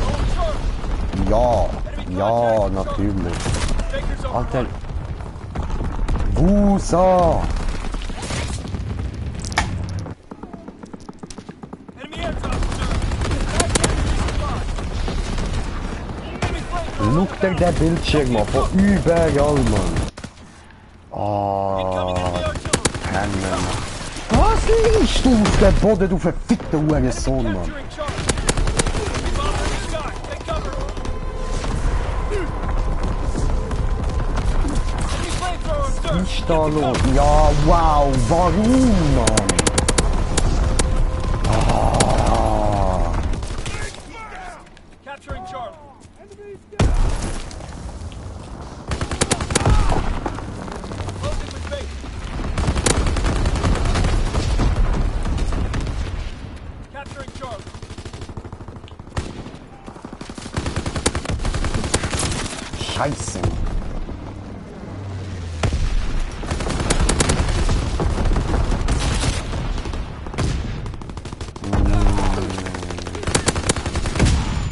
Hold Charlie. Ja, ja, natürlich. Baker's over. Alter. Wusa! Enemy aircraft, sir. Back enemy resupply. Enemy flamethrower. Schau dir den Bildschirm an, von überall, Mann. Incoming enemy Ah, artillery. Hände. Was liegst du auf dem Boden, du verfickter Hurensohn, Mann? Capturing Charlie. Enemy bomber in the sky. Take cover. Enemy flamethrower, sir. Was ist da los? Ja, wow, warum, Mann? Ah, Capturing Charlie. Closing with Baker. Capturing Charlie. Scheiße.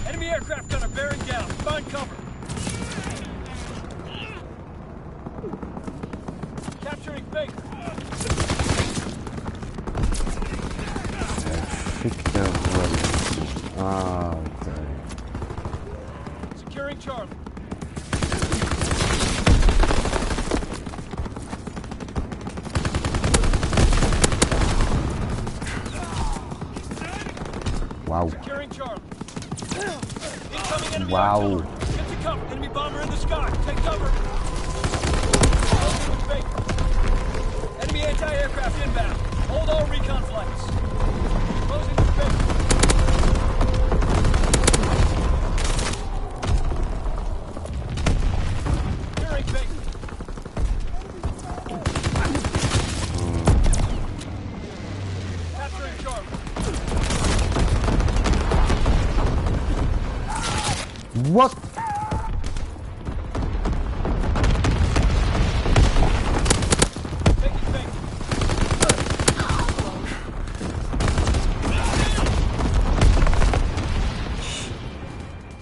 Enemy aircraft gunner bearing down. Find cover. Capturing Baker. Verfickter Hurensohn. Alter. Securing Charlie. Wow. Securing Charlie. Incoming enemy Wow. artillery. Get to cover. Enemy bomber in the sky. Take cover. Closing with Baker. Enemy anti-aircraft inbound. Hold all recon flights. Closing with Baker. Securing Baker. Capturing Charlie. What? Taking Baker.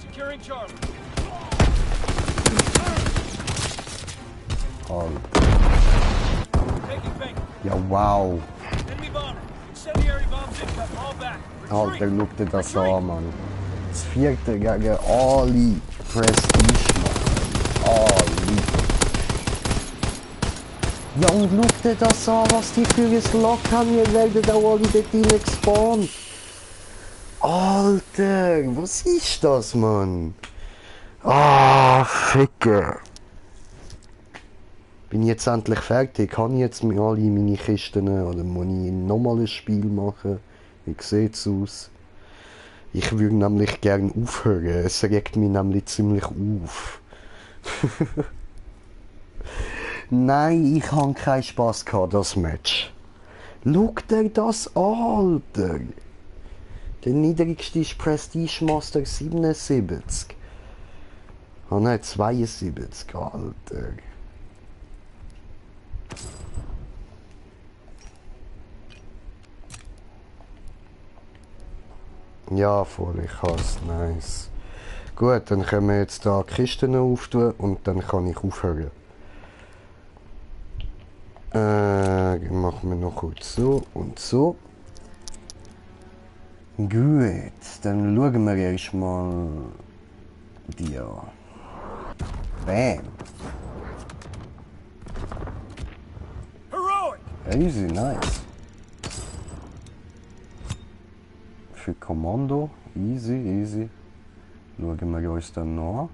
Securing Charlie. Alter. Taking Baker. Ja, wow. Enemy bomber. Incendiary bombs incoming. All back. Alter, Retreat. schau dir das an, Mann. Das vierte gegen alle Prestige, Mann. Alle. Ja, und schau dir das an, was die für ein Lock haben. Wir werden auch alle dort rein gespawnt. Alter, was ist das, Mann? Ah, Ficker. Bin ich jetzt endlich fertig? Kann ich jetzt mit alle meine Kisten oder muss ich nochmal ein Spiel machen? Wie sieht's aus? Ich würde nämlich gerne aufhören. Es regt mich nämlich ziemlich auf. Nein, ich habe keinen Spaß gehabt, das Match. Schau dir das an, Alter. Der niedrigste ist Prestige Master 77. Oh nein, 72, Alter. Ja, voll, ich hasse, nice. Gut, dann können wir jetzt da Kisten auftun und dann kann ich aufhören. Machen wir noch kurz so und so. Gut, dann schauen wir erstmal die an. Bam. Heroic! Easy, nice. Für Kommando, easy, easy. Schauen wir uns dann noch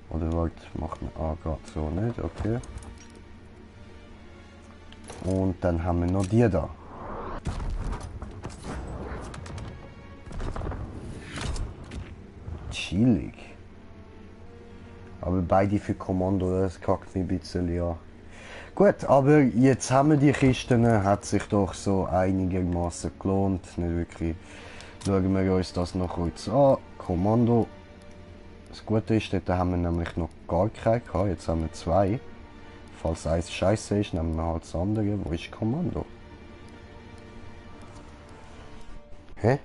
an. Oder warte, machen wir gerade so nicht, okay. Und dann haben wir noch die da. Chillig. Aber beide für Kommando, das kackt mich ein bisschen an. Gut, aber jetzt haben wir die Kisten, hat sich doch so einigermaßen gelohnt. Nicht wirklich. Schauen wir uns das noch kurz an. Kommando. Das Gute ist, dort haben wir nämlich noch gar keinen gehabt. Jetzt haben wir zwei. Falls eins scheiße ist, nehmen wir halt das andere. Wo ist Kommando? Hä?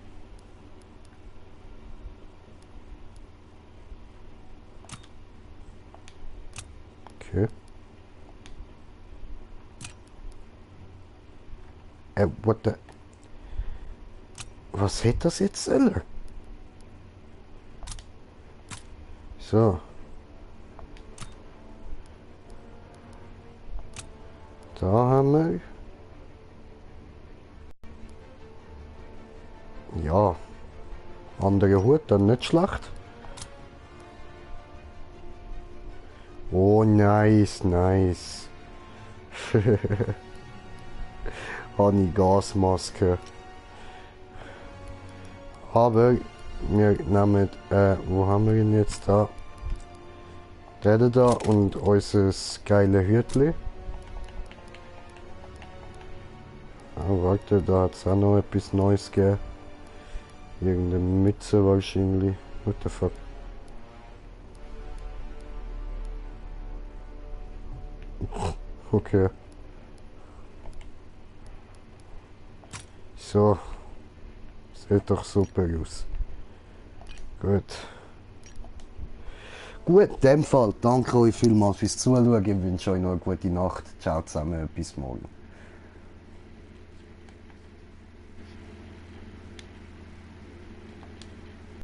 Okay. What the... Was hätte das jetzt sollen? So. Da haben wir... Ja. Andere Hut, dann nicht schlecht. Oh, nice, nice. Habe ich Gasmaske. Aber wir nehmen, wo haben wir ihn jetzt da? Den da und unser geile Hütli. Oh, warte, da hat es auch noch etwas Neues gegeben. Irgendeine Mütze wahrscheinlich. What the fuck? Okay. So. Sieht doch super aus. Gut. Gut, in dem Fall danke euch vielmals fürs Zuschauen. Ich wünsche euch noch eine gute Nacht. Ciao zusammen, bis morgen.